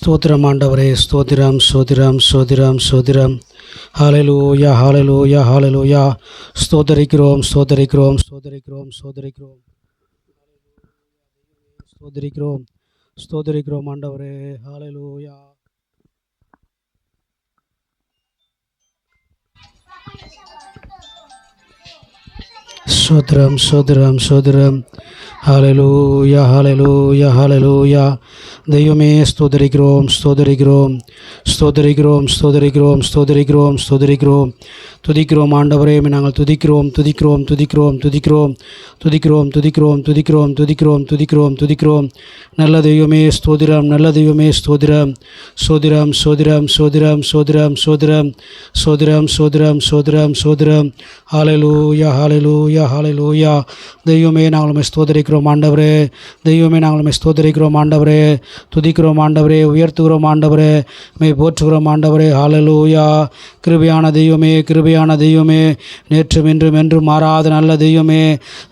ஸ்தோத்திரம் ஆண்டவரே, ஸ்தோத்திரம் ஸ்தோத்திரம் ஸ்தோத்திரம் ஸ்தோத்திரம். ஹல்லேலூயா ஹல்லேலூயா ஹல்லேலூயா. ஸ்தோத்தரிக்கிறோம் ஸ்தோத்தரிக்கிறோம் ஸ்தோத்தரிக்கிறோம் ஸ்தோத்தரிக்கிறோம் ஸ்தோத்தரிக்கிறோம் ஸ்தோத்தரிக்கிறோம் ஆண்டவரே. ஹல்லேலூயா. ஸ்தோத்திரம் ஸ்தோத்திரம் ஸ்தோத்திரம். ஹல்லேலூயா ஹல்லேலூயா ஹல்லேலூயா. தெய்வமே ஸ்தோத்தரிக்கிறோம் ஸ்தோத்தரிக்கிறோம் ஸ்தோத்தரிக்கிறோம் ஸ்தோத்தரிக்கிறோம் ஸ்தோத்தரிக்கிறோம் ஸ்தோத்தரிக்கிறோம். துதிக்கிறோம் ஆண்டவரே, நாங்கள் துதிக்கிறோம் துதிக்கிறோம் துதிக்கிறோம் துதிக்கிறோம் துதிக்கிறோம் துதிக்கிறோம் துதிக்கிறோம் துதிக்கிறோம் துதிக்கிறோம் துதிக்கிறோம். நல்ல தெய்வமே ஸ்தோத்திரம், நல்ல தெய்வமே ஸ்தோத்திரம். சோதிரம் சோதிரம் சோதிரம் சோதிரம் சோதிரம் சோதிரம் சோதிரம் சோதிரம் சோதிரம். ஹல்லேலூயா ஹல்லேலூயா ஹல்லேலூயா. தெய்வமே நாங்கள் ஸ்தோத்தரிக்கிறோம் ஆண்டவரே, தெய்வமே நாங்கள் ஸ்தோத்தரிக்கிறோம் ஆண்டவரே, துதிக்கிறோம் ஆண்டவரே, உயர்த்துகிறோம் ஆண்டவரே, மை போற்றுகிறோம் ஆண்டவரே. ஹல்லேலூயா. கிருபையான தெய்வமே, கிருபையான தெய்வமே, நேற்றும் இன்றும் என்றும் மாறாத நல்ல தெய்வமே,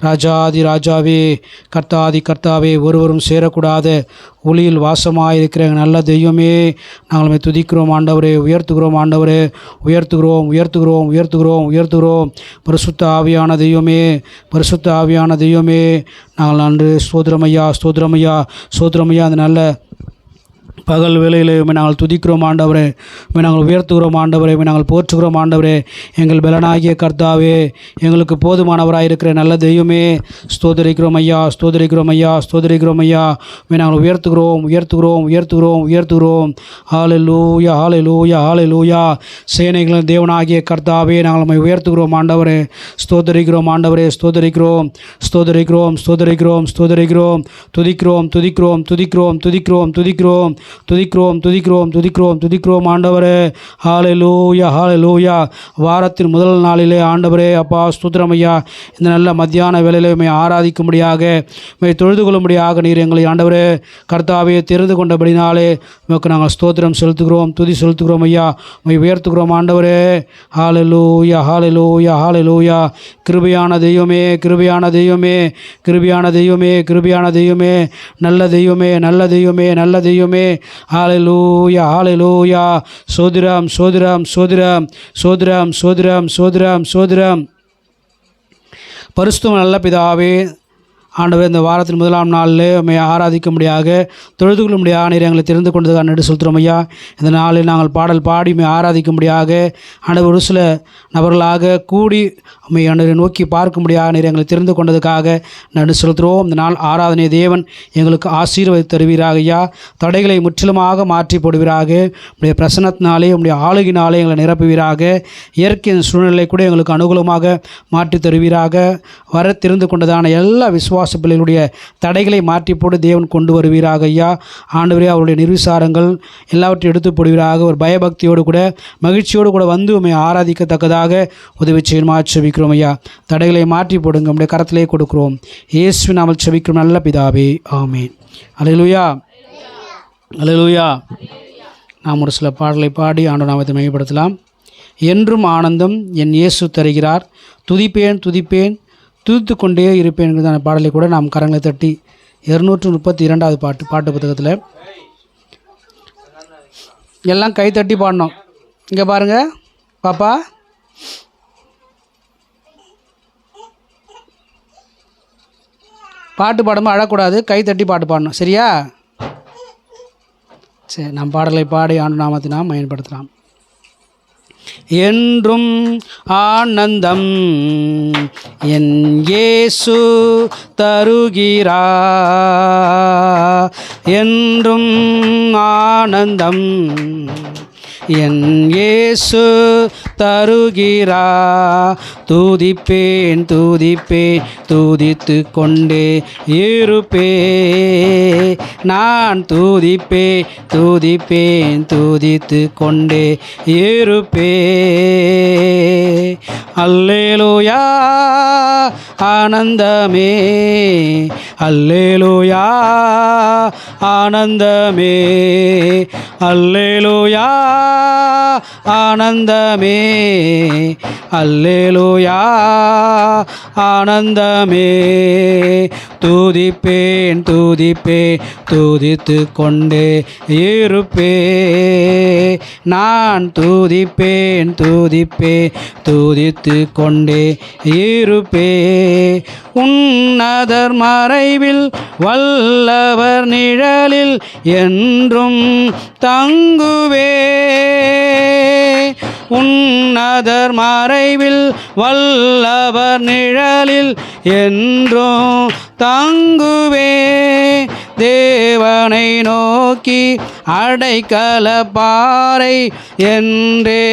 ராஜாதி ராஜாவே, கர்த்தாதி கர்த்தாவே, ஒருவரும் சேரக்கூடாத ஒளியில் வாசமாயிருக்கிற நல்ல தெய்வமே, நாங்கள் துதிக்கிறோம் ஆண்டவரே, உயர்த்துகிறோம் ஆண்டவரே, உயர்த்துகிறோம் உயர்த்துகிறோம் உயர்த்துகிறோம் உயர்த்துகிறோம். பரிசுத்த ஆவியான தெய்வமே, பரிசுத்த ஆவியான தெய்வமே, நாங்கள் நன்று ஸ்தோத்திரமையா ஸ்தோத்திரமையா ஸ்தோத்திரமையா. அந்த நல்ல பகல் வேளையிலே நாங்கள் துதிக்கிறோம் ஆண்டவரே, நாங்கள் உயர்த்துகிறோம் ஆண்டவரே, நாங்கள் போற்றுகிறோம் ஆண்டவரே. எங்கள் பலனாகிய கர்த்தாவே, எங்களுக்கு போதுமானவராயிருக்கிற நல்ல தெய்வமே, ஸ்தோத்தரிக்கிறோம் ஐயா ஸ்தோத்தரிக்கிறோம் ஐயா ஸ்தோத்தரிக்கிறோம் ஐயா. நாங்கள் உயர்த்துகிறோம் உயர்த்துகிறோம் உயர்த்துகிறோம் உயர்த்துகிறோம். ஹல்லேலூயா ஹல்லேலூயா ஹல்லேலூயா. சேனைகளின் தேவனாகிய கர்த்தாவே, நாங்கள் உயர்த்துகிறோம் ஆண்டவரே, ஸ்தோத்தரிக்கிறோம் ஆண்டவரே, ஸ்தோத்தரிக்கிறோம் ஸ்தோத்தரிக்கிறோம் ஸ்தோத்தரிக்கிறோம் ஸ்தோத்தரிக்கிறோம். துதிக்கிறோம் துதிக்கிறோம் துதிக்கிறோம் துதிக்கிறோம் துதிக்கிறோம் துதிக்கிறோம் துதிக்கிறோம் துதிக்கிறோம் துதிக்கிறோம் ஆண்டவரே. ஹல்லேலூயா ஹல்லேலூயா. வாரத்தின் முதல் நாளிலே ஆண்டவரே அப்பா ஸ்தோத்திரம் ஐயா, இந்த நல்ல மத்தியான வேளையிலே மை ஆராதிக்கும்படியாக, மை தொழுது கொள்ளும்படியாக நீர் எங்களை ஆண்டவரே கர்த்தாவே தெரிந்து கொண்டபடினாலே உமக்கு நாங்கள் ஸ்தோத்திரம் செலுத்துகிறோம், துதி செலுத்துகிறோம் ஐயா, மை உயர்த்துகிறோம் ஆண்டவரே. ஹல்லேலூயா ஹல்லேலூயா ஹல்லேலூயா. கிருபையான தெய்வமே, கிருபையான தெய்வமே, கிருபையான தெய்வமே, கிருபையான தெய்வமே, நல்ல தெய்வமே, நல்ல தெய்வமே, நல்ல தெய்வமே. ஹல்லேலூயா ஹல்லேலூயா. சோதிரம் சோதிரம் சோதிரம் சோதிரம் சோதிரம் சோதிரம் சோதிரம். பரிசுத்த நல்ல பிதாவே ஆண்டவர், இந்த வாரத்தின் முதலாம் நாளில் உம்மை ஆராதிக்கும்படியாக, தொழுது கொள்ளும்படியாக நீர் எங்களை தெரிந்து கொண்டதுக்காக நன்றி செலுத்துகிறோம் ஐயா. இந்த நாளில் நாங்கள் பாடல் பாடி உம்மை ஆராதிக்கும்படியாக ஆண்டவர் ஒரு சில நபர்களாக கூடி உம்மை ஆண்டவரை நோக்கி பார்க்கும்படியாக நீர் எங்களை தெரிந்து கொண்டதுக்காக நன்றி செலுத்துகிறோம். இந்த நாள் ஆராதனை தேவன் எங்களுக்கு ஆசீர்வதித்து தருவீராக ஐயா. தடைகளை முற்றிலுமாக மாற்றி போடுவீராக. உடைய பிரசன்னத்தினாலே, உடைய ஆளுகினாலே எங்களை நிரப்புவீராக. இயற்கையின் சூழ்நிலை கூட எங்களுக்கு அனுகூலமாக மாற்றி தருவீராக. வர தெரிந்து கொண்டதான எல்லா விசுவாச பிள்ளைகளுடைய தடைகளை மாற்றி போட்டு தேவன் கொண்டு வருவீராக ஐயா. ஆண்டவரே, அவருடைய நிர்விசாரங்கள் எல்லாவற்றையும் எடுத்து போடுவீராக. ஒரு பயபக்தியோடு கூட மகிழ்ச்சியோடு கூட வந்து உம்மை ஆராதிக்கத்தக்கதாக உதவி செய்யணுமா செபிக்கிறோம் ஐயா. தடைகளை மாற்றி போடுங்க, நம்முடைய கரத்திலே கொடுக்கிறோம். இயேசுவின் நாமத்தில் செபிக்கிறோம் நல்ல பிதாவே, ஆமென். அல்லேலூயா அல்லேலூயா. நாம் ஒரு சில பாடலை பாடி ஆண்டவர் நாமத்தை மகிமைப்படுத்தலாம். என்றும் ஆனந்தம் என் இயேசு தருகிறார், துதிப்பேன் துதிப்பேன் துதித்து கொண்டே இருப்பேன் என்கிறதான பாடலை கூட நாம் கரங்களை தட்டி 232வது பாட்டு புத்தகத்தில் எல்லாம் கை தட்டி பாடணும். இங்கே பாருங்கள் பாப்பா, பாட்டு பாடும்போது அழக்கூடாது, கை தட்டி பாட்டு பாடணும், சரியா? சரி, நாம் பாடலை பாடி ஆண்டு நாமத்தை நாம் பயன்படுத்தலாம். என்றும் ஆனந்தம் என் இயேசு தருகிறார், என்றும் ஆனந்தம் என் இயேசு தருகிறார், துதிப்பேன் துதிப்பேன் துதித்து கொண்டே இருப்பேன், நான் துதிப்பேன் துதிப்பேன் துதித்து கொண்டே இருப்பேன். அல்லேலூயா ஆனந்தமே, அல்லேலூயா ஆனந்தமே, அல்லேலூயா ஆனந்தமே அல்லேலூயா ஆனந்தமே. துதிப்பேன் துதிப்பேன் துதித்து கொண்டே இருப்பே, நான் துதிப்பேன் துதிப்பேன் துதித்து கொண்டே இருப்பே. உன்னதர் மறைவில் வல்லவர் நிழலில் என்றும் தங்குவே, உன்னதர் மறைவில் வல்லவர் நிழலில் என்றும் தங்குவே. தேவனை நோக்கி அடைக்கல பாறை என்றே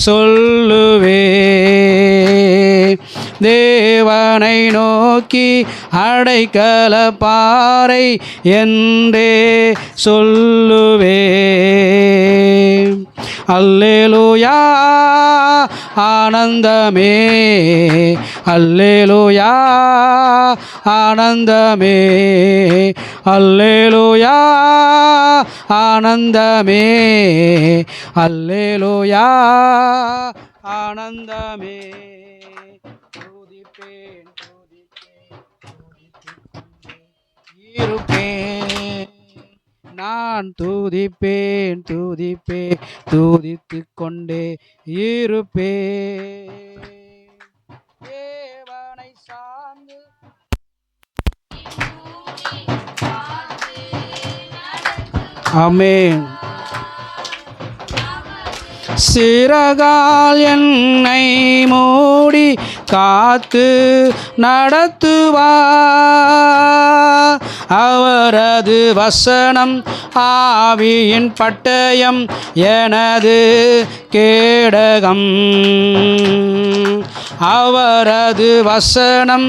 சொல்லுவே, தேவனை நோக்கி அடைக்கல பாறை என்றே சொல்லுவே. அல்லேலூயா ஆனந்தமே அல்லேலூயா ஆனந்தமே அல்லேலூயா ஆனந்தமே அல்லேலூயா ஆனந்தமே. துதிப்பேன் துதிப்பேன் இருப்பேன், நான் துதிப்பேன் துதிப்பேன் துதித்து கொண்டே இருப்பேன். தேவனை சார்ந்து ஆமென். சிறகால் என்னை மூடி காத்து நடத்துவார், அவரது வசனம் ஆவியின் பட்டயம் எனது கேடகம், அவரது வசனம்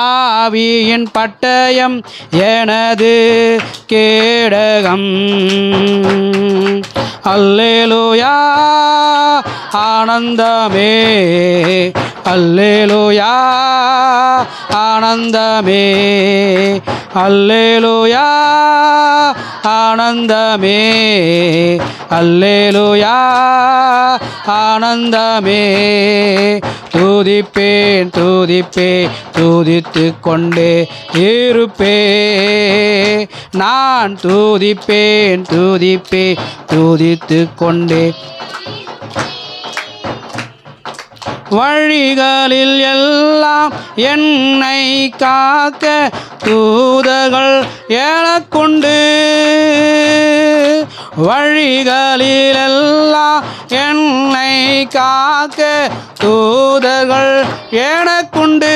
ஆவியின் பட்டயம் எனது கேடகம். அல்லேலூயா ஆனந்தமே அல்லேலூயா ஆனந்தமே அல்லேலூயா ஆனந்தமே அல்லேலூயா ஆனந்தமே. துதிப்பேன் துதிப்பேன் துதித்து கொண்டே இருப்பே, நான் துதிப்பேன் துதிப்பேன் துதித்து கொண்டே. வழிகளில் எல்லாம் என்னை காக்க தூதர்கள் எனக்குண்டு, வழிகளிலெல்லாம் என்னை காக்க தூதர்கள் எனக்குண்டு.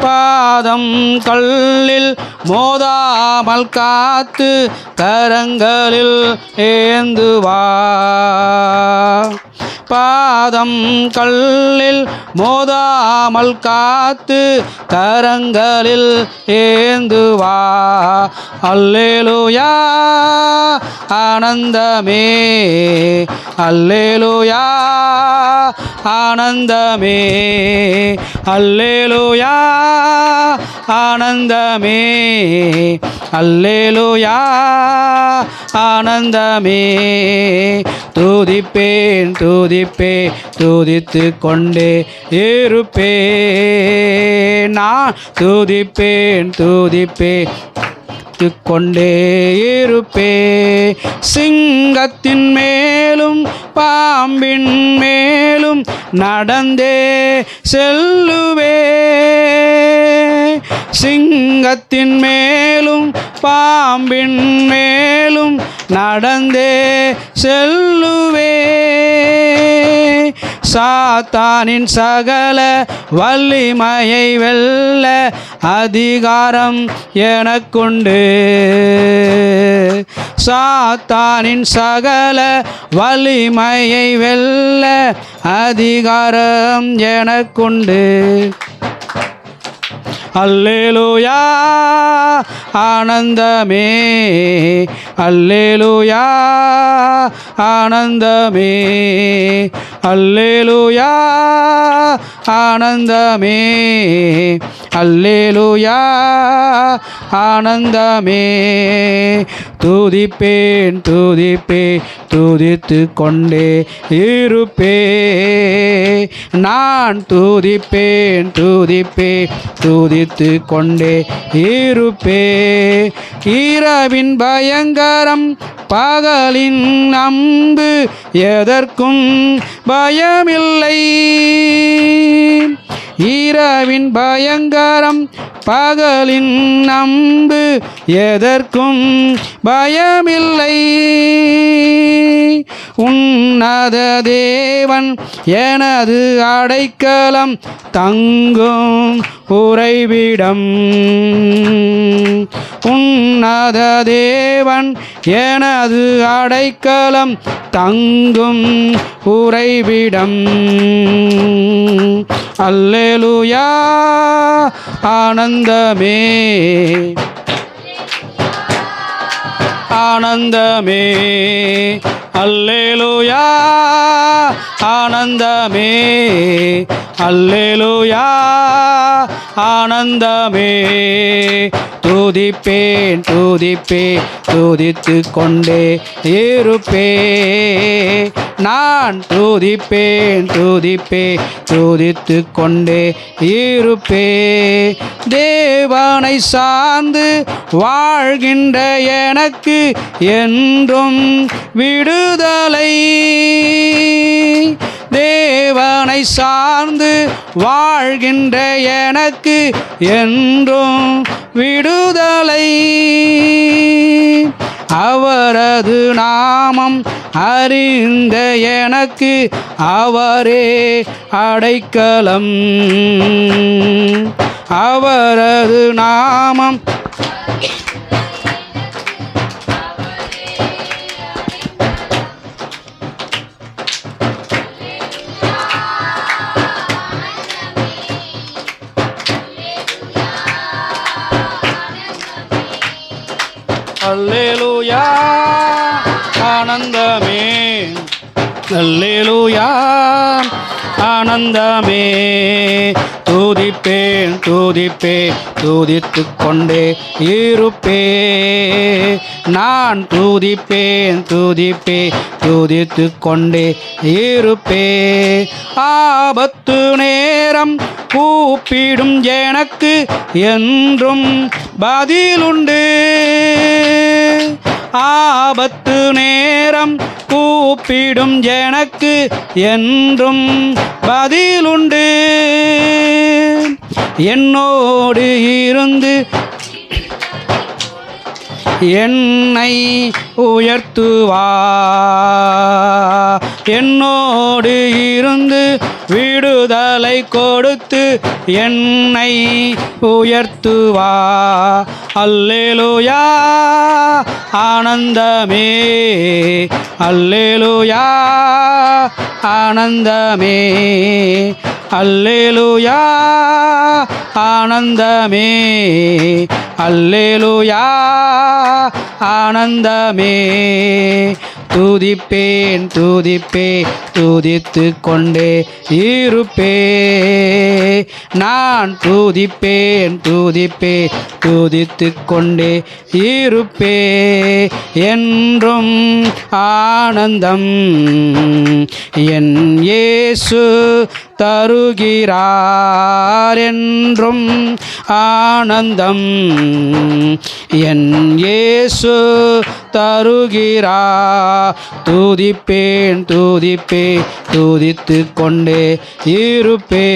பாதம் கல்லில் மோதாமல் காத்து கரங்களில் ஏந்துவார், பாதம் கல்லில் மோதாமல் காத்து கரங்களில் ஏந்துவா. அல்லேலூயா ஆனந்தமே அல்லேலூயா ஆனந்தமே அல்லேலூயா ஆனந்தமே அல்லேலூயா ஆனந்தமே. துதிப்பேன் துதிப்பேன் துதித்து கொண்டே இருப்பேன், நான் துதிப்பேன் துதிப்பேன் கொண்டே இருப்பே. சிங்கத்தின் மேலும் பாம்பின் மேலும் நடந்தே செல்லுவே, சிங்கத்தின் மேலும் பாம்பின் மேலும் நடந்தே செல்லுவே. சாத்தானின் சகல வலிமையை வெல்ல அதிகாரம் எனக்குண்டு, சாத்தானின் சகல வலிமையை வெல்ல அதிகாரம் எனக்குண்டு. அல்லேலூயா ஆனந்தமே அல்லேலூயா ஆனந்தமே அல்லேலூயா ஆனந்தமே அல்லேலூயா ஆனந்தமே. துதிப்பேன் துதிப்பேன் துதித்து கொண்டே இருப்பே. நான் துதிப்பேன் துதிப்பேன் துதித்து கொண்டே இருப்பே. இரவின் பயங்கரம் பகலின் அம்பு எதற்கும் பயமில்லை. இரவின் பயங்கரம் பகலின் அம்பு எதற்கும் பயமில்லை. உன்னத தேவன் எனது அடைக்கலம் தங்கும் உறைவிடம். உன்னத தேவன் எனது அடைக்கலம் தங்கும் உறைவிடம். அல்லேலூயா ஆனந்தமே ஆனந்தமே. அல்லேலூயா ஆனந்தமே. அல்லேலூயா ஆனந்தமே. துதிப்பேன் துதிப்பேன் துதித்து கொண்டே இருப்பே. நான் துதிப்பேன் துதிப்பேன் துதித்து கொண்டே இருப்பே. தேவனை சார்ந்து வாழ்கின்ற எனக்கு என்றும் விடுதலை. தேவனை சார்ந்து வாழ்கின்ற எனக்கு என்றும் விடுதலை. அவரது நாமம் அறிந்த எனக்கு அவரே அடைக்கலம். அவரது நாமம் அல்லேலூயா ஆனந்தமே. அல்லேலூயா ஆனந்தமே. துதிப்பேன் துதிப்பேன் துதித்து கொண்டே இருப்பே. நான் துதிப்பேன் துதிப்பேன் துதித்து கொண்டே இருப்பே. ஆபத்து நேரம் கூப்பிடும் எனக்கு என்றும் பதிலுண்டு. ஆபத்து நேரம் கூப்பிடும் எனக்கு என்றும் பதிலுண்டு. என்னோடு இருந்து என்னை உயர்த்துவா. என்னோடு இருந்து விடுதலை கொடுத்து என்னை உயர்த்துவா. அல்லேலூயா ஆனந்தமே. அல்லேலூயா ஆனந்தமே. அல்லேலூயா ஆனந்தமே. அல்லேலூயா ஆனந்தமே. துதிப்பேன் துதிப்பேன் துதித்து கொண்டே இருப்பே. நான் துதிப்பேன் துதிப்பேன் துதித்து கொண்டே இருப்பே. என்றும் ஆனந்தம் என் இயேசு தருகிறார். என்றும் ஆனந்தம் என் இயேசு தருகிறார். துதிப்பேன் துதிப்பேன் துதித்து கொண்டே இருப்பே.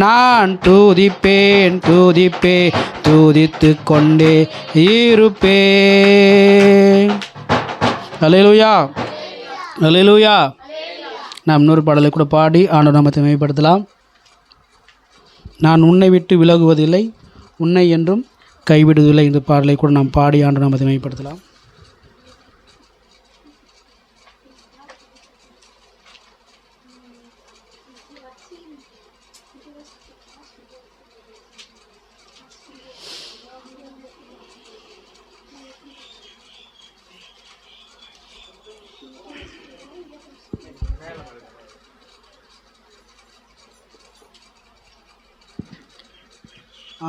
நான் துதிப்பேன் துதிப்பேன் துதித்து கொண்டே இருப்பே. அல்லேலூயா அல்லேலூயா. நாம் இன்னொரு பாடலை கூட பாடி ஆண்டவர் நாமத்தை மகிமைப்படுத்தலாம். நான் உன்னை விட்டு விலகுவதில்லை, உன்னை என்றும் கைவிடுவதில்லை என்ற பாடலை கூட நாம் பாடி ஆண்டவர் நாமத்தை மகிமைப்படுத்தலாம்.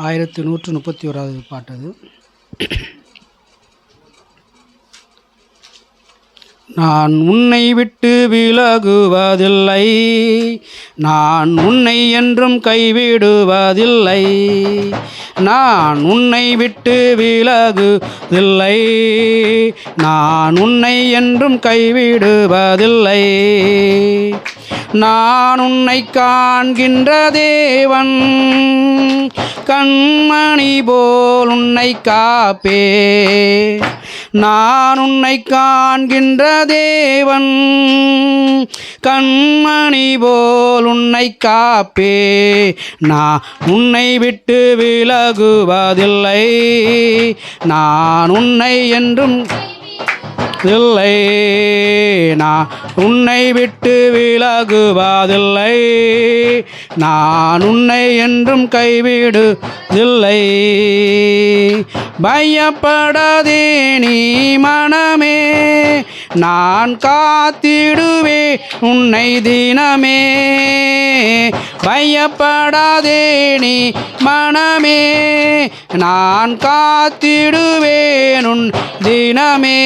1131 பாட்டு அது. நான் உன்னை விட்டு விலகுவதில்லை, நான் உன்னை என்றும் கைவிடுவதில்லை, நான் உன்னை விட்டு விலகுவதில்லை, நான் உன்னை என்றும் கைவிடுவதில்லை. நான் உன்னை காண்கின்ற தேவன், கண்மணி போல் உன்னை காப்பே. நான் உன்னை காண்கின்ற தேவன், கண்மணி போல் உன்னை காப்பே. நான் உன்னை விட்டு விலகுவதில்லை, நான் உன்னை என்றும் இல்லை, நான் உன்னை விட்டு விலகுவதில்லை, நான் உன்னை என்றும் கைவிடுவதில்லை. பயப்படாதே நீ மனமே, நான் காத்திடுவே உன்னை தினமே. பயப்படாதே நீ மனமே, நான் காத்திடுவேன் உன் தினமே.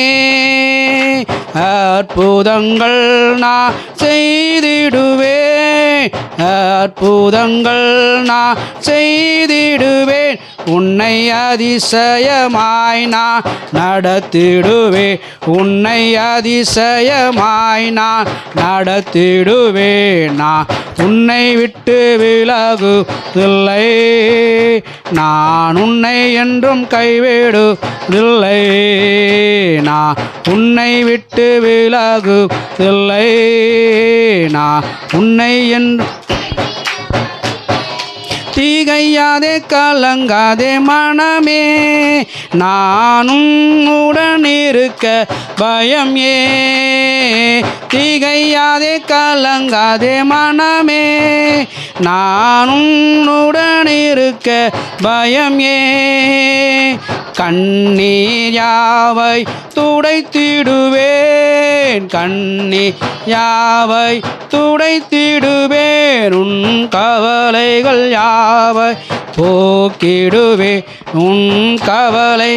அற்புதங்கள் நான் செய்திடுவேன், அற்புதங்கள் நான் செய்திடுவேன், உன்னை அதிசயமாய் நான் நடத்திடுவேன், உன்னை அதிசயமாய் நான் நடத்திடுவேன். நான் உன்னை விட்டு விலகுவதில்லை, நான் உன்னை என்றும் கைவிடுவதில்லை, நான் உன்னை விட்டு விலகுவதில்லை, நான் உன்னை என்றும். திகையாதே கலங்காதே மனமே, நானும் உடன் இருக்க பயம் ஏ. திகையாதே கலங்காதே மனமே, நானும் உடன் இருக்க பயம் ஏ. கண்ணீர் யாவை துடைத்திடுவேன், கண்ணீர் யாவை துடைத்திடுவேன், உன் கவலைகள் யாவை போக்கிடுவேன், உன் கவலை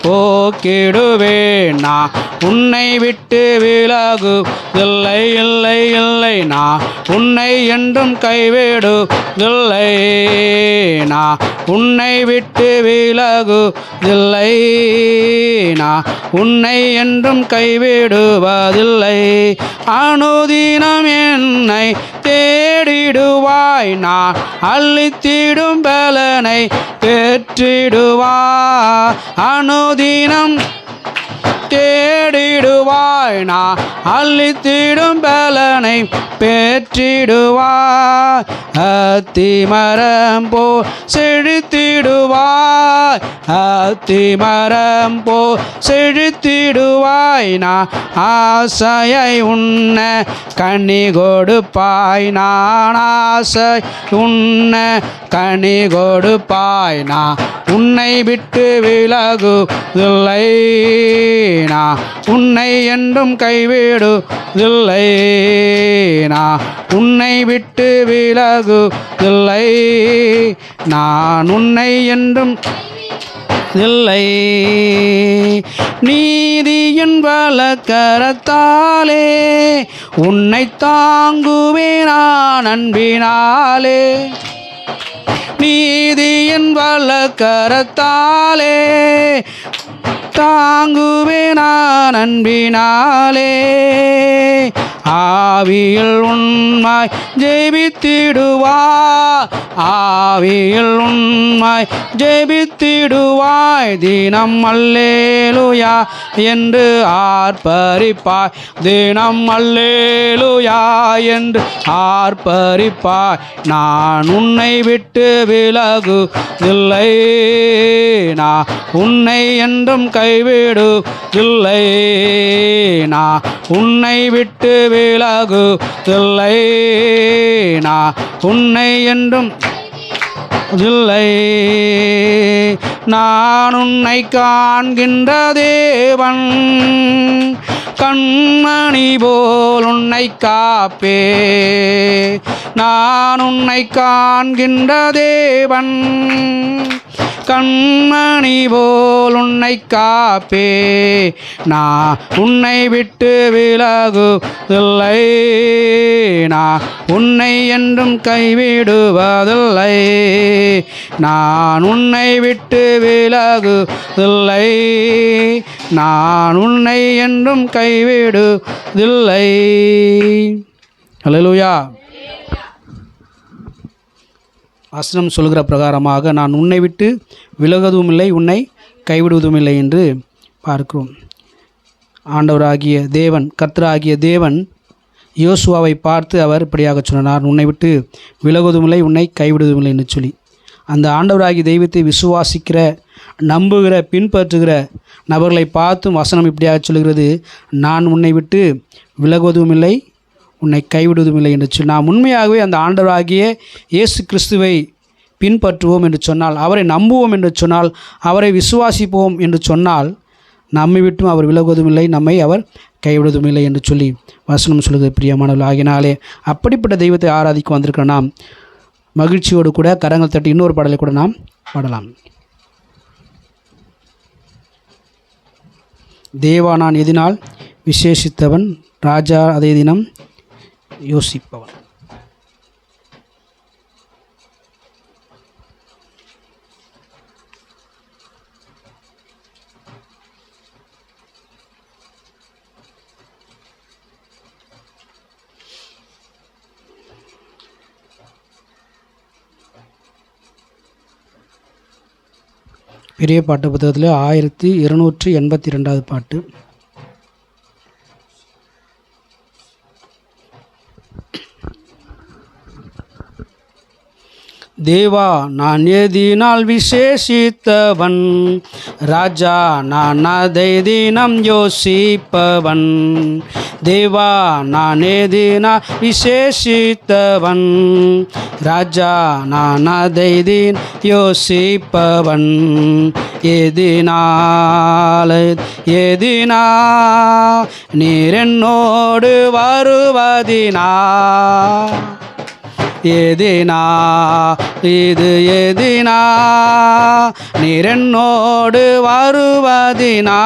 போக்கிடுவேன். நான் உன்னை விட்டு விலகுவதில்லை, இல்லை இல்லை, நான் உன்னை என்றும் கைவிடுவதில்லை, நான் உன்னை விட்டு விலகுவதில்லை, நான் உன்னை என்றும் கைவிடுவதில்லை. அனுதினம் என்னை தேடிடுவாய், நான் அள்ளித்திடும் பலனை பெற்றிடுவாய். அனுதினம் தேடிடுவாய், நான் அள்ளித்திடும் பலனை பெற்றிடுவாய். அத்திமரம் போல் செழித்திடுவாய், அத்திமரம் போல் செழித்திடுவாய். நான் ஆசையை உண்ண கனி கொடுப்பாய், நான் ஆசை உண்ண கனி கொடுப்பாய். நான் உன்னை விட்டு விலகுவதில்லை, நான் உன்னை என்றும் கைவிடுவதில்லை, நான் உன்னை விட்டு விலகுவதில்லை, நான் உன்னை என்றும் இல்லை. நீதியின் வலக்கரத்தாலே உன்னை தாங்குவேன் நான் அன்பினாலே. நீதியின் வலக்கரத்தாலே தாங்குவேன் நான் அன்பினாலே. ஆவியில் உண்மாய் ஜெபித்திடுவாய், ஆவியில் உண்மாய் ஜெபித்திடுவாய். தினம் அல்லேலூயா என்று ஆர்ப்பரிப்பாய், தினம் அல்லேலூயா என்று ஆர்ப்பரிப்பாய். நான் உன்னை விட்டு விலகுவதில்லை, நான் உன்னை என்றும் கைவிடுவதில்லை, நான் உன்னை விட்டு விலகுவதில்லை, நான் உன்னை என்றும் இல்லை. நான் உன்னை காண்கின்ற தேவன், கண்மணி போல் உன்னை காப்பே. நான் உன்னை காண்கின்ற தேவன், கண்மணி போல் உன்னை காப்பே. நான் உன்னை விட்டு விலகுவதில்லை, நான் உன்னை என்றும் கைவிடுவதில்லை. நான் உன்னை விட்டு விலகுவதில்லை, நான் உன்னை என்றும் கைவிடுவதில்லை. அல்லேலூயா. வசனம் சொல்கிற பிரகாரமாக நான் உன்னை விட்டு விலகுவதும் இல்லை, உன்னை கைவிடுவதும் இல்லை என்று பார்க்கிறோம். ஆண்டவராகிய தேவன், கர்த்தராகிய தேவன் யோசுவாவை பார்த்து அவர் இப்படியாக சொன்னார், நான் உன்னை விட்டு விலகுவதும் இல்லை, உன்னை கைவிடுவதும் இல்லை என்று சொல்லி. அந்த ஆண்டவராகிய தெய்வத்தை விசுவாசிக்கிற, நம்புகிற, பின்பற்றுகிற நபர்களை பார்த்தும் வசனம் இப்படியாக சொல்கிறது, நான் உன்னை விட்டு விலகுவதும் இல்லை, உன்னை கைவிடுவதும் இல்லை என்று சொல்லி. நாம் உண்மையாகவே அந்த ஆண்டவராகிய இயேசு கிறிஸ்துவை பின்பற்றுவோம் என்று சொன்னால், அவரை நம்புவோம் என்று சொன்னால், அவரை விசுவாசிப்போம் என்று சொன்னால், நம்மை விட்டும் அவர் விலகுவதும் இல்லை, நம்மை அவர் கைவிடுவதும் இல்லை என்று சொல்லி வசனம் சொல்கிறது. பிரியமானவர்கள், ஆகினாலே அப்படிப்பட்ட தெய்வத்தை ஆராதிக்க வந்திருக்கிற நாம் மகிழ்ச்சியோடு கூட கரங்கள் தட்டி இன்னொரு பாடலை கூட நாம் பாடலாம். தேவா நான் எதினால் விசேஷித்தவன், ராஜா அதே தினம் யோசிப்பவன். பெரிய பாட்டு புத்தகத்தில் 1282 பாட்டு. தேவா நான் எதினால் விசேஷித்தவன், ராஜா நான் அதை தினம் யோசிப்பவன். தேவா நான் எதினால் விசேஷித்தவன், ராஜா நான் அதை தினம் யோசிப்பவன். எதினால் நீர் என்னோடு வருவதினா, எதினா இது எதினா நீர் என்னோடு வருவதினா.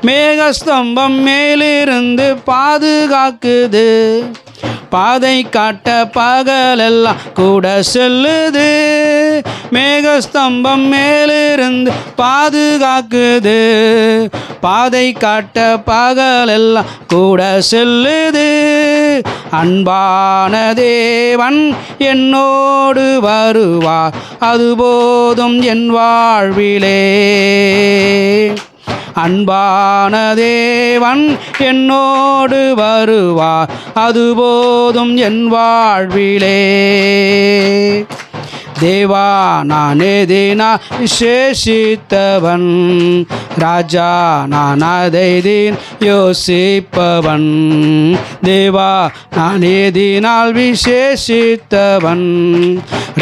மேகஸ்தம்பம் மேலிருந்து பாதுகாக்குது, பாதை காட்ட பகலெல்லாம் கூட செல்லுது. மேகஸ்தம்பம் மேலிருந்து பாதுகாக்குது, பாதை காட்ட பகலெல்லாம் கூட செல்லுது. அன்பான தேவன் என்னோடு வருவார், அது போதும் என் வாழ்விலே. அன்பான தேவன் என்னோடு வருவார், அது போதும் என் வாழ்விலே. தேவா நான் எதினா விசேஷித்தவன், ராஜா நான் அதை தினம் யோசிப்பவன். தேவா நான் எதினால் விசேஷித்தவன்,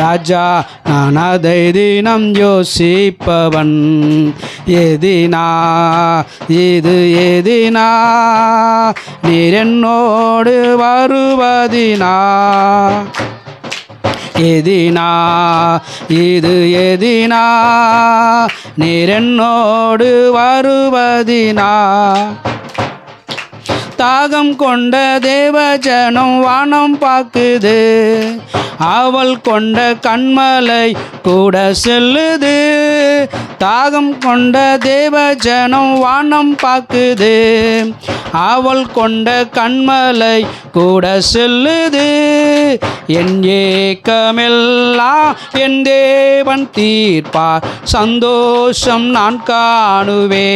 ராஜா நான் அதை தினம் யோசிப்பவன். எதினா இது எதினா நீர் என்னோடு வருவதினா. எதினா இது எதினா நீர் என்னோடு வருவதினா. தாகம் கொண்ட தேவஜனம் வானம் பார்க்குது, அவள் கொண்ட கண்மலை கூட செல்லுது. தாகம் கொண்ட தேவஜனம் வானம் பார்க்குது, அவள் கொண்ட கண்மலை கூட செல்லுது. என் ஏக்கமெல்லாம் என் தேவன் தீர்ப்பார், சந்தோஷம் நான் காணுவே.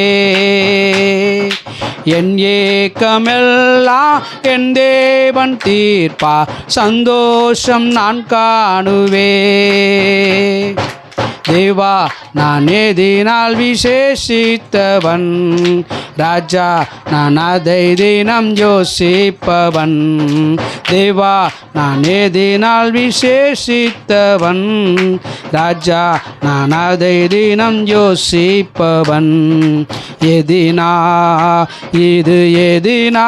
என் ஏக்கமெல்லாம் என் தேவன் தீர்ப்பார், சந்தோஷம் நான் காணுவே. தேவா நான் எதினால் விசேஷித்தவன், ராஜா நான் அதை தினம் யோசிப்பவன். தேவா நான் எதினால் விசேஷித்தவன், ராஜா நான் அதை தினம் யோசிப்பவன். எதினா இது எதினா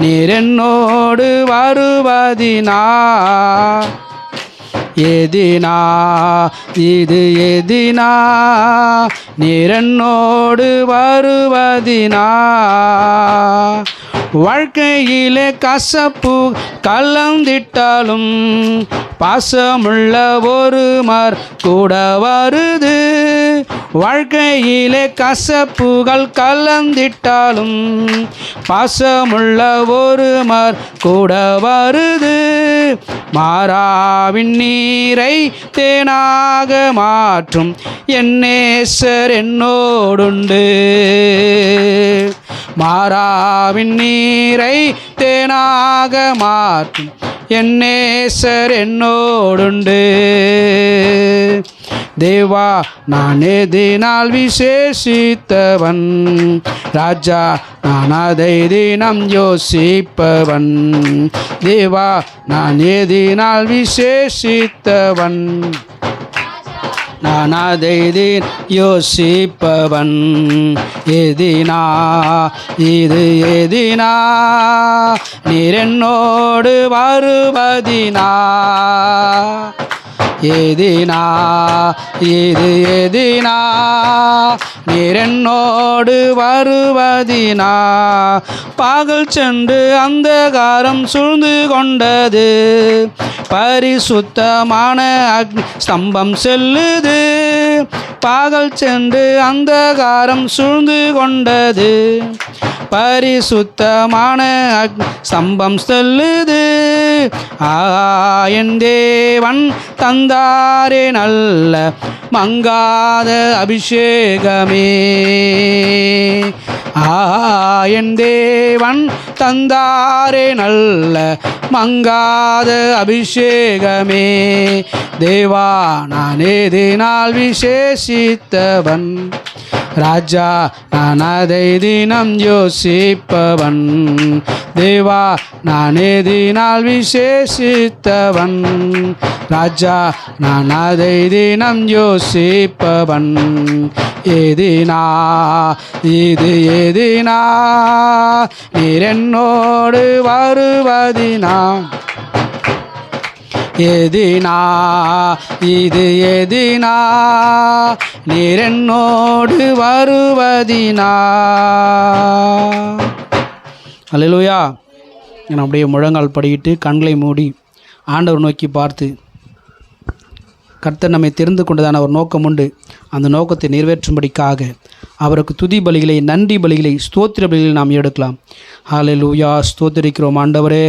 நீர் என்னோடு வருவதினா, எதினா இது எதினா நீர் என்னோடு வருவதினா. வாழ்க்கையிலே கசப்பு கலந்திட்டாலும் பாசமுள்ள ஒருவர் கூட வருது. வாழ்க்கையிலே கசப்புகள் கலந்திட்டாலும் பாசமுள்ள ஒருவர் கூட வருது. மாறாவின் நீரை தேனாக மாற்றும் என் நேசர் என்னோடுண்டு. மாறாவின் நீரை தேனாக மாற்றும் என் நேசர் என்னோடுண்டு. தேவா நான் எதினால் விசேஷித்தவன், ராஜா நான் அதை தினம் யோசிப்பவன். தேவா நான் எதினால் விசேஷித்தவன், நான் அதை யோசிப்பவன். எதினா இது எதினா நீர் என்னோடு வருவதினா, எதினா இது எதினா நீர் என்னோடு வருவதினா. பகல் சென்று அந்தகாரம் சூழ்ந்து கொண்டது, பரிசுத்தமான அக்னி ஸ்தம்பம் செல்லுது. பகல் சென்று அந்தகாரம் சூழ்ந்து கொண்டது, பரிசுத்தமான அக்னி ஸ்தம்பம் செல்லுது. என் தேவன் தந்தாரே நல்ல மங்காத அபிஷேகமே, என் தேவன் தந்தாரே நல்ல மங்காத அபிஷேகமே. தேவா நான் எதினால் விசேஷித்தவன், ராஜா நான் அதை தினம் யோசிப்பவன். தேவா நான் எதினால் விசேஷித்தவன், ராஜா நான் அதை தினம் யோசிப்பவன். எதினா இது எதினா நீர் என்னோடு வருவதினா, எதினா இது எதினா நீர் என்னோடு வருவதினா. அல்லேலூயா. அப்படியே முழங்கால் படிக்கிட்டு கண்களை மூடி ஆண்டவர் நோக்கி பார்த்து, கர்த்தர் நம்மை தெரிந்து கொண்டதான ஒரு நோக்கம் உண்டு. அந்த நோக்கத்தை நிறைவேற்றும்படிக்காக அவருக்கு துதி பலிகளை, நன்றி பலிகளை, ஸ்தோத்திர பலிகளை நாம் எடுக்கலாம். ஹல்லேலூயா. ஸ்தோத்திரிக்கிறோம் ஆண்டவரே,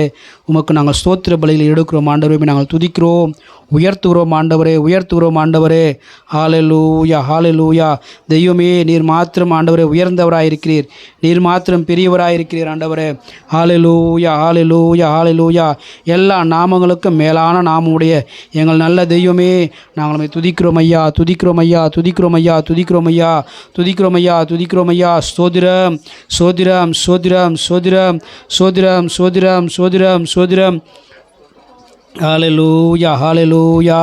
உமக்கு நாங்கள் ஸ்தோத்திர பலிகளை எடுக்கிறோம் ஆண்டவரே. நாங்கள் துதிக்கிறோம், உயர்த்துகிறோம் ஆண்டவரே, உயர்த்துகிறோம் ஆண்டவரே. ஹல்லேலூயா, ஹல்லேலூயா. தெய்வமே நீர் மாத்திரம் ஆண்டவரே உயர்ந்தவராயிருக்கிறீர், நீர் மாத்திரம் பெரியவராயிருக்கிறீர் ஆண்டவரே. ஹல்லேலூயா, ஹல்லேலூயா, ஹல்லேலூயா. எல்லா நாமங்களுக்கும் மேலான நாமுடைய எங்கள் நல்ல தெய்வமே, நாங்கள் நம்மை துதிக்கிறோம் ஐயா, துதிக்கிறோம் ஐயா, துதிக்கிறோம் ஐயா, துதிக்கிறோம் ஐயா, துதிக்கிறோம் ஐயா, துதிக்கிறோம் ஐயா. ஸ்தோத்திரம், ஸ்தோத்திரம், ஸ்தோத்திரம், ஸ்தோத்திரம், ஸ்தோத்திரம், ஸ்தோத்திரம், ஸ்தோத்திரம், ஸ்தோத்திரம். ஹல்லேலூயா, ஹல்லேலூயா,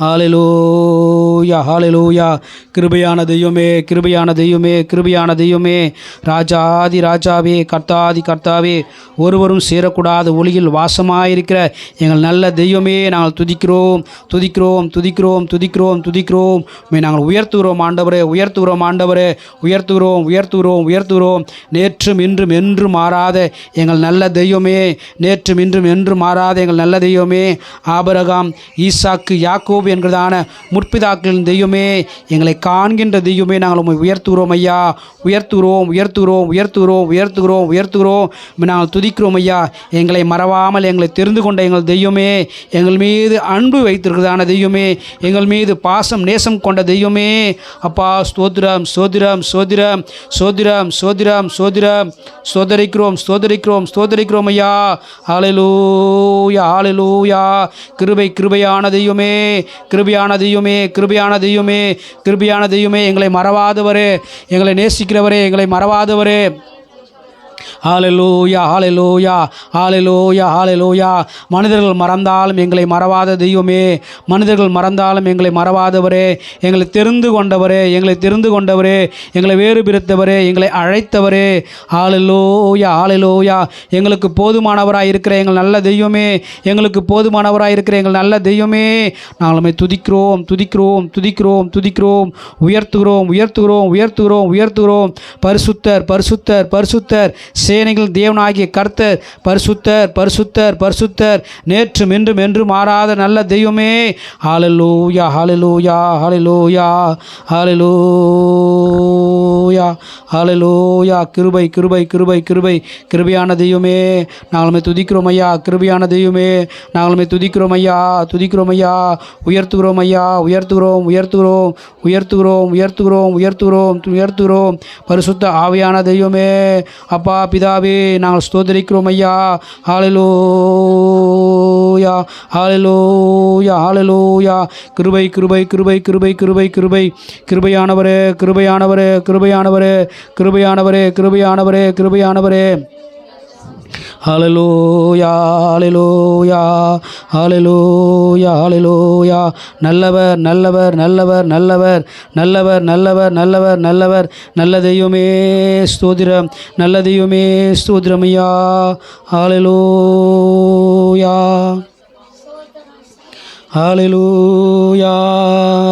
ஹல்லேலூயா, ஹல்லேலூயா. கிருபையான தெய்வமே, கிருபையான தெய்வமே, கிருபையான தெய்வமே, ராஜாதி ராஜாவே, கர்த்தாதி கர்த்தாவே, ஒருவரும் சேரக்கூடாத ஒளியில் வாசமாயிருக்கிற எங்கள் நல்ல தெய்வமே, நாங்கள் துதிக்கிறோம், துதிக்கிறோம், துதிக்கிறோம், துதிக்கிறோம், துதிக்கிறோம். நாங்கள் உயர்த்துகிறோம் ஆண்டவரே, உயர்த்துகிறோம் ஆண்டவரே, உயர்த்துகிறோம், உயர்த்துகிறோம், உயர்த்துகிறோம். நேற்றும் இன்றும் என்றும் மாறாத எங்கள் நல்ல தெய்வமே, நேற்றும் இன்றும் என்றும் மாறாத எங்கள் நல்ல தெய்வமே, ஆபிரகாம், ஈசாக்கு, யாக்கோபு என்கிறதான முற்பிதாக்களின் தெய்வமே, எங்களை காண்கின்ற தெய்வமே, நாங்கள் உம்மை உயர்த்துகிறோம் ஐயா, உயர்த்துகிறோம், உயர்த்துகிறோம், உயர்த்துகிறோம், உயர்த்துகிறோம், உயர்த்துகிறோம். நாங்கள் துதிக்கிறோம் ஐயா. எங்களை மறவாமல் எங்களை தெரிந்து கொண்ட எங்கள் தெய்வமே, எங்கள் மீது அன்பு வைத்திருக்கிறதான தெய்வமே, எங்கள் மீது பாசம் நேசம் கொண்ட தெய்வமே, அப்பா ஸ்தோத்திரம், ஸ்தோத்திரம், ஸ்தோத்திரம், ஸ்தோத்திரம், ஸ்தோத்திரம், ஸ்தோத்திரம். ஸ்தோத்தரிக்கிறோம், ஸ்தோத்தரிக்கிறோம், ஸ்தோத்தரிக்கிறோம் ஐயா. ஹல்லேலூயா, ஹல்லேலூயா, ஹalleluya. கிருபையான தெய்வமே, கிருபையான தெய்வமே, கிருபையான தெய்வமே, கிருபையான தெய்வமே, எங்களை மறவாதவரே, எங்களை நேசிக்கிறவரே, எங்களை மறவாதவரே. ஹalleluya, ஹalleluya, ஹalleluya, ஹalleluya. மனிதர்கள் மறந்தாலும் எங்களை மறவாத தெய்வமே, மனிதர்கள் மறந்தாலும் எங்களை மறவாதவரே, எங்களை தெரிந்து கொண்டவரே, எங்களை தெரிந்து கொண்டவரே, எங்களை வேறு பிரித்தவரே, எங்களை அழைத்தவரே. ஹalleluya, ஹalleluya. எங்களுக்கு போதுமானவராய் இருக்கிற எங்கள் நல்ல தெய்வமே, எங்களுக்கு போதுமானவராய் இருக்கிற எங்கள் நல்ல தெய்வமே, நாங்கள் உம்மை துதிக்கிறோம், துதிக்கிறோம், துதிக்கிறோம், துதிக்கிறோம், உயர்த்துகிறோம், உயர்த்துகிறோம், உயர்த்துகிறோம், உயர்த்துகிறோம். பரிசுத்தர், பரிசுத்தர், பரிசுத்தர், சேனைகள் தேவனாகிய கர்த்தர், பரிசுத்தர், பரிசுத்தர், பரிசுத்தர், நேற்றும் இன்றும் என்று மாறாத நல்ல தெய்வமே. ஹalleluya, ஹalleluya, ஹalleluya, ஹalleluya, ஹalleluya. கிருபை, கிருபை, கிருபை, கிருபை, கிருபையான தெய்வமே, நாங்கள் உம்மை துதிக்கிறோம் ஐயா. கிருபையான தெய்வமே, நாங்கள் உம்மை துதிக்கிறோம் ஐயா, துதிக்கிறோம் ஐயா, உயர்த்துகிறோம் ஐயா, உயர்த்துகிறோம், உயர்த்துகிறோம், உயர்த்துகிறோம், உயர்த்துகிறோம், உயர்த்துகிறோம், உயர்த்துகிறோம். பரிசுத்த ஆவியான தெய்வமே, அப்பா பிதாவே, நாங்கள் ஸ்தோத்திரிக்கிறோம் ஐயா. ஹalleluya, ஹalleluya, ஹalleluya. கிருபை, கிருபை, கிருபை, கிருபை, கிருபை, கிருபை, கிருபையானவரே, கிருபையானவரே, கிருபையானவரே, கிருபையானவரே, கிருபையானவரே, கிருபையானவரே. ஹalleluya, ஹalleluya, ஹalleluya, ஹalleluya. நல்லவர், நல்லவர், நல்லவர், நல்லவர், நல்லவர், நல்லவர், நல்லவர், நல்லவர், நல்ல தெய்வமே ஸ்தோத்திரம், நல்ல தெய்வமே ஸ்தோத்திரம் ஐயா. ஹalleluya, ஹalleluya,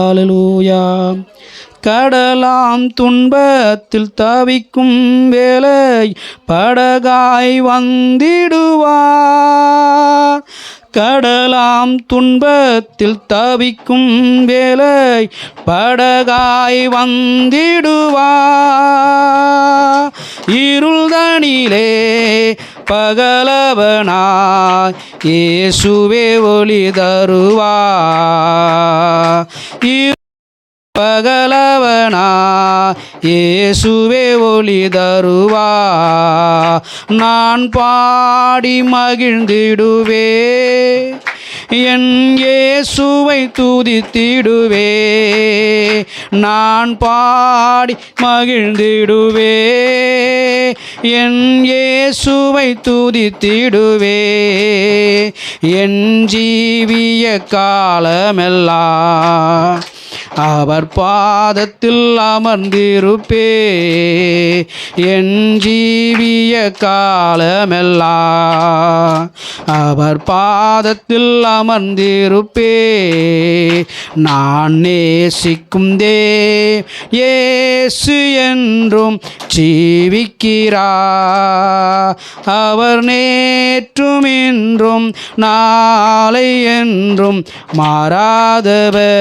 ஹalleluya. கடலாம் துன்பத்தில் தவிக்கும் வேளை படகாய் வந்திடுவார். கடலாம் துன்பத்தில் தவிக்கும் வேளை படகாய் வந்திடுவார். இருள்தனிலே பகலவனாய் இயேசுவே ஒளி தருவார். பகலவனா இயேசுவே ஒளி தருவார். நான் பாடி மகிழ்ந்திடுவே, என் இயேசுவை துதித்திடுவே. நான் பாடி மகிழ்ந்திடுவே, என் இயேசுவை துதித்திடுவே. என் ஜீவிய காலமெல்லாம் அவர் பாதத்தில் அமர்ந்திருப்பே. என் ஜீவிய காலமெல்லாம் அவர் பாதத்தில் அமர்ந்திருப்பே. நான் நேசிக்கும் இயேசு என்றும் ஜீவிக்கிறார். அவர் நேற்றும் இன்றும் நாளை என்றும் மாறாதவர்.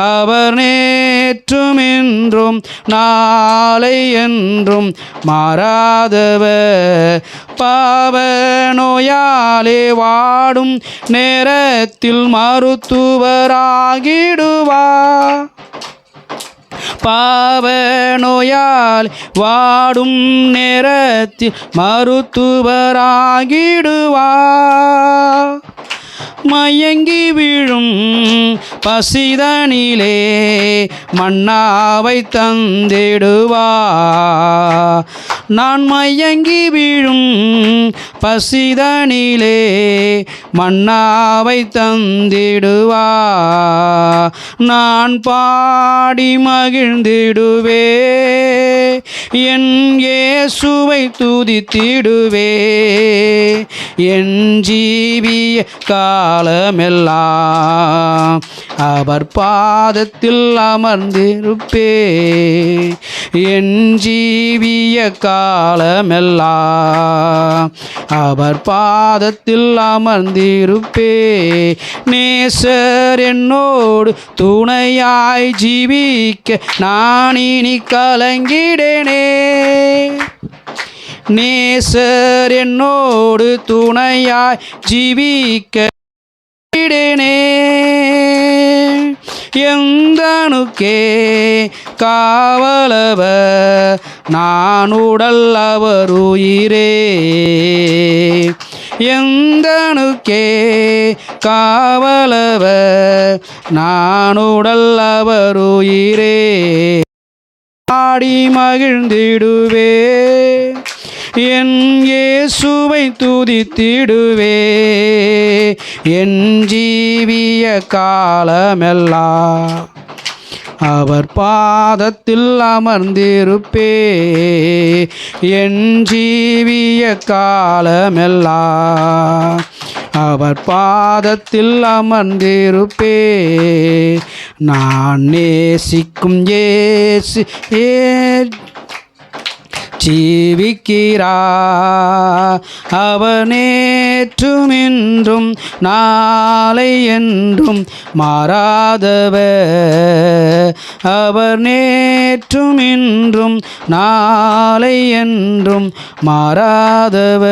அவர் நேற்றும் இன்றும் நாளை என்றும் மாறாதவர். பாவ நோயாலே வாடும் நேரத்தில் மருத்துவராகிடுவார். பாவ நோயால் வாடும் நேரத்தில் மருத்துவராகிடுவார். மயங்கி விழும் பசிதனிலே மன்னாவை தந்திடுவார். நான் மயங்கி விழும் பசிதனிலே மன்னாவை தந்திடுவார். நான் பாடி மகிழ்ந்திடுவே, என் இயேசுவை துதித்திடுவே. என் ஜீவிய காலமெல்லாம் அவர் பாதத்தில் அமர்ந்திருப்பே. என் ஜீவிய காலமெல்லாம் அவர் பாதத்தில் அமர்ந்திருப்பே. நேசர் என்னோடு துணையாய் ஜீவிக்க நான் இனி கலங்கிடேனே. நேசர் என்னோடு துணையாய் ஜீவிக்க எந்தனுக்கே காவலவர் நான் உடல் அவர் உயிரே. எந்தனுக்கே காவலவர் நான் உடல் அவர் உயிரே ஆடி மகிழ்ந்திடுவே என் இயேசுவை துதித்திடுவே என் ஜீவிய காலமெல்லாம் அவர் பாதத்தில் அமர்ந்திருப்பே என் ஜீவிய காலமெல்லாம் அவர் பாதத்தில் அமர்ந்திருப்பே நான் நேசிக்கும் இயேசு ஜீவிக்கிறா அவர் நேற்றும் இன்றும் நாளை என்றும் மாறாதவர் அவர் நேற்றும் இன்றும் நாளை என்றும் மாறாதவர்.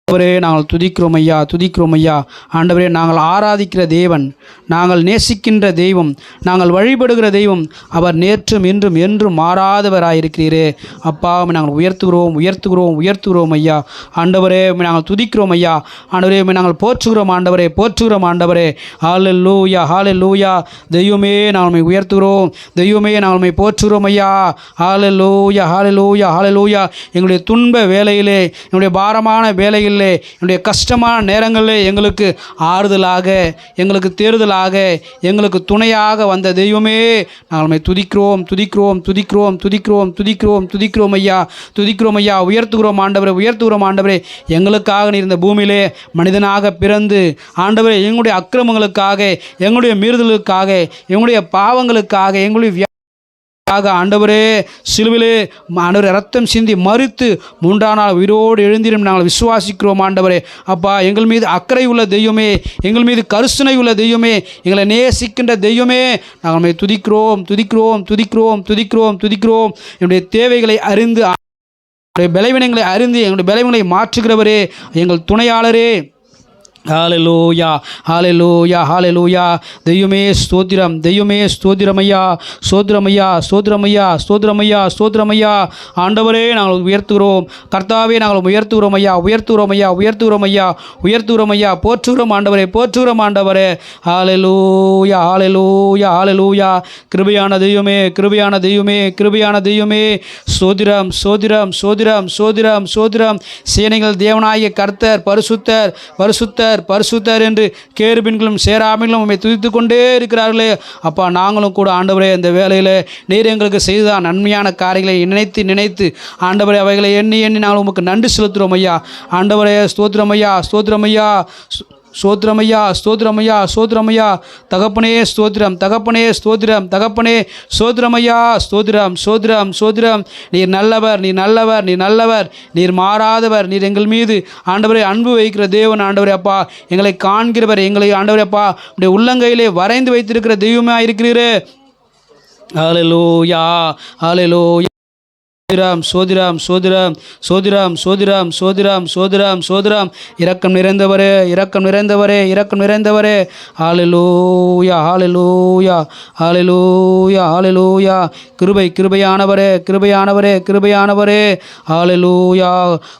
ஆண்டவரே நாங்கள் துதிக்கிறோம் ஐயா, துதிக்கிறோம் ஐயா. ஆண்டவரே நாங்கள் ஆராதிக்கிற தேவன், நாங்கள் நேசிக்கின்ற தெய்வம், நாங்கள் வழிபடுகிற தெய்வம் அவர் நேற்றும் இன்றும் என்றும் மாறாதவராயிருக்கிறீரே. அப்பா நாங்கள் உயர்த்துகிறோம் உயர்த்துகிறோம் உயர்த்துகிறோம் ஐயா. ஆண்டவரே நாங்கள் துதிக்கிறோம் ஐயா. ஆண்டவரே நாங்கள் போற்றுகிறோம் ஆண்டவரே, போற்றுகிறோம் ஆண்டவரே. ஹல்லேலூயா ஹல்லேலூயா. தெய்வமே நாங்கள் உயர்த்துகிறோம், தெய்வமே நாங்கள் போற்றுகிறோம் ஐயா. ஹல்லேலூயா ஹல்லேலூயா ஹல்லேலூயா. எங்களுடைய துன்ப வேளையிலே, எங்களுடைய பாரமான வேளையில், என்னுடைய கஷ்டமான நேரங்களில் எங்களுக்கு ஆறுதலாக, எங்களுக்கு தேறுதலாக, எங்களுக்கு துணையாக வந்த தெய்வமே நாங்கள் துதிக்கிறோம் துதிக்கிறோம் துதிக்கிறோம் துதிக்கிறோம் துதிக்கிறோம் துதிக்கிறோம் ஐயா, துதிக்கிறோம் ஐயா. உயர்த்துகிறோம் ஆண்டவரே, உயர்த்துகிறோம் ஆண்டவரே. எங்களுக்காக நீர் இந்த பூமியிலே மனிதனாக பிறந்து ஆண்டவரே எங்களுடைய அக்கிரமங்களுக்காக, எங்களுடைய மீறுதலுக்காக, எங்களுடைய பாவங்களுக்காக, எங்களுடைய ஆண்டவரே சிலுவிலே ஆண்டவரே ரத்தம் சிந்தி மரித்து மூன்றாம் நாள் உயிரோடு எழுந்திரும் நாங்கள் விசுவாசிக்கிறோம் ஆண்டவரே. அப்பா எங்கள் மீது அக்கறை உள்ள தெய்வமே, எங்கள் மீது கருசனை உள்ள தெய்வமே, எங்களை நேசிக்கின்ற தெய்வமே நாங்கள் துதிக்கிறோம் துதிக்கிறோம் துதிக்கிறோம் துதிக்கிறோம் துதிக்கிறோம். என்னுடைய தேவைகளை அறிந்து, என்னுடைய பலவீனங்களை அறிந்து, எங்களுடைய பலவீனங்களை மாற்றுகிறவரே, எங்கள் துணையாளரே. ஹல்லேலூயா ஹல்லேலூயா ஹல்லேலூயா. தெய்வமே ஸ்தோத்திரம், தெய்வமே ஸ்தோத்திரமையா, ஸ்தோத்திரமையா ஸ்தோத்திரமையா ஸ்தோத்திரமையா ஸ்தோத்திரமையா. ஆண்டவரே நாங்கள் உயர்த்துகிறோம், கர்த்தாவே நாங்கள் உயர்த்துகிறோம் ஐயா, உயர்த்துகிறோம் ஐயா, உயர்த்துகிறோம் ஐயா, உயர்த்துகிறோம் ஐயா. போற்றுகிறோம் ஆண்டவரே, போற்றுகிறோம் ஆண்டவரே. ஹல்லேலூயா ஹல்லேலூயா ஹல்லேலூயா. கிருபையான தெய்வமே, கிருபையான தெய்வமே, கிருபையான தெய்வமே. ஸ்தோத்திரம் ஸ்தோத்திரம் ஸ்தோத்திரம் ஸ்தோத்திரம் ஸ்தோத்திரம். சேனைகள் தேவனாகிய கர்த்தர் பரிசுத்தர் பரிசுத்தர் பரிசுத்தர் என்று கேருபீன்களும் சேராபீன்களும் உம்மை துதித்து கொண்டே இருக்கிறார்களே. அப்பா நாங்களும் கூட ஆண்டவரே இந்த வேளையில் நீர் எங்களுக்கு செய்த நன்மையான காரியங்களை நினைத்து நினைத்து ஆண்டவரே அவைகளை எண்ணி எண்ணி நாங்கள் உமக்கு நன்றி செலுத்துகிறோம் ஐயா. ஆண்டவரே ஸ்தோத்திரம் ஐயா, ஸ்தோத்திரம் ஐயா, ஸ்தோத்திரமையா ஸ்தோத்திரமையா ஸ்தோத்திரமையா. தகப்பனே ஸ்தோத்திரம், தகப்பனே ஸ்தோத்திரம், தகப்பனே ஸ்தோத்திரமையா. ஸ்தோத்திரம் ஸ்தோத்திரம் ஸ்தோத்திரம். நீர் நல்லவர், நீர் நல்லவர், நீர் நல்லவர், நீர் மாறாதவர், நீர் எங்கள் மீது ஆண்டவரை அன்பு வைக்கிற தேவன் ஆண்டவரே. அப்பா எங்களை காண்கிறவர், எங்களை ஆண்டவரே அப்பா உடைய உள்ளங்கையிலே வரைந்து வைத்திருக்கிற தெய்வமாக இருக்கிறீரே. ஹல்லேலூயா ஹல்லேலூயா. சோதிரம் சோதிரம் சோதிரம் சோதிரம் சோதிரம் சோதிரம் சோதிரம். இரக்கம் நிறைந்தவரே, இரக்கம் நிறைந்தவரே, இரக்கம் நிறைந்தவரே. ஹல்லேலூயா ஹல்லேலூயா ஹல்லேலூயா ஹல்லேலூயா. கிருபை கிருபையானவரே, கிருபையானவரே, கிருபையானவரே. ஹல்லேலூயா.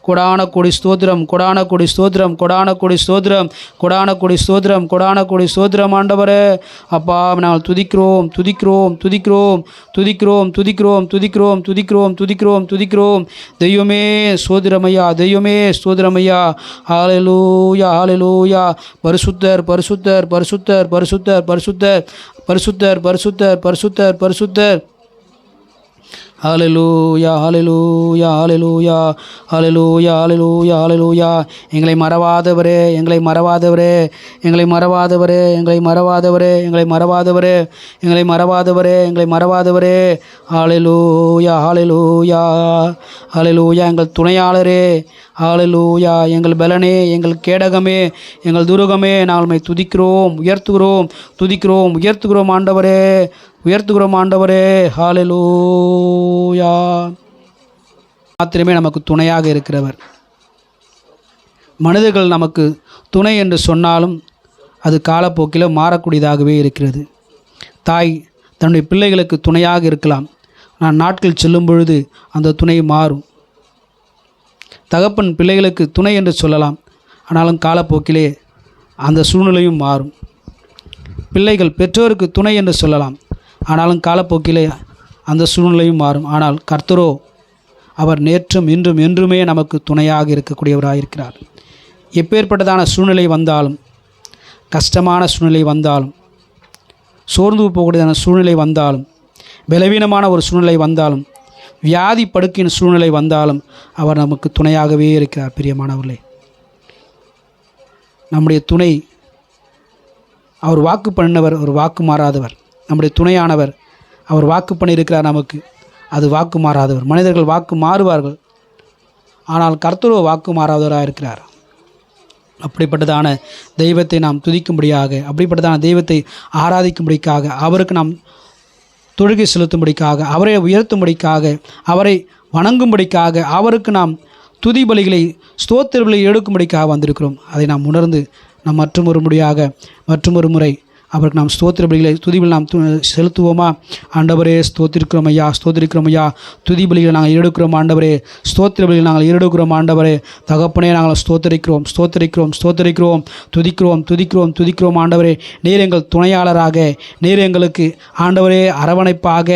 கொடான கொடி ஸ்தோத்திரம், கொடான கொடி ஸ்தோத்திரம், கொடான கொடி ஸ்தோத்திரம், கொடான கொடி ஸ்தோத்திரம், கொடான கொடி ஸ்தோத்திரம் ஆண்டவரே. அப்பா நாங்கள் துதிக்கிறோம் துதிக்கிறோம் துதிக்கிறோம் துதிக்கிறோம் துதிக்கிறோம் துதிக்கிறோம் துதிக்கிறோம் துதிக்கிறோம் துதிக்கிறோம். தெய்வமே ஸ்தோத்திரமையா, தெய்வமே ஸ்தோத்திரமையா. ஹல்லேலூயா ஹல்லேலூயா. பரிசுத்தர் பரிசுத்தர் பரிசுத்தர் பரிசுத்தர் பரிசுத்தர் பரிசுத்தர் பரிசுத்தர் பரிசுத்தர் பரிசுத்தர். ஹல்லேலூயா ஹல்லேலூயா ஹல்லேலூயா ஹல்லேலூயா ஹல்லேலூயா ஹல்லேலூயா. எங்களை மறவாதவரே, எங்களை மறவாதவரே, எங்களை மறவாதவரே, எங்களை மறவாதவரே, எங்களை மறவாதவரே, எங்களை மறவாதவரே, எங்களை மறவாதவரே. ஹல்லேலூயா ஹல்லேலூயா ஹல்லேலூயா. எங்கள் துணையாளரே, ஹல்லேலூயா. எங்கள் பலனே, எங்கள் கேடகமே, எங்கள் துருகமே, நாங்கள் துதிக்கிறோம் உயர்த்துகிறோம் துதிக்கிறோம் உயர்த்துகிறோம் ஆண்டவரே, உயர்த்துகிறோம் ஆண்டவரே. ஹல்லேலூயா. மாத்திரமே நமக்கு துணையாக இருக்கிறவர். மனிதர்கள் நமக்கு துணை என்று சொன்னாலும் அது காலப்போக்கில் மாறக்கூடியதாகவே இருக்கிறது. தாய் தன்னுடைய பிள்ளைகளுக்கு துணையாக இருக்கலாம், நான் நாட்கள் செல்லும் பொழுது அந்த துணை மாறும். தகப்பன் பிள்ளைகளுக்கு துணை என்று சொல்லலாம். ஆனாலும் காலப்போக்கிலே அந்த சூழ்நிலையும் மாறும். பிள்ளைகள் பெற்றோருக்கு துணை என்று சொல்லலாம். ஆனாலும் காலப்போக்கிலே அந்த சூழ்நிலையும் மாறும். ஆனால் கர்த்தரோ அவர் நேற்றும் இன்றும் என்றுமே நமக்கு துணையாக இருக்கக்கூடியவராக இருக்கிறார். எப்பேற்பட்டதான சூழ்நிலை வந்தாலும், கஷ்டமான சூழ்நிலை வந்தாலும், சோர்ந்து போகக்கூடியதான சூழ்நிலை வந்தாலும், பலவீனமான ஒரு சூழ்நிலை வந்தாலும், வியாதி படுக்கையின் சூழ்நிலை வந்தாலும் அவர் நமக்கு துணையாகவே இருக்கிறார். பிரியமானவர்களே, நம்முடைய துணை அவர் வாக்கு பண்ணினவர், ஒரு வாக்கு மாறாதவர். நம்முடைய துணையானவர் அவர் வாக்கு பண்ணியிருக்கிறார் நமக்கு, அது வாக்கு மாறாதவர். மனிதர்கள் வாக்கு மாறுவார்கள், ஆனால் கர்த்தரோ வாக்கு மாறாதவராக இருக்கிறார். அப்படிப்பட்டதான தெய்வத்தை நாம் துதிக்கும்படியாக, அப்படிப்பட்டதான தெய்வத்தை ஆராதிக்கும்படிக்காக, அவருக்கு நாம் தொழுகை செலுத்தும்படிக்காக, அவரை உயர்த்தும்படிக்காக, அவரை வணங்கும்படிக்காக, அவருக்கு நாம் துதி பலிகளை ஸ்தோத்திர பலிகளை எடுக்கும்படிக்காக வந்திருக்கிறோம். அதை நாம் உணர்ந்து நாம் மற்றொரு முறை அவருக்கு நாம் ஸ்தோத்திர பலிகளை துதிபலி நாம் செலுத்துவோமா? ஆண்டவரே ஸ்தோத்திரிக்கிறோம் ஐயா, ஸ்தோத்திரிக்கிறோம் ஐயா. துதி பலிகளை நாங்கள் எடுக்கிறோம் ஆண்டவரே, ஸ்தோத்திர பலிகளை நாங்கள் எடுக்கிறோம் ஆண்டவரே. தகப்பனே, நாங்கள் ஸ்தோத்திரிக்கிறோம், துதிக்கிறோம் ஆண்டவரே. நீர் எங்கள் துணையாளராக, நீர் எங்களுக்கு ஆண்டவரே அரவணைப்பாக,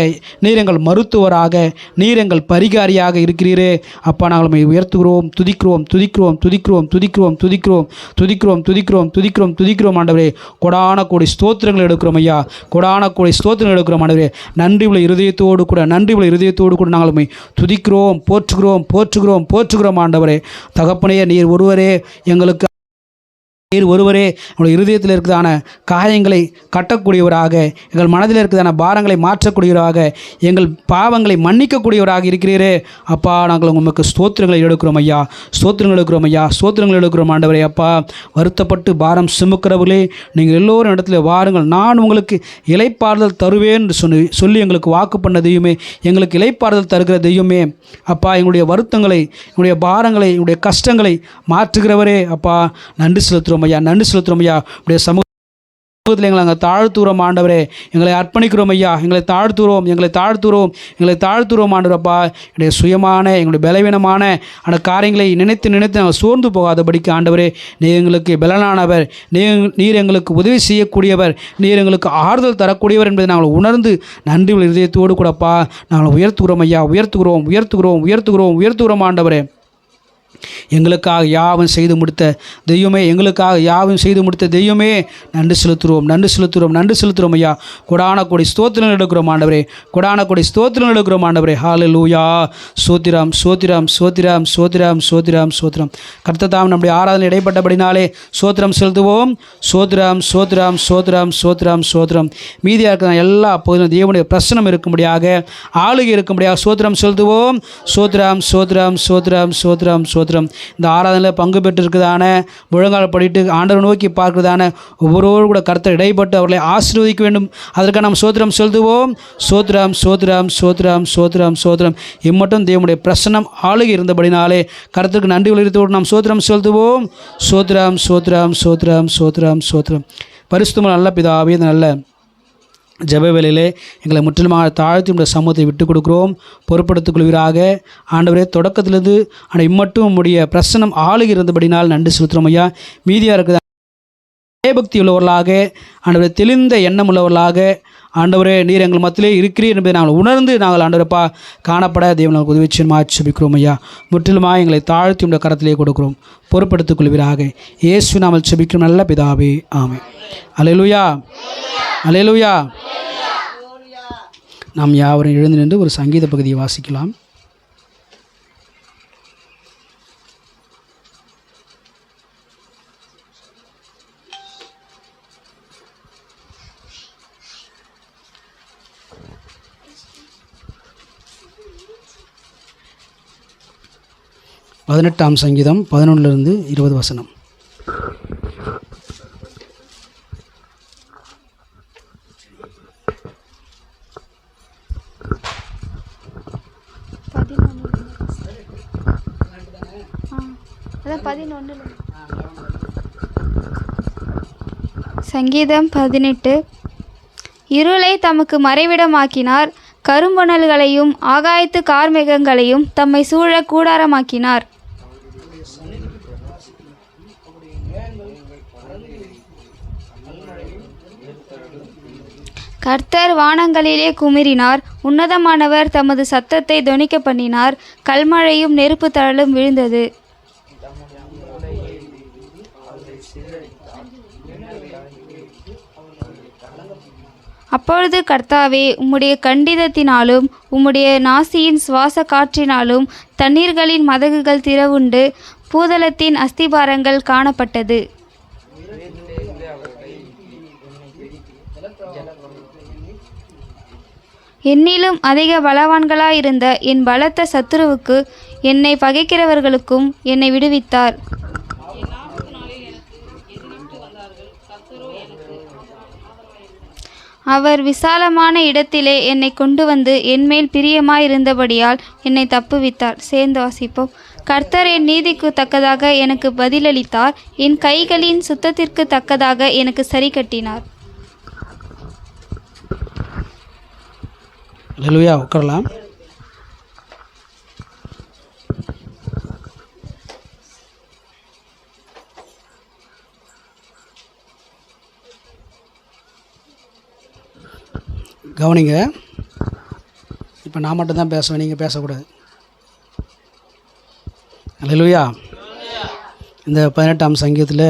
நீர் எங்கள் மருத்துவராக, நீர் எங்கள் பரிகாரியாக இருக்கிறீரே அப்பா. நாங்கள் உயர்த்துகிறோம், துதிக்கிறோம் ஆண்டவரே. கொடான கோடி ஸ்தோத்திரங்கள் எடுக்கிறோம் ஐயா, கொடான கோடி ஸ்தோத்திரங்கள் எடுக்கிறோம் ஆண்டவரே. நன்றி உள்ள இருதயத்தோடு கூட நாங்கள் துதிக்கிறோம், போற்றுகிறோம் ஆண்டவரே. தகப்பனே, நீர் ஒருவரே எங்களுடைய இருதயத்தில் இருக்கிறதான காயங்களை கட்டக்கூடியவராக, எங்கள் மனதில் இருக்கிறதான பாரங்களை மாற்றக்கூடியவராக, எங்கள் பாவங்களை மன்னிக்கக்கூடியவராக இருக்கிறீரே அப்பா. நாங்கள் உங்களுக்கு ஸ்தோத்திரங்களை எடுக்கிறோம் ஐயா, ஸ்தோத்திரங்கள் எடுக்கிறோம் ஆண்டவரே. அப்பா, வருத்தப்பட்டு பாரம் சுமக்கிறவர்களே, நீங்கள் எல்லோரும் இடத்துல வாருங்கள், நான் உங்களுக்கு இளைப்பாறுதல் தருவேன் என்று சொல்லி எங்களுக்கு வாக்கு பண்ண தெய்வமே, எங்களுக்கு இளைப்பாறுதல் தருகிற தெய்வமே அப்பா. எங்களுடைய வருத்தங்களை, எங்களுடைய பாரங்களை, எங்களுடைய கஷ்டங்களை மாற்றுகிறவரே அப்பா. நன்றி செலுத்துகிறோம் ஐயா. உடைய சமூகத்தில் எங்களை நாங்கள் தாழ்த்துகிறோம் ஆண்டவரே. எங்களை அர்ப்பணிக்கிறோம் ஐயா, எங்களை தாழ்த்துகிறோம் ஆண்டவரப்பா. என்னுடைய சுயமான, எங்களுடைய பலவீனமான அந்த காரியங்களை நினைத்து நாங்கள் சோர்ந்து போகாதபடிக்கு ஆண்டவரே, நீர் எங்களுக்கு பலனானவர், நீர் எங்களுக்கு உதவி செய்யக்கூடியவர், நீர் எங்களுக்கு ஆறுதல் தரக்கூடியவர் என்பதை நாங்கள் உணர்ந்து நன்றி இதயத்தோடு கூடப்பா நாங்கள் உயர்த்துகிறோம் ஐயா, உயர்த்துகிறோம் ஆண்டவரே. எங்களுக்காக யாவும் செய்து முடித்த தெய்வமே, நன்றி செலுத்துகிறோம் ஐயா. கொடான கோடி ஸ்தோத்திரங்கள் எடுக்கிறோம் ஆண்டவரே, ஹல்லேலூயா. சோத்திரம். கர்த்ததாம் நம்முடைய ஆராதனை இடைப்பட்டபடினாலே சோத்திரம் செலுத்துவோம். சோத்திரம். மீதியாக இருக்கிற எல்லா பகுதியிலும் தேவனுடைய பிரசனம் இருக்கும்படியாக, ஆளுகை இருக்கும்படியாக சோத்திரம் செலுத்துவோம். சோத்திரம். இந்த ஆராதனையில் பங்கு பெற்றிருக்கிறதான, முழங்கால் படிட்டு ஆண்டவர் நோக்கி பார்க்கிறதான ஒவ்வொருவரும் கூட கர்த்தர் இடைப்பட்டு அவர்களை ஆசீர்வதிக்க வேண்டும். அதற்காக நாம் சோத்திரம் செலுத்துவோம். சோத்திரம். இம்மட்டும் தேவனுடைய பிரசன்னம் ஆளுகை இருந்தபடினாலே கர்த்தருக்கு நன்றி உலகத்தோடு நாம் சோத்திரம் செலுத்துவோம். சோத்திரம். பரிசுத்தமுள்ள நல்ல பிதாவே, நல்ல ஜெப வேளையிலே எங்களை முற்றிலுமாக தாழ்த்தி உடைய சமூகத்தை விட்டுக் கொடுக்கிறோம். பொறுப்படுத்திக் கொள்வீராக ஆண்டவரே. தொடக்கத்திலிருந்து ஆனால் இம்மட்டும் உம்முடைய பிரசன்னம் ஆளுகை இருந்தபடினால் நன்றி செலுத்துகிறோம் ஐயா. மீதியாக இருக்கிற பயபக்தி உள்ளவர்களாக ஆண்டவரே, தெளிந்த எண்ணம் உள்ளவர்களாக ஆண்டவரே, நீர் எங்கள் மத்தியிலே இருக்கிறீர் என்பதை நாங்கள் உணர்ந்து நாங்கள் ஆண்டவரப்பா காணப்பட தேவனுக்கு உதவி செய்யுமாறு ஜெபிக்கிறோம் ஐயா. முற்றிலுமாக எங்களை தாழ்த்தி உடைய கரத்திலே கொடுக்கிறோம். பொறுப்படுத்திக் கொள்வீராக இயேசு நாமத்தில் ஜெபிக்கிறோம் நல்ல பிதாவே, ஆமென். அல்லேலூயா. நாம் யாவரும் எழுந்து நின்று ஒரு சங்கீத பகுதியை வாசிக்கலாம். பதினெட்டாம் சங்கீதம் 11 to 20 வசனம். சங்கீதம் 18. இருளை தமக்கு மறைவிடமாக்கினார், கரும்புணல்களையும் ஆகாயத்து கார்மேகங்களையும் தம்மை சூழ கூடாரமாக்கினார். கர்த்தர் வானங்களிலே குமிறினார், உன்னதமானவர் தமது சத்தத்தை தொனிக்க பண்ணினார், கல்மழையும் நெருப்பு தழலும் விழுந்தது. அப்பொழுது கர்த்தாவே, உம்முடைய கண்டிதத்தினாலும் உம்முடைய நாசியின் சுவாச காற்றினாலும் தண்ணீர்களின் மதகுகள் திறவுண்டு பூதலத்தின் அஸ்திபாரங்கள் காணப்பட்டது. என்னிலும் அதிக பலவான்களாயிருந்த என் பலத்த சத்துருவுக்கு, என்னை பகைக்கிறவர்களுக்கும் என்னை விடுவித்தார். அவர் விசாலமான இடத்திலே என்னை கொண்டு வந்து என்மேல் பிரியமாயிருந்தபடியால் என்னை தப்புவித்தார். சேர்ந்து வாசிப்போம். கர்த்தர் என் நீதிக்கு தக்கதாக எனக்கு பதிலளித்தார், என் கைகளின் சுத்தத்திற்கு தக்கதாக எனக்கு சரி கட்டினார். அல்லேலூயா. உட்காரலாம். கவனிங்க, இப்போ நான் மட்டும்தான் பேசுவேன், நீங்கள் பேசக்கூடாது. அல்லேலூயா. இந்த 18ஆம் சங்கீதத்தில்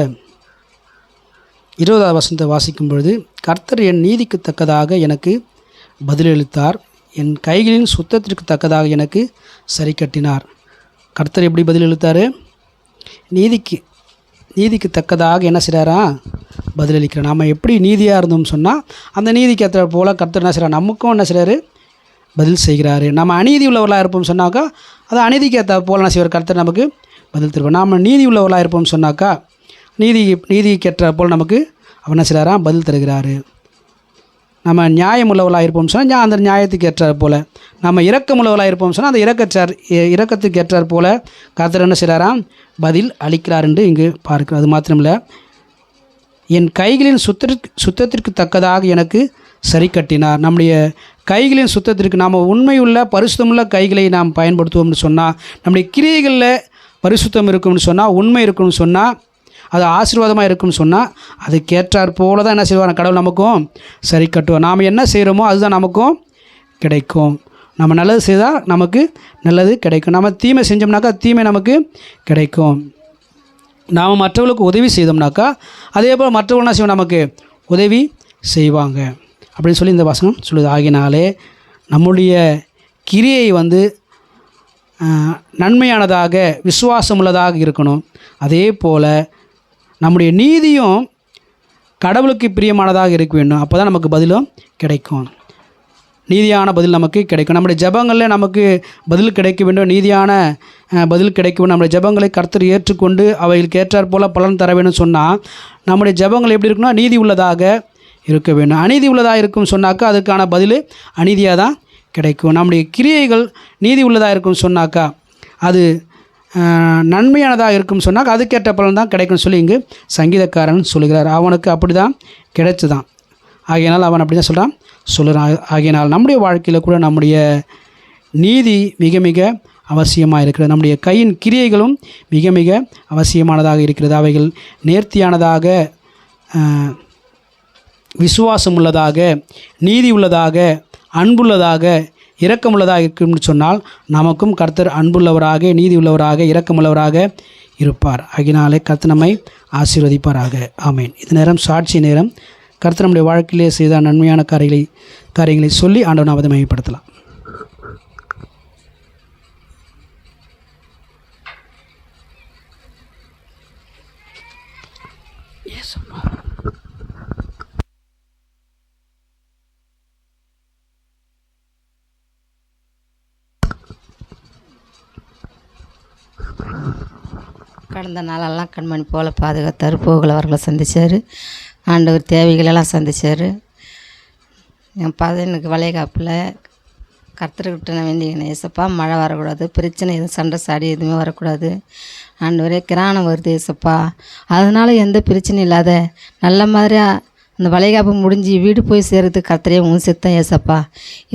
20வது வசனத்தை வாசிக்கும் பொழுது, கர்த்தர் என் நீதிக்கு தக்கதாக எனக்கு பதிலளித்தார், என் கைகளின் சுத்தத்திற்கு தக்கதாக எனக்கு சரி கட்டினார். கர்த்தர் எப்படி பதிலளித்தார்? நீதிக்கு தக்கதாக என்ன செய்கிறாரா? பதிலளிக்கிறார். நாம் எப்படி நீதியாக இருந்தோம்னு சொன்னால் அந்த நீதிக்கு ஏற்ற போல் கர்த்தர் என்ன செய்கிறார்? நமக்கும் என்ன செய்கிறாரு? பதில் செய்கிறாரு. நம்ம அநீதி உள்ளவர்களாக இருப்போம்னு சொன்னாக்கா அது அநீதிக்கு ஏற்ற போல் என்ன செய்வார்? கர்த்தர் நமக்கு பதில் தருவார். நாம் நீதி உள்ளவர்களாக இருப்போம்னு சொன்னாக்கா நீதிக்கு ஏற்ற போல் நமக்கு அவர் என்ன செய்கிறாரா? பதில் தருகிறாரு. நம்ம நியாயம் உள்ளவர்களாக இருப்போம்னு சொன்னால் அந்த நியாயத்துக்கு ஏற்றார் போல், நம்ம இரக்கம் உள்ளவர்களாக இருப்போம்னு சொன்னால் அந்த இரக்கத்துக்கு ஏற்றார் போல் கர்த்தர் என்ன செய்கிறாராம்? பதில் அளிக்கிறார் என்று இங்கு பார்க்கிறோம். அது மாத்திரமில்லை, என் கைகளின் சுத்தத்திற்கு தக்கதாக எனக்கு சரி கட்டினார். நம்முடைய கைகளின் சுத்தத்திற்கு நாம் உண்மையுள்ள பரிசுத்தமுள்ள கைகளை நாம் பயன்படுத்துவோம்னு சொன்னால், நம்முடைய கிரியைகளில் பரிசுத்தம் இருக்கும்னு சொன்னால், உண்மை இருக்கும்னு சொன்னால், அது ஆசீர்வாதமாக இருக்கும்னு சொன்னால், அதுக்கேற்றார் போல தான் என்ன செய்வார்? கடவுள் நமக்கும் சரி கட்டுவோம். நாம் என்ன செய்கிறோமோ அதுதான் நமக்கும் கிடைக்கும். நம்ம நல்லது செய்தால் நமக்கு நல்லது கிடைக்கும். நம்ம தீமை செஞ்சோம்னாக்கா தீமை நமக்கு கிடைக்கும். நாம் மற்றவர்களுக்கு உதவி செய்தோம்னாக்கா அதே போல் மற்றவர்கள் என்ன செய்வோம்? நமக்கு உதவி செய்வாங்க அப்படின்னு சொல்லி இந்த வசனம் சொல்லுது. ஆகினாலே நம்முடைய கிரியை நன்மையானதாக விசுவாசமுள்ளதாக இருக்கணும். அதே போல் நம்முடைய நீதியும் கடவுளுக்கு பிரியமானதாக இருக்க வேண்டும். அப்போ தான் நமக்கு பதிலும் கிடைக்கும். நீதியான பதில் நமக்கு கிடைக்கும். நம்முடைய ஜெபங்களில் நமக்கு பதில் கிடைக்க வேண்டும். நீதியான பதில் கிடைக்க வேண்டும். நம்முடைய ஜெபங்களை கர்த்தர் ஏற்றுக்கொண்டு அவைகளுக்கு ஏற்றாற் போல் பலன் தர வேண்டும் சொன்னால், நம்முடைய ஜெபங்கள் எப்படி இருக்குன்னா நீதி உள்ளதாக இருக்க வேண்டும். அநீதி உள்ளதாக இருக்கும்னு சொன்னாக்கா அதுக்கான பதில் அநீதியாக தான் கிடைக்கும். நம்முடைய கிரியைகள் நீதி உள்ளதாக இருக்கும்னு சொன்னாக்கா அது நன்மையானதாக இருக்கும்னு சொன்னாக்கா அதுக்கேற்ற பலன் தான் கிடைக்கும்னு சொல்லி இங்கு சங்கீதக்காரன் சொல்லுகிறார். அவனுக்கு அப்படி தான் கிடைச்சுதான். ஆகையினால் அவன் அப்படி தான் சொல்கிறான். ஆகையினால் நம்முடைய வாழ்க்கையில் கூட நம்முடைய நீதி மிக மிக அவசியமாக இருக்கிறது. நம்முடைய கையின் கிரியைகளும் மிக மிக அவசியமானதாக இருக்கிறது. அவைகள் நேர்த்தியானதாக, விசுவாசம் உள்ளதாக, நீதி உள்ளதாக, அன்புள்ளதாக, இரக்கமுள்ளதாக இருக்கும்னு சொன்னால் நமக்கும் கர்த்தர் அன்புள்ளவராக, நீதி உள்ளவராக, இரக்கமுள்ளவராக இருப்பார். ஆகினாலே கர்த்தர் நம்மை ஆசீர்வதிப்பாராக. ஆமேன். இது நேரம் சாட்சி நேரம். கர்த்தர் நம்முடைய வாழ்க்கையிலே செய்த நன்மையான காரியங்களை சொல்லி ஆண்டவரை நாம் அதை மகிமைப்படுத்தலாம். கடந்த நாளெல்லாம் கண்மணி போல் பாதுகாத்தார். போகல அவர்களை சந்தித்தார். ஆண்டவர் தேவைகளெல்லாம் சந்தித்தார். என் பதனுக்கு வளைகாப்பில் கர்த்தர்கிட்ட நான் வேண்டிக்கினேன், ஏசப்பா மழை வரக்கூடாது, பிரச்சனை எதுவும் சண்டை சாடி எதுவுமே வரக்கூடாது. ஆண்டவரே கிராணம் வருது ஏசப்பா, அதனால் எந்த பிரச்சனையும் இல்லாத நல்ல மாதிரியாக அந்த வளைகாப்பு முடிஞ்சு வீடு போய் சேர்றதுக்கு கர்த்தரே உன் சித்தம் ஏசப்பா.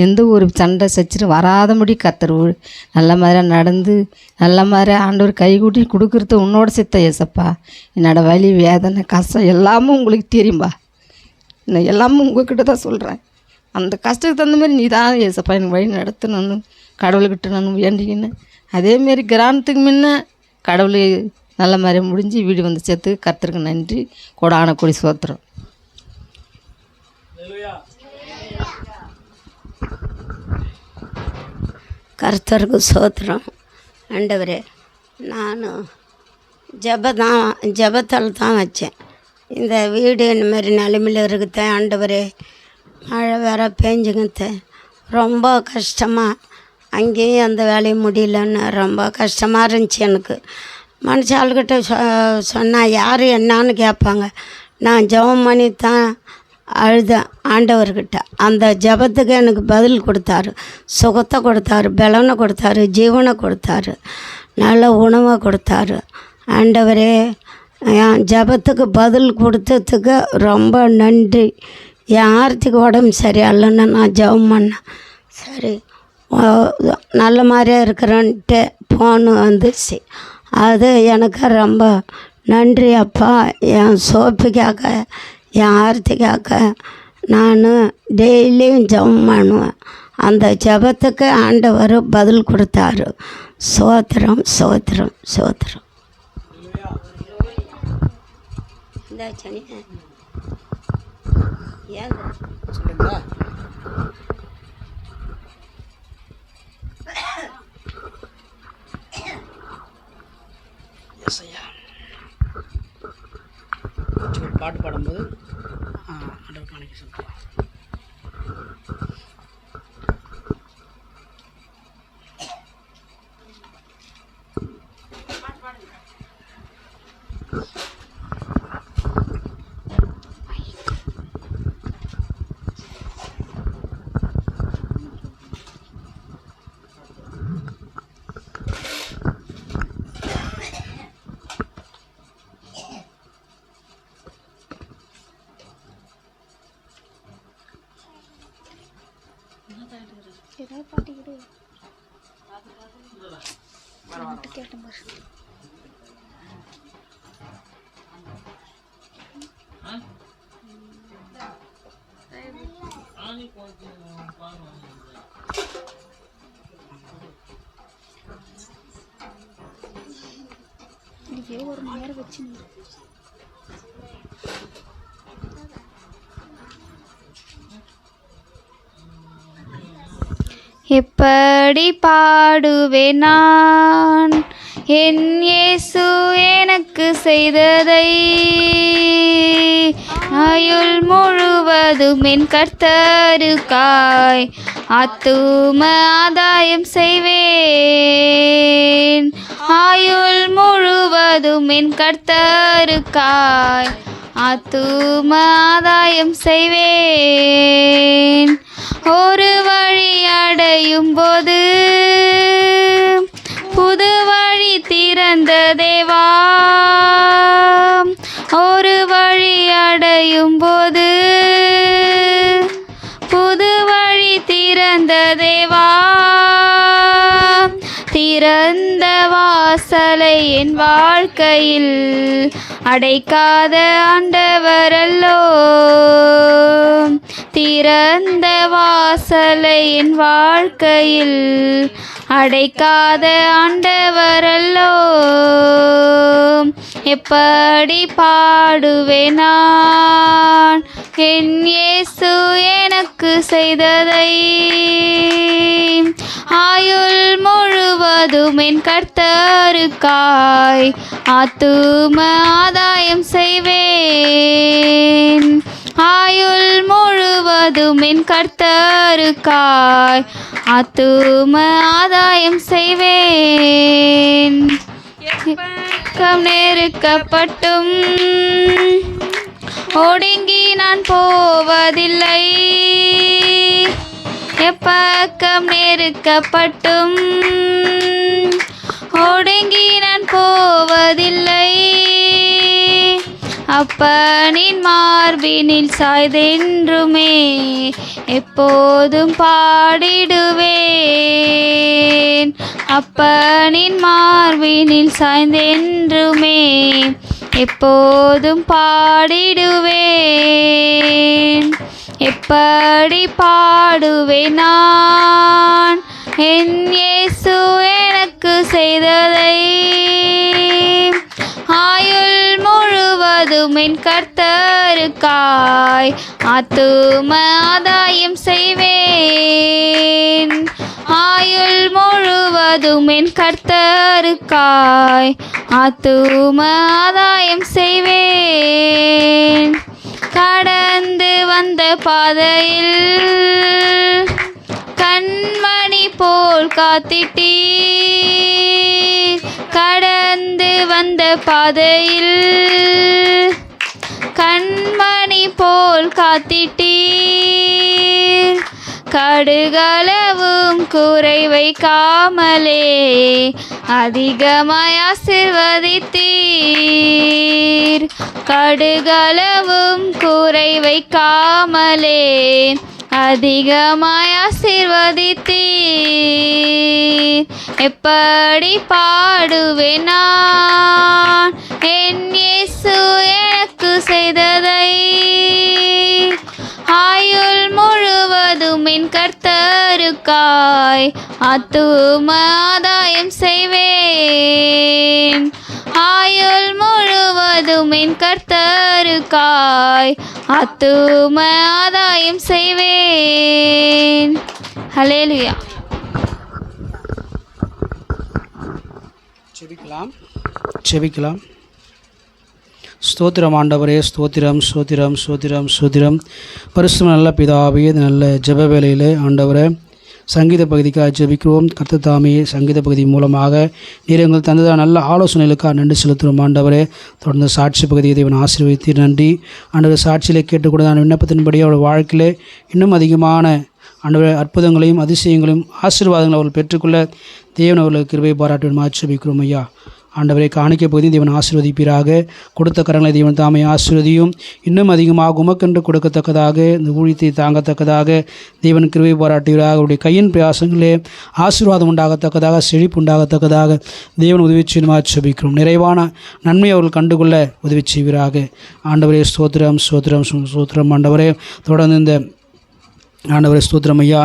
எந்த ஒரு சண்டை சச்சிட்டு வராதபடி கர்த்தர் நல்ல மாதிரியாக நடந்து நல்ல மாதிரியாக ஆண்டவர் கைகூட்டி கொடுக்குறது உன்னோட சித்தம் ஏசப்பா. என்னோடய வலி வேதனை கஷ்டம் எல்லாமும் உங்களுக்கு தெரியும்பா. நான் எல்லாமும் உங்கள்கிட்ட தான் சொல்கிறேன். அந்த கஷ்டத்துக்கு தகுந்த மாதிரி நீ தான் ஏசப்பா எனக்கு வழி நடத்தணும்னு கடவுள்கிட்ட நான் வேண்டிக்கினேன். அதேமாரி கிராமத்துக்கு முன்ன கடவுள் நல்ல மாதிரி முடிஞ்சு வீடு வந்து சேர்த்து கர்த்தருக்கு நன்றி, கொடான கொடி சோத்திரம். கர்த்தருக்கு சோத்திரம். ஆண்டவரே, நான் ஜெபத்தால் தான் வச்சேன். இந்த வீடு இந்த மாதிரி நிலைமையில் இருக்குதேன் ஆண்டவரே. மழை வேற பேஞ்சுங்கத்தேன், ரொம்ப கஷ்டமாக. அங்கேயும் அந்த வேலையை முடியலன்னு ரொம்ப கஷ்டமாக இருந்துச்சு எனக்கு. மனுஷாள்கிட்ட சொன்னால் யார் என்னான்னு கேட்பாங்க. நான் ஜெபம் பண்ணி தான் அழுதேன் ஆண்டவர்கிட்ட. அந்த ஜெபத்துக்கு எனக்கு பதில் கொடுத்தாரு, சுகத்தை கொடுத்தாரு, பலனை கொடுத்தாரு, ஜீவனை கொடுத்தாரு, நல்ல உணவை கொடுத்தாரு. ஆண்டவரே, என் ஜெபத்துக்கு பதில் கொடுத்ததுக்கு ரொம்ப நன்றி. என் ஆர்த்திக்கு உடம்பு சரியில்லைன்னு நான் ஜெபம் பண்ணேன். சரி, நல்ல மாதிரியே இருக்கிறேன்ட்டு ஃபோனு வந்துச்சு. அது எனக்கு ரொம்ப நன்றி அப்பா. என் சோப்பிக்காக, என் ஆர்த்திக்காக நான் டெய்லியும் ஜெபம் பண்ணுவேன். அந்த ஜெபத்துக்கு ஆண்டவர் பதில் கொடுத்தாரு. சோத்திரம் சோத்திரம் சோத்திரம். இந்த சனி ஏன் சொல்லுங்களா? எஸ் ஐயா. பாட்டு பாடும்போது ஆண்டவர் காணிக்க சொல்கிறேன். ஒரு மணி நேரம் வச்சு எப்படி பாடுவேன் நான் என் இயேசு எனக்கு செய்ததை. ஆயுள் முழுவதும் என் கர்த்தருக்காய் ஆத்தும ஆதாயம் செய்வேன். ஆயுள் முழுவதும் என் கர்த்தருக்காய் ஆத்தும ஆதாயம் செய்வேன். ஒரு வழி அடையும் போது புது வழி திறந்த தேவா. ஒரு வழி அடையும் போது புது வழி திறந்த தேவா. திறந்த வாசலை என் வாழ்க்கையில் அடைக்காத ஆண்டவரல்லோ. திறந்த வாசலை என் வாழ்க்கையில் அடைக்காத ஆண்டவரல்லோ. எப்படி பாடுவேன் நான் என் இயேசு எனக்கு செய்ததை. ஆயுள் முழுவதும் என் கர்த்தருக்காய் ஆத்தும ஆதாயம் செய்வேன். ஆயுள் முழுவதும் என் கர்த்தருக்காய் ஆத்தும ஆதாயம் செய்வேன். எப்பக்கம் நெருக்கப்பட்டும் ஒடுங்கி நான் போவதில்லை. எப்பக்கம் நெருக்கப்பட்டும் ஒடுங்கி நான் போவதில்லை. அப்பனின் மார்பினில் சாய்தென்றுமே எப்போதும் பாடிடுவேன். அப்பனின் மார்பினில் சாய்ந்தென்றுமே எப்போதும் பாடிடுவேன். எப்படி பாடுவேன் நான் என் இயேசு எனக்கு செய்ததை. ஆயுள் முழுவதும் என் கர்த்தருக்காய் ஆத்தும ஆதாயம் செய்வேன். ஆயுள் முழுவதும் என் கர்த்தருக்காய் ஆத்தும ஆதாயம் செய்வேன். கடந்து வந்த பாதையில் கண்மணி போல் காத்திட்டீர். கடந்து வந்த பாதையில் கண்மணி போல் காத்திட்டீர். கடுகளவும் குறை வைக்காமலே அதிகமாய் ஆசீர்வதித்தீர். கடுகளவும் குறை வைக்காமலே அதிகமாய் ஆசீர்வதித்தீர். எப்படி பாடுவேன் நான் என் இயேசு எனக்கு செய்ததை. ஆயுள் முழுவதும் என் கர்த்தருக்காய் ஆத்தும ஆதாயம் செய்வேன். ஆயுள் முழுவதும் என் கர்த்தருக்காய் ஆத்தும ஆதாயம் செய்வேன். ஹல்லேலூயா. செபிக்கலாம். ஸ்தோத்திரம் ஆண்டவரே, ஸ்தோத்திரம் ஸ்தோத்திரம் ஸ்தோத்திரம் ஸ்தோத்திரம். பரிசுத்த நல்ல பிதாவே, நல்ல ஜெப வேளையிலே ஆண்டவரே சங்கீத பகுதிக்காக ஜெபிக்கிறோம். கர்த்தர் தாமே சங்கீத பகுதி மூலமாக நீர் எங்கள் தந்ததான நல்ல ஆலோசனைகளுக்காக நன்றி செலுத்துகிறோம் ஆண்டவரே. தொடர்ந்து சாட்சி பகுதியை தேவன் ஆசீர்வதித்தீர், நன்றி ஆண்டவரே. சாட்சியிலே கேட்டுக்கூடதான விண்ணப்பத்தின்படி அவருடைய வாழ்க்கையிலே இன்னும் அதிகமான ஆண்டவரே அற்புதங்களையும் அதிசயங்களையும் ஆசீர்வாதங்களை அவர்கள் பெற்றுக்கொள்ள தேவன் அவர்களுக்கு கிருபை பாராட்டுமா ஜெபிக்கிறோம் ஐயா. ஆண்டவரை காணிக்க பகுதியும் தேவன் ஆசீர்வதிப்பீராக. கொடுத்த கரங்களை தேவன் தாமே ஆசீர்வதியும். இன்னும் அதிகமாக உமக்கென்று கொடுக்கத்தக்கதாக இந்த ஊழியத்தை தாங்கத்தக்கதாக தேவன் கிருபை பாராட்டுவீராக. அவருடைய கையின் பிரயாசங்களே ஆசீர்வாதம் உண்டாகத்தக்கதாக, செழிப்பு உண்டாகத்தக்கதாக தேவன் உதவி செய்யுமா ஜெபிக்கிறோம். நிறைவான நன்மை அவர்கள் கண்டுகொள்ள உதவி செய்வீராக. ஆண்டவரே ஸ்தோத்திரம் ஸ்தோத்திரம் ஸ்தோத்திரம். ஆண்டவரே தொடர்ந்து இந்த ஆண்டவரே ஸ்தோத்திரம் ஐயா.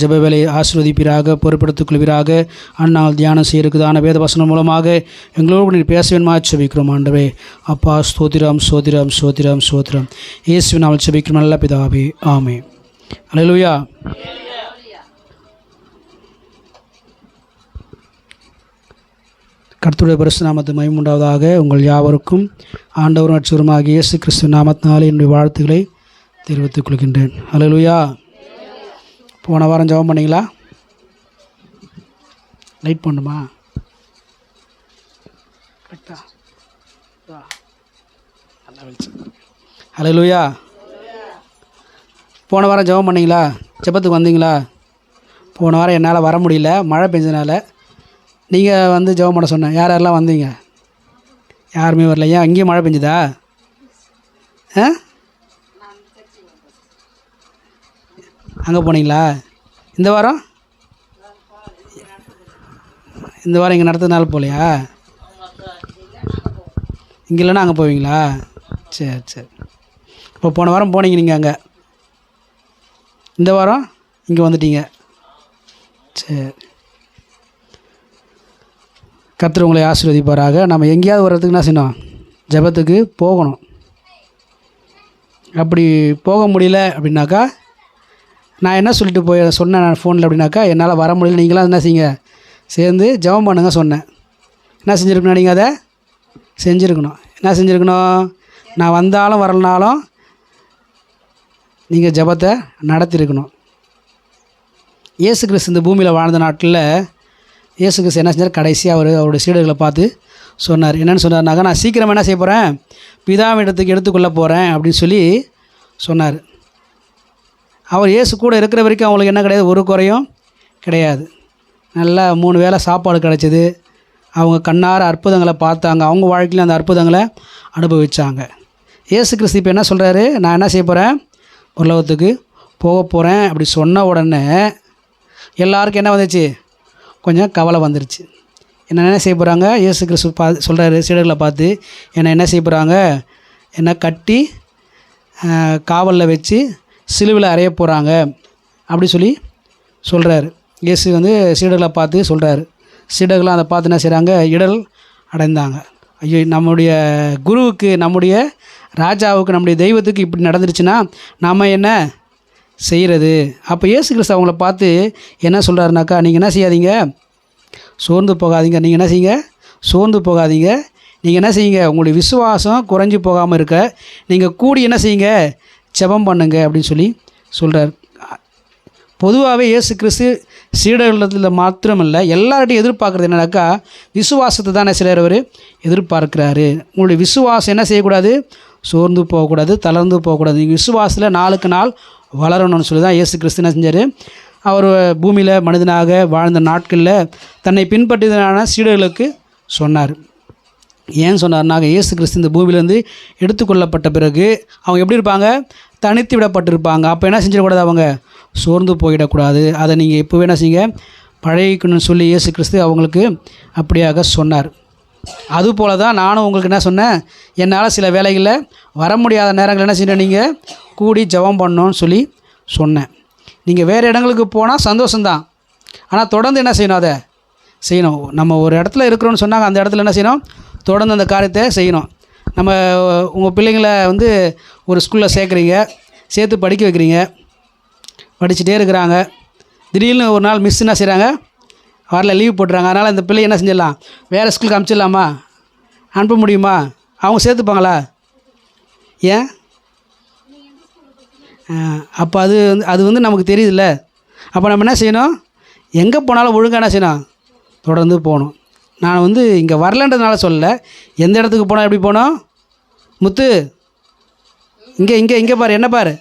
ஜெப வேலையை ஆசீர்வதிப்பீராக, பொறுப்படுத்திக் கொள்வீராக. அண்ணால் தியானம் செய்யறதுக்குதான வேத வசனம் மூலமாக எங்களோடு நீர் பேச வேணுமா ஜெபிக்கிறோம் ஆண்டவரே. அப்பா ஸ்தோத்திரம் ஸ்தோத்திரம் ஸ்தோத்திரம் ஸ்தோத்திரம். இயேசுவின் நாமத்தில் ஜெபிக்கிறோம் நல்ல பிதாவே, ஆமென். அல்லேலூயா. கர்த்தருடைய பரிசுத்த நாமத்துக்கு மகிமை உண்டாவதாக. உங்கள் யாவருக்கும் ஆண்டவரும் ரட்சகருமாகிய இயேசு கிறிஸ்து நாமத்தினாலே என்னுடைய வாழ்த்துக்களை தெரிவித்துக் கொள்கின்றேன். அல்லேலூயா. போன வாரம் ஜெபம் பண்ணிங்களா? லைட் பண்ணுமா? அல்லேலூயா. போன வாரம் ஜெபம் பண்ணிங்களா? ஜெபத்துக்கு வந்தீங்களா? போன வாரம் என்னால் வர முடியல, மழை பெஞ்சதுனால. நீங்கள் வந்து ஜெபம் பண்ண சொன்னேன். யார் யாரெல்லாம் வந்தீங்க? யாருமே வரல. ஏன் அங்கேயும் மழை பெஞ்சுதா? அங்கே போனீங்களா? இந்த வாரம் இங்கே நடத்துறதுனால போகலையா? இங்கே இல்லைன்னா அங்கே போவீங்களா? சரி சரி. இப்போ போன வாரம் போனீங்க நீங்கள் அங்கே, இந்த வாரம் இங்கே வந்துட்டீங்க. சரி, கர்த்தர் உங்களை ஆசீர்வதிப்பாராக. நம்ம எங்கேயாவது வர்றதுக்கு என்ன செய்யணும்? ஜெபத்துக்கு போகணும். அப்படி போக முடியல அப்படின்னாக்கா, நான் என்ன சொல்லிட்டு சொன்னேன் நான் ஃபோனில் அப்படின்னாக்கா, என்னால் வர முடியல, நீங்களாம் என்ன செய்யுங்க, சேர்ந்து ஜெபம் பண்ணுங்க சொன்னேன். என்ன செஞ்சுருக்கணும்? நீங்கள் அதை செஞ்சுருக்கணும். என்ன செஞ்சுருக்கணும்? நான் வந்தாலும் வரலனாலும் நீங்கள் ஜெபத்தை நடத்திருக்கணும். இயேசு கிறிஸ்து இந்த பூமியில் வாழ்ந்த நாட்டில் இயேசு கிறிஸ்து என்ன செஞ்சார்? கடைசியாக அவருடைய சீடர்களை பார்த்து சொன்னார். என்னென்னு சொன்னார்னாக்கா, நான் சீக்கிரமாக என்ன செய்ய போகிறேன்? பிதாவிடத்துக்கு எடுத்துக்கொள்ள போகிறேன் அப்படின்னு சொல்லி சொன்னார். அவர் இயேசு கூட இருக்கிற வரைக்கும் அவங்களுக்கு என்ன கிடையாது? ஒரு குறையும் கிடையாது. நல்லா 3 வேளை சாப்பாடு கிடச்சிது. அவங்க கண்ணார அற்புதங்களை பார்த்தாங்க. அவங்க வாழ்க்கையில் அந்த அற்புதங்களை அனுபவித்தாங்க. இயேசு கிறிஸ்து இப்போ என்ன சொல்கிறாரு? நான் என்ன செய்ய போகிறேன்? உலகத்துக்கு போக போகிறேன் அப்படி சொன்ன உடனே எல்லாருக்கும் என்ன வந்துச்சு? கொஞ்சம் கவலை வந்துருச்சு. என்ன செய்ய போகிறாங்க? இயேசு கிறிஸ்து சொல்கிறாரு சீடர்களை பார்த்து, என்ன செய்ய போகிறாங்க? என்ன கட்டி காவலில் வச்சு சிலுவையில் அறைய போகிறாங்க அப்படி சொல்லி சொல்கிறாரு. இயேசு வந்து சீடர்களை பார்த்து சொல்கிறாரு. சீடர்களும் அதை பார்த்து என்ன செய்கிறாங்க? இடல் அடைந்தாங்க. ஐயோ, நம்முடைய குருவுக்கு, நம்முடைய ராஜாவுக்கு, நம்முடைய தெய்வத்துக்கு இப்படி நடந்துருச்சுன்னா நாம் என்ன செய்கிறது? அப்போ இயேசு கிறிஸ்து அவங்கள பார்த்து என்ன சொல்கிறாருனாக்கா, நீங்கள் என்ன செய்யாதீங்க? சோர்ந்து போகாதீங்க. நீங்கள் என்ன செய்யுங்க? சோர்ந்து போகாதீங்க. நீங்கள் என்ன செய்யுங்க? உங்களுடைய விசுவாசம் குறைஞ்சி போகாமல் இருக்க நீங்கள் கூடி என்ன செய்யுங்க? ஜெபம் பண்ணுங்க அப்படின்னு சொல்லி சொல்கிறார். பொதுவாகவே இயேசு கிறிஸ்து சீடர்களிடத்தில் மாத்திரமில்லை, எல்லார்ட்டையும் எதிர்பார்க்குறது என்னன்னாக்கா விசுவாசத்தை தானே சிலர் அவர் எதிர்பார்க்குறாரு. உங்களுடைய விசுவாசம் என்ன செய்யக்கூடாது? சோர்ந்து போகக்கூடாது, தளர்ந்து போகக்கூடாது. நீங்கள் விசுவாசத்தில் நாளுக்கு நாள் வளரணும்னு சொல்லி தான் இயேசு கிறிஸ்து என்ன செஞ்சார்? அவர் பூமியில் மனிதனாக வாழ்ந்த நாட்களில் தன்னை பின்பற்றியதான சீடர்களுக்கு சொன்னார். ஏன் சொன்னார்னாக்க, இயேசு கிறிஸ்து இந்த பூமியிலேருந்து எடுத்துக்கொள்ளப்பட்ட பிறகு அவங்க எப்படி இருப்பாங்க? தனித்து விடப்பட்டிருப்பாங்க. அப்போ என்ன செஞ்சிடக்கூடாது? அவங்க சோர்ந்து போயிடக்கூடாது. அதை நீங்கள் எப்போவே என்ன செய்யுங்க? பழகிக்கணும்னு சொல்லி இயேசு கிறிஸ்து அவங்களுக்கு அப்படியாக சொன்னார். அதுபோல தான் நானும் உங்களுக்கு என்ன சொன்னேன்? என்னால் சில வேலைகளில் வர முடியாத நேரங்கள் என்ன செய்யணும்? நீங்கள் கூடி ஜெபம் பண்ணணும்னு சொல்லி சொன்னேன். நீங்கள் வேறு இடங்களுக்கு போனால் சந்தோஷம்தான், ஆனால் தொடர்ந்து என்ன செய்யணும்? அதை செய்யணும். நம்ம ஒரு இடத்துல இருக்கிறோன்னு சொன்னாங்க, அந்த இடத்துல என்ன செய்யணும்? தொடர்ந்து அந்த காரியத்தை செய்யணும். நம்ம உங்கள் பிள்ளைங்களை வந்து ஒரு ஸ்கூலில் சேர்த்து படிக்க வைக்கிறீங்க, படிச்சுட்டே இருக்கிறாங்க. திடீர்னு ஒரு நாள் மிஸ் என்ன செய்கிறாங்க? வரல, லீவ் போட்டுறாங்க. அதனால் அந்த பிள்ளை என்ன செஞ்சிடலாம்? வேறு ஸ்கூலுக்கு அனுப்பிச்சிடலாமா? அனுப்ப முடியுமா? அவங்க சேர்த்துப்பாங்களா? ஏன்? அப்போ அது வந்து நமக்கு தெரியுதுல்ல. அப்போ நம்ம என்ன செய்யணும்? எங்கே போனாலும் ஒழுங்காக என்ன செய்யணும்? தொடர்ந்து போகணும். நான் வந்து இங்கே வரலன்றதுனால சொல்லலை, எந்த இடத்துக்கு போனால் எப்படி போனோம்? முத்து, இங்கே பாரு, என்ன பாரு,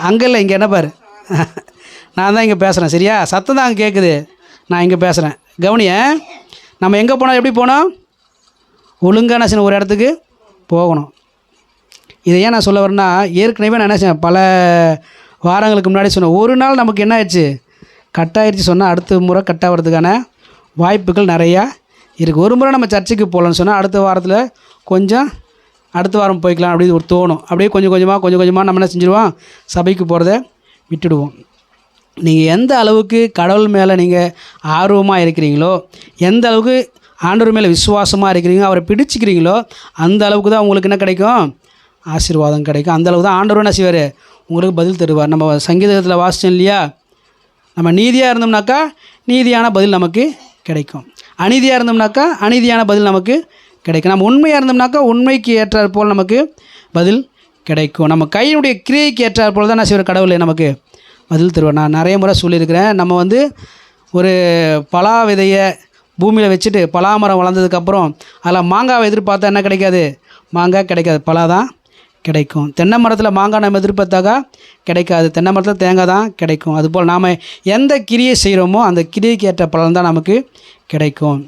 அங்கே இல்லை, இங்கே என்ன பாரு. நான் தான் இங்கே பேசுகிறேன், சரியா? சத்தம் தான் அங்கே கேட்குது, நான் இங்கே பேசுகிறேன். கவனிய, நம்ம எங்கே போனால் எப்படி போனோம்? ஒழுங்கான சின்ன ஒரு இடத்துக்கு போகணும். இதை ஏன் நான் சொல்ல வரேன்னா, ஏற்கனவே நான் என்ன செய்வேன், பல வாரங்களுக்கு முன்னாடி சொன்னேன், ஒரு நாள் நமக்கு என்ன ஆயிடுச்சு? கட்டாயிடுச்சு சொன்னால் அடுத்த முறை கட்டாகிறதுக்கான வாய்ப்புகள் நிறையா இருக்குது. ஒரு முறை நம்ம சர்ச்சுக்கு போகலான்னு சொன்னால் அடுத்த வாரத்தில் கொஞ்சம் அடுத்த வாரம் போய்க்கலாம் அப்படின்னு ஒரு தோணும். அப்படியே கொஞ்சம் கொஞ்சமாக நம்ம என்ன செஞ்சுருவோம்? சபைக்கு போகிறத விட்டுடுவோம். நீங்கள் எந்த அளவுக்கு கடவுள் மேலே நீங்கள் ஆர்வமாக இருக்கிறீங்களோ, எந்த அளவுக்கு ஆண்டவர் மேலே விசுவாசமாக இருக்கிறீங்களோ, அவரை பிடிச்சிக்கிறீங்களோ, அந்த அளவுக்கு தான் உங்களுக்கு என்ன கிடைக்கும்? ஆசீர்வாதம் கிடைக்கும். அந்த அளவுக்கு தான் ஆண்டவர் என்ன செய்வார்? உங்களுக்கு பதில் தருவார். நம்ம சங்கீதத்தில் வாசித்தோம் இல்லையா? நம்ம நீதியாக இருந்தோம்னாக்கா நீதியான பதில் நமக்கு கிடைக்கும், அநீதியாக இருந்தோம்னாக்கா அநீதியான பதில் நமக்கு கிடைக்கும். நம்ம உண்மையாக இருந்தோம்னாக்கா உண்மைக்கு ஏற்றாற் போல் நமக்கு பதில் கிடைக்கும். நம்ம கையினுடைய கிரியைக்கு ஏற்றாற் போல் தான் என்ன செய்வார்? கடவுளை நமக்கு பதில் தருவார். நான் நிறைய முறை சொல்லியிருக்கிறேன், நம்ம வந்து ஒரு பலா விதையை பூமியில் வச்சுட்டு பலாமரம் வளர்ந்ததுக்கப்புறம் அதில் மாங்காவை எதிர்பார்த்தா என்ன கிடைக்காது? மாங்காய் கிடைக்காது, பலா தான் கிடைக்கும். தென்னை மரத்தில் மாங்காய் நம்ம எதிர்பார்த்தாக்கா கிடைக்காது, தென்னை மரத்தில் தேங்காய் தான் கிடைக்கும். அதுபோல் நாம் எந்த கிரியை செய்கிறோமோ அந்த கிரியைக்கு ஏற்ற பலன் தான் நமக்கு கிடைக்கும்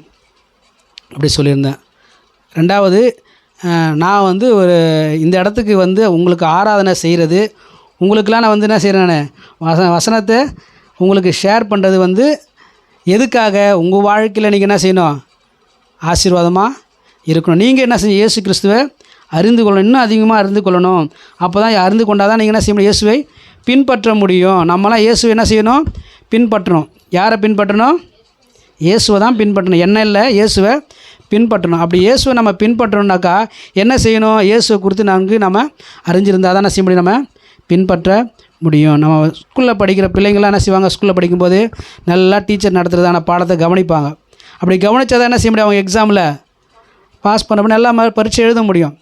அப்படி சொல்லியிருந்தேன். ரெண்டாவது, நான் வந்து இந்த இடத்துக்கு வந்து உங்களுக்கு ஆராதனை செய்கிறது, உங்களுக்கெல்லாம் நான் வந்து என்ன செய்கிறேன்? வசனத்தை உங்களுக்கு ஷேர் பண்ணுறது வந்து எதுக்காக? உங்கள் வாழ்க்கையில் நீங்கள் என்ன செய்யணும்? ஆசீர்வாதமாக இருக்கணும். நீங்கள் என்ன செய்ய? இயேசு கிறிஸ்துவை அறிந்து கொள்ளணும், இன்னும் அதிகமாக அறிந்து கொள்ளணும். அப்போ தான் அறிந்து கொண்டால் தான் நீங்கள் என்ன செய்ய முடியும்? இயேசுவை பின்பற்ற முடியும். நம்மளாம் இயேசுவை என்ன செய்யணும்? பின்பற்றணும். யாரை பின்பற்றணும்? இயேசுவை தான் பின்பற்றணும், என்ன இல்லை, இயேசுவை பின்பற்றணும். அப்படி இயேசுவை நம்ம பின்பற்றணுன்னாக்கா என்ன செய்யணும்? இயேசுவை குறித்து நம்ம அறிஞ்சிருந்தால் தான் என்ன செய்ய முடியும்? நம்ம பின்பற்ற முடியும். நம்ம ஸ்கூலில் படிக்கிற பிள்ளைங்களாம் என்ன செய்வாங்க? ஸ்கூலில் படிக்கும்போது நல்லா டீச்சர் நடத்துகிறதான பாடத்தை கவனிப்பாங்க. அப்படி கவனித்தா தான் என்ன செய்ய முடியும்? அவங்க எக்ஸாமில் பாஸ் பண்ண நல்லா பரீட்சை எழுத முடியும்.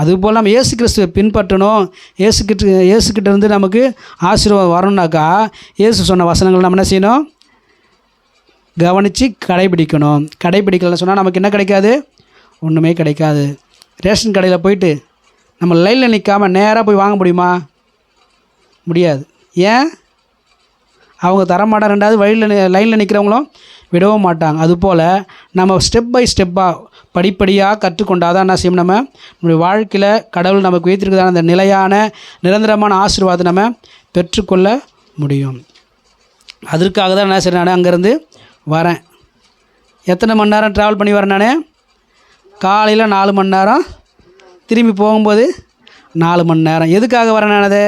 அதுபோல் நம்ம இயேசு கிறிஸ்துவை பின்பற்றணும். இயேசுக்கிட்ட இருந்து நமக்கு ஆசீர்வாதம் வரணுன்னாக்கா இயேசு சொன்ன வசனங்கள் நம்ம என்ன செய்யணும்? கவனித்து கடைபிடிக்கணும். கடைபிடிக்கலன்னு சொன்னால் நமக்கு என்ன கிடைக்காது? ஒன்றுமே கிடைக்காது. ரேஷன் கடையில் போயிட்டு நம்ம லைனில் நிற்காமல் நேராக போய் வாங்க முடியுமா? முடியாது. ஏன்? அவங்க தரமாட்டாங்க. ரெண்டாவது லைனில் நிற்கிறவங்களும் விடவும் மாட்டாங்க. அதுபோல் நம்ம ஸ்டெப் பை ஸ்டெப்பாக படிப்படியாக கற்றுக்கொண்டால் தான் என்ன செய்யும்? நம்முடைய வாழ்க்கையில் கடவுள் நமக்கு வைத்திருக்கிறதான அந்த நிலையான நிரந்தரமான ஆசீர்வாதத்தை நம்ம பெற்றுக்கொள்ள முடியும். அதற்காக தான் என்ன செய்கிறேன்? நான் அங்கேருந்து வரேன். எத்தனை மணி நேரம் ட்ராவல் பண்ணி வரேன் நான்? காலையில் 4 மணி நேரம், திரும்பி போகும்போது 4 மணி நேரம். எதுக்காக வரேன் நான்? அதை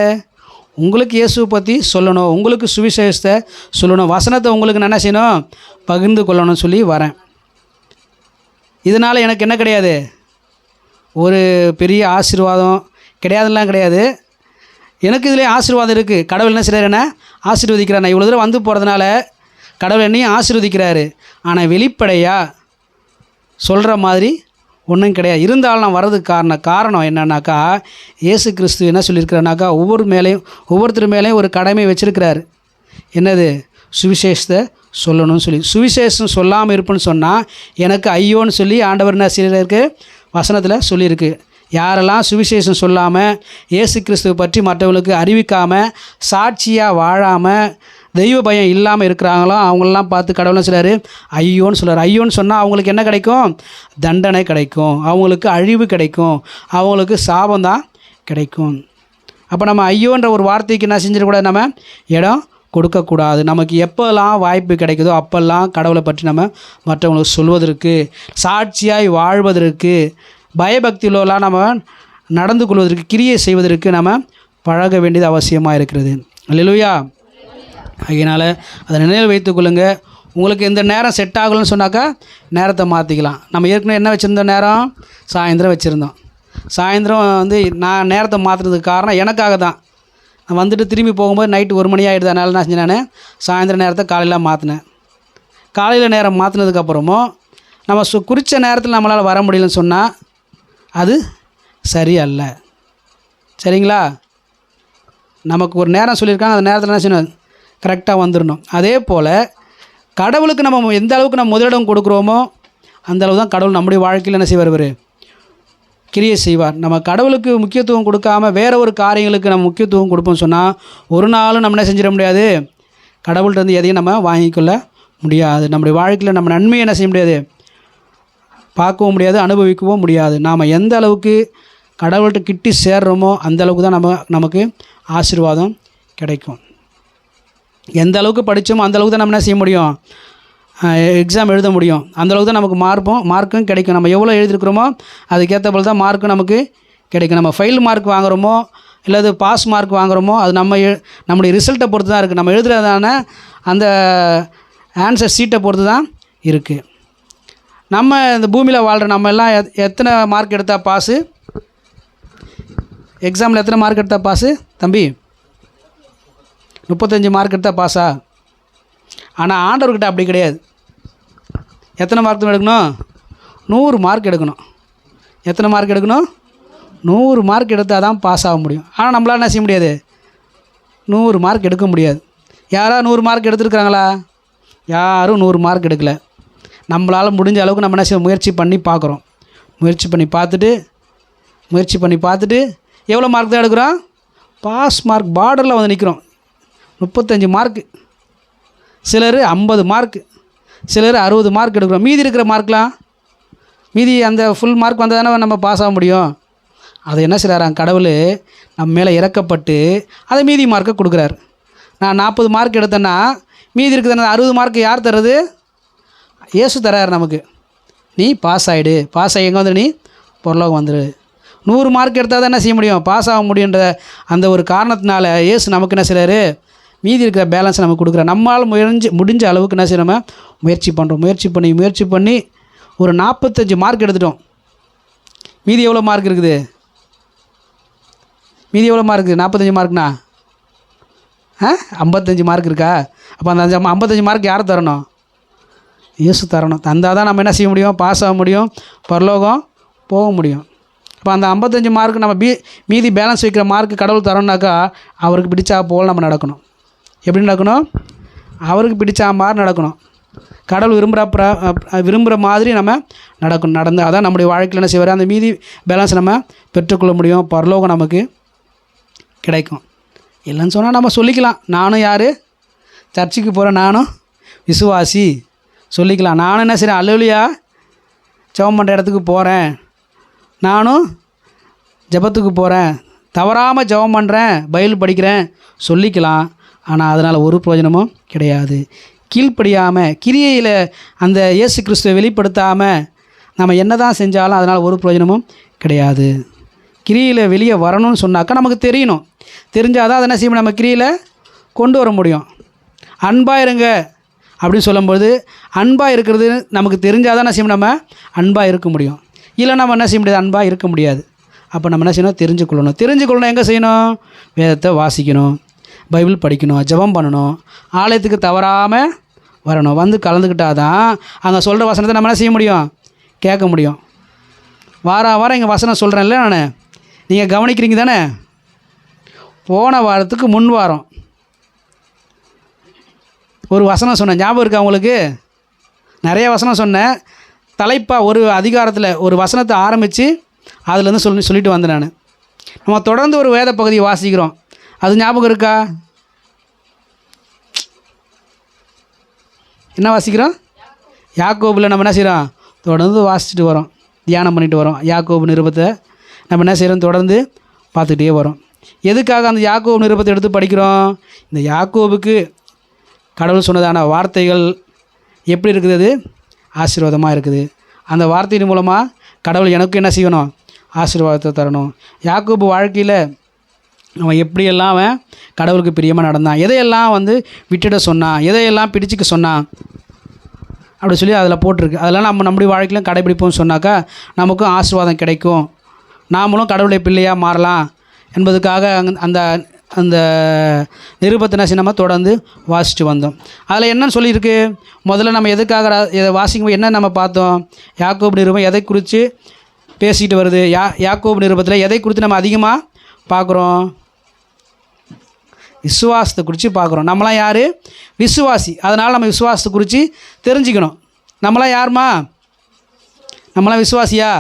உங்களுக்கு இயேசுவை பற்றி சொல்லணும், உங்களுக்கு சுவிசேஷத்தை சொல்லணும், வசனத்தை உங்களுக்கு நான் என்ன செய்யணும், பகிர்ந்து கொள்ளணும்னு சொல்லி வரேன். இதனால் எனக்கு என்ன கிடையாது, ஒரு பெரிய ஆசீர்வாதம் கிடையாதுலாம் கிடையாது. எனக்கு இதில் ஆசீர்வாதம் இருக்குது. கடவுள் என்ன செய்கிறார், என்ன ஆசீர்வதிக்கிறார். நான் இவ்வளோ தூரம் வந்து போகிறதுனால கடவுள் என்னையும் ஆசீர்வதிக்கிறாரு. ஆனால் வெளிப்படையாக சொல்கிற மாதிரி ஒன்றும் கிடையாது. இருந்தாலும் நான் வர்றதுக்கு காரணம் என்னன்னாக்கா, இயேசு கிறிஸ்து என்ன சொல்லியிருக்கிறாருனாக்கா, ஒவ்வொருத்தர் மேலேயும் ஒரு கடமை வச்சுருக்கிறாரு. என்னது? சுவிசேஷத்தை சொல்லணும்னு சொல்லி. சுவிசேஷம் சொல்லாமல் இருப்புன்னு சொன்னால் எனக்கு ஐயோன்னு சொல்லி ஆண்டவர் என்ன செய்யறதுக்கு வசனத்தில் சொல்லியிருக்கு. யாரெல்லாம் சுவிசேஷம் சொல்லாமல் இயேசு கிறிஸ்துவை பற்றி மற்றவங்களுக்கு அறிவிக்காமல் சாட்சியாக வாழாமல் தெய்வ பயம் இல்லாமல் இருக்கிறாங்களோ அவங்களெலாம் பார்த்து கடவுள்னு சொல்கிறாரு ஐயோன்னு சொல்கிறார். ஐயோன்னு சொன்னால் அவங்களுக்கு என்ன கிடைக்கும்? தண்டனை கிடைக்கும், அவங்களுக்கு அழிவு கிடைக்கும், அவங்களுக்கு சாபந்தான் கிடைக்கும். அப்போ நம்ம ஐயோன்ற ஒரு வார்த்தைக்கு என்ன செஞ்சிடக்கூடாது, நம்ம இடம் கொடுக்கக்கூடாது. நமக்கு எப்போல்லாம் வாய்ப்பு கிடைக்குதோ அப்போல்லாம் கடவுளை பற்றி நம்ம மற்றவங்களுக்கு சொல்வதற்கு, சாட்சியாய் வாழ்வதற்கு, பயபக்தியிலலாம் நம்ம நடந்து கொள்வதற்கு, கிரியை செய்வதற்கு நம்ம பழக வேண்டியது அவசியமாக இருக்கிறது. அல்லேலூயா. அதனால் அதை நினைவில் வைத்துக்கொள்ளுங்க. உங்களுக்கு எந்த நேரம் செட் ஆகலன்னு சொன்னாக்கா நேரத்தை மாற்றிக்கலாம். நம்ம ஏற்கனவே என்ன வச்சுருந்தோம், நேரம் சாயந்தரம் வச்சுருந்தோம். சாயந்தரம் நான் நேரத்தை மாற்றுறதுக்கு காரணம் எனக்காக தான். நான் வந்துட்டு திரும்பி போகும்போது நைட்டு 1 மணி ஆகிடுது. அதனால நான் செஞ்சேன், நான் சாயந்தரம் நேரத்தை காலையில் மாற்றினேன். காலையில் நேரம் மாற்றினதுக்கப்புறமும் நம்ம குறித்த நேரத்தில் நம்மளால் வர முடியலன்னு சொன்னால் அது சரி அல்ல. சரிங்களா? நமக்கு ஒரு நேரம் சொல்லியிருக்காங்க, அந்த நேரத்தில் என்ன செய்யணும், கரெக்டாக வந்துடணும். அதே போல் கடவுளுக்கு நம்ம எந்த அளவுக்கு நம்ம முதலிடம் கொடுக்குறோமோ அந்த அளவு தான் கடவுள் நம்முடைய வாழ்க்கையில் என்ன செய்வார், கிரியை செய்வார். நம்ம கடவுளுக்கு முக்கியத்துவம் கொடுக்காமல் வேறு ஒரு காரியங்களுக்கு நம்ம முக்கியத்துவம் கொடுப்போம்னு சொன்னால் ஒரு நாளும் நம்ம என்ன செஞ்சிட முடியாது, கடவுள்கிட்ட எதையும் நம்ம வாங்கிக்கொள்ள முடியாது. நம்முடைய வாழ்க்கையில் நம்ம நன்மையை என்ன செய்ய முடியாது, பார்க்கவும் முடியாது, அனுபவிக்கவும் முடியாது. நாம் எந்த அளவுக்கு கடவுள்கிட்ட கிட்டி சேர்றோமோ அந்த அளவுக்கு தான் நமக்கு ஆசீர்வாதம் கிடைக்கும். எந்த அளவுக்கு படித்தோமோ அந்த அளவுக்கு தான் நம்ம என்ன செய்ய முடியும், எக்ஸாம் எழுத முடியும். அந்தளவுக்கு தான் நமக்கு மார்க்கும் கிடைக்கும். நம்ம எவ்வளோ எழுதிருக்கிறோமோ அதுக்கேற்ற போல் தான் மார்க்கும் நமக்கு கிடைக்கும். நம்ம ஃபெயில் மார்க் வாங்குகிறோமோ இல்லை பாஸ் மார்க் வாங்குகிறோமோ அது நம்முடைய ரிசல்ட்டை பொறுத்து தான் இருக்குது. நம்ம எழுதுறதான அந்த ஆன்சர் சீட்டை பொறுத்து தான் இருக்குது. நம்ம இந்த பூமியில் வாழ்கிற நம்ம எல்லாம் எத்தனை மார்க் எடுத்தால் பாஸு, எக்ஸாமில் எத்தனை மார்க் எடுத்தால் பாஸு தம்பி? 35 மார்க் எடுத்தால் பாஸா? ஆனால் ஆண்டவர்கிட்ட அப்படி கிடையாது. எத்தனை மார்க் எடுக்கணும்? 100 மார்க் எடுக்கணும். எத்தனை மார்க் எடுக்கணும்? 100 மார்க் எடுத்தால் தான் பாஸ் ஆக முடியும். ஆனால் நம்மளால் என்ன செய்ய முடியாது, 100 மார்க் எடுக்க முடியாது. யாராவது 100 மார்க் எடுத்துருக்குறாங்களா? யாரும் 100 மார்க் எடுக்கலை. நம்மளால் முடிஞ்ச அளவுக்கு நம்ம என்ன செய்ய முயற்சி பண்ணி பார்க்குறோம். முயற்சி பண்ணி பார்த்துட்டு எவ்வளோ மார்க் தான் எடுக்கிறோம்? பாஸ் மார்க் பார்டரில் வந்து நிற்கிறோம். 35 மார்க்கு, சிலர் 50 மார்க்கு, சிலர் 60 மார்க் எடுக்கிறோம். மீதி இருக்கிற மார்க்லாம், மீதி அந்த ஃபுல் மார்க் வந்தால் தானே நம்ம பாஸ் ஆக முடியும். அதை என்ன செய்கிறாங்க, கடவுள் நம்ம மேலே இறக்கப்பட்டு அதை மீதி மார்க்கை கொடுக்குறாரு. நான் 40 மார்க் எடுத்தேன்னா மீதி இருக்குதுன்னா 60 மார்க் யார் தர்றது? இயேசு தராரு நமக்கு. நீ பாஸ் ஆகிடு, பாஸ் ஆகி எங்கே வந்துடு, நீ பொருளாக வந்துடு. 100 மார்க் எடுத்தால் தான் என்ன செய்ய முடியும், பாஸ் ஆக முடியுன்ற அந்த ஒரு காரணத்தினால இயேசு நமக்கு என்ன செய்கிறாரு, மீதி இருக்கிற பேலன்ஸ் நமக்கு கொடுக்குறாரு. நம்மளால் முடிஞ்ச அளவுக்கு என்ன செய்ய நம்ம முயற்சி பண்ணுறோம். முயற்சி பண்ணி ஒரு 45 மார்க் எடுத்துட்டோம். மீதி எவ்வளோ மார்க் இருக்குது? மீதி எவ்வளோ மார்க் இருக்குது? 45 மார்க்னா 55 மார்க் இருக்கா? அப்போ அந்த 55 மார்க் யார் தரணும்? இயேசு தரணும். தந்தால் தான் நம்ம என்ன செய்ய முடியும், பாஸ் ஆக முடியும், பரலோகம் போக முடியும். அப்போ அந்த 55 மார்க் நம்ம மீதி பேலன்ஸ் வைக்கிற மார்க் கடவுள் தரோம்னாக்கா அவருக்கு பிடிச்சா போல் நம்ம நடக்கணும். எப்படி நடக்கணும்? அவருக்கு பிடிச்ச மாதிரி நடக்கணும். கடவுள் விரும்புகிற மாதிரி நம்ம நடந்து அதான் நம்முடைய வாழ்க்கையில் என்ன செய்வார், அந்த மீதி பேலன்ஸ் நம்ம பெற்றுக்கொள்ள முடியும், பரலோகம் நமக்கு கிடைக்கும். இல்லைன்னு சொன்னால் நம்ம சொல்லிக்கலாம், நானும் யார், சர்ச்சுக்கு போகிறேன், நானும் விசுவாசி சொல்லிக்கலாம். நானும் என்ன செய்கிறேன், அல்லேலூயா ஜெபம் பண்ணுற இடத்துக்கு போகிறேன், நானும் ஜெபத்துக்கு போகிறேன், தவறாமல் ஜெபம் பண்ணுறேன், பைபிள் படிக்கிறேன் சொல்லிக்கலாம். ஆனால் அதனால் ஒரு பிரயோஜனமும் கிடையாது. கீழ்ப்படியாமல் கிரியையில் அந்த இயேசு கிறிஸ்துவை வெளிப்படுத்தாமல் நம்ம என்ன தான் செஞ்சாலும் அதனால் ஒரு பிரயோஜனமும் கிடையாது. கிரியில் வெளியே வரணும்னு சொன்னாக்கா நமக்கு தெரியணும். தெரிஞ்சால் தான் அதை என்ன செய்யணும், நம்ம கிரியில் கொண்டு வர முடியும். அன்பாக இருங்க அப்படின்னு சொல்லும்போது அன்பாக இருக்கிறது நமக்கு தெரிஞ்சால் தான் என்ன செய்யணும், நம்ம அன்பாக இருக்க முடியும். இல்லை நம்ம என்ன செய்ய முடியாது, அன்பாக இருக்க முடியாது. அப்போ நம்ம என்ன செய்யணும், தெரிஞ்சுக்கொள்ளணும். எங்கே செய்யணும், வேதத்தை வாசிக்கணும், பைபிள் படிக்கணும், ஜெபம் பண்ணணும், ஆலயத்துக்கு தவறாமல் வரணும். வந்து கலந்துக்கிட்டால் தான் அங்கே சொல்கிற வசனத்தை நம்ம என்ன செய்ய முடியும், கேட்க முடியும். வாரம் இங்கே வசனம் சொல்கிறேன்ல நான், நீங்கள் கவனிக்கிறீங்க தானே. போன வாரத்துக்கு முன் வாரம் ஒரு வசனம் சொன்னேன், ஞாபகம் இருக்கா உங்களுக்கு? நிறைய வசனம் சொன்னேன். தலைப்பாக ஒரு அதிகாரத்தில் ஒரு வசனத்தை ஆரம்பித்து அதுலேருந்து சொல்லிட்டு வந்தேன் நான். நம்ம தொடர்ந்து ஒரு வேத பகுதியை வாசிக்கிறோம், அது ஞாபகம் இருக்கா? என்ன வாசிக்கிறோம்? யாக்கோபில் நம்ம என்ன செய்கிறோம், தொடர்ந்து வாசிச்சுட்டு வரோம், தியானம் பண்ணிட்டு வரோம். யாக்கோபு நிருபத்தை நம்ம என்ன செய்கிறோம், தொடர்ந்து பார்த்துக்கிட்டே வரோம். எதுக்காக அந்த யாக்கோபு நிருபத்தை எடுத்து படிக்கிறோம்? இந்த யாக்கோபுக்கு கடவுள் சொன்னதான வார்த்தைகள் எப்படி இருக்குது, அது ஆசீர்வாதமாக இருக்குது. அந்த வார்த்தையின் மூலமாக கடவுள் எனக்கு என்ன செய்யணும், ஆசீர்வாதத்தை தரணும். யாக்கோபு வாழ்க்கையில் அவன் எப்படியெல்லாம் அவன் கடவுளுக்கு பிரியமாக நடந்தான், எதையெல்லாம் விட்டுட சொன்னான், எதையெல்லாம் பிடிச்சிக்க சொன்னான் அப்படி சொல்லி அதில் போட்டிருக்கு. அதெல்லாம் நம்ம நம்முடைய வாழ்க்கையிலும் கடைபிடிப்போம்னு சொன்னாக்கா நமக்கும் ஆசீர்வாதம் கிடைக்கும், நாமளும் கடவுளுடைய பிள்ளையாக மாறலாம் என்பதுக்காக அந்த அந்த நிருபத்தை நம்ம தொடர்ந்து வாசித்து வந்தோம். அதில் என்னன்னு சொல்லியிருக்கு, முதல்ல நம்ம எதுக்காக இதை வாசிக்கும் என்ன நம்ம பார்த்தோம், யாக்கோபு நிருபம் எதை குறித்து பேசிக்கிட்டு வருது, யாக்கோபு நிருபத்தில் எதை குறித்து நம்ம அதிகமாக பார்க்குறோம், விசுவாசத்தை குறித்து பார்க்குறோம். நம்மளாம் யார், விசுவாசி. அதனால் நம்ம விசுவாசத்தை குறித்து தெரிஞ்சுக்கணும். நம்மளாம் யாருமா, நம்மளாம் விசுவாசியா?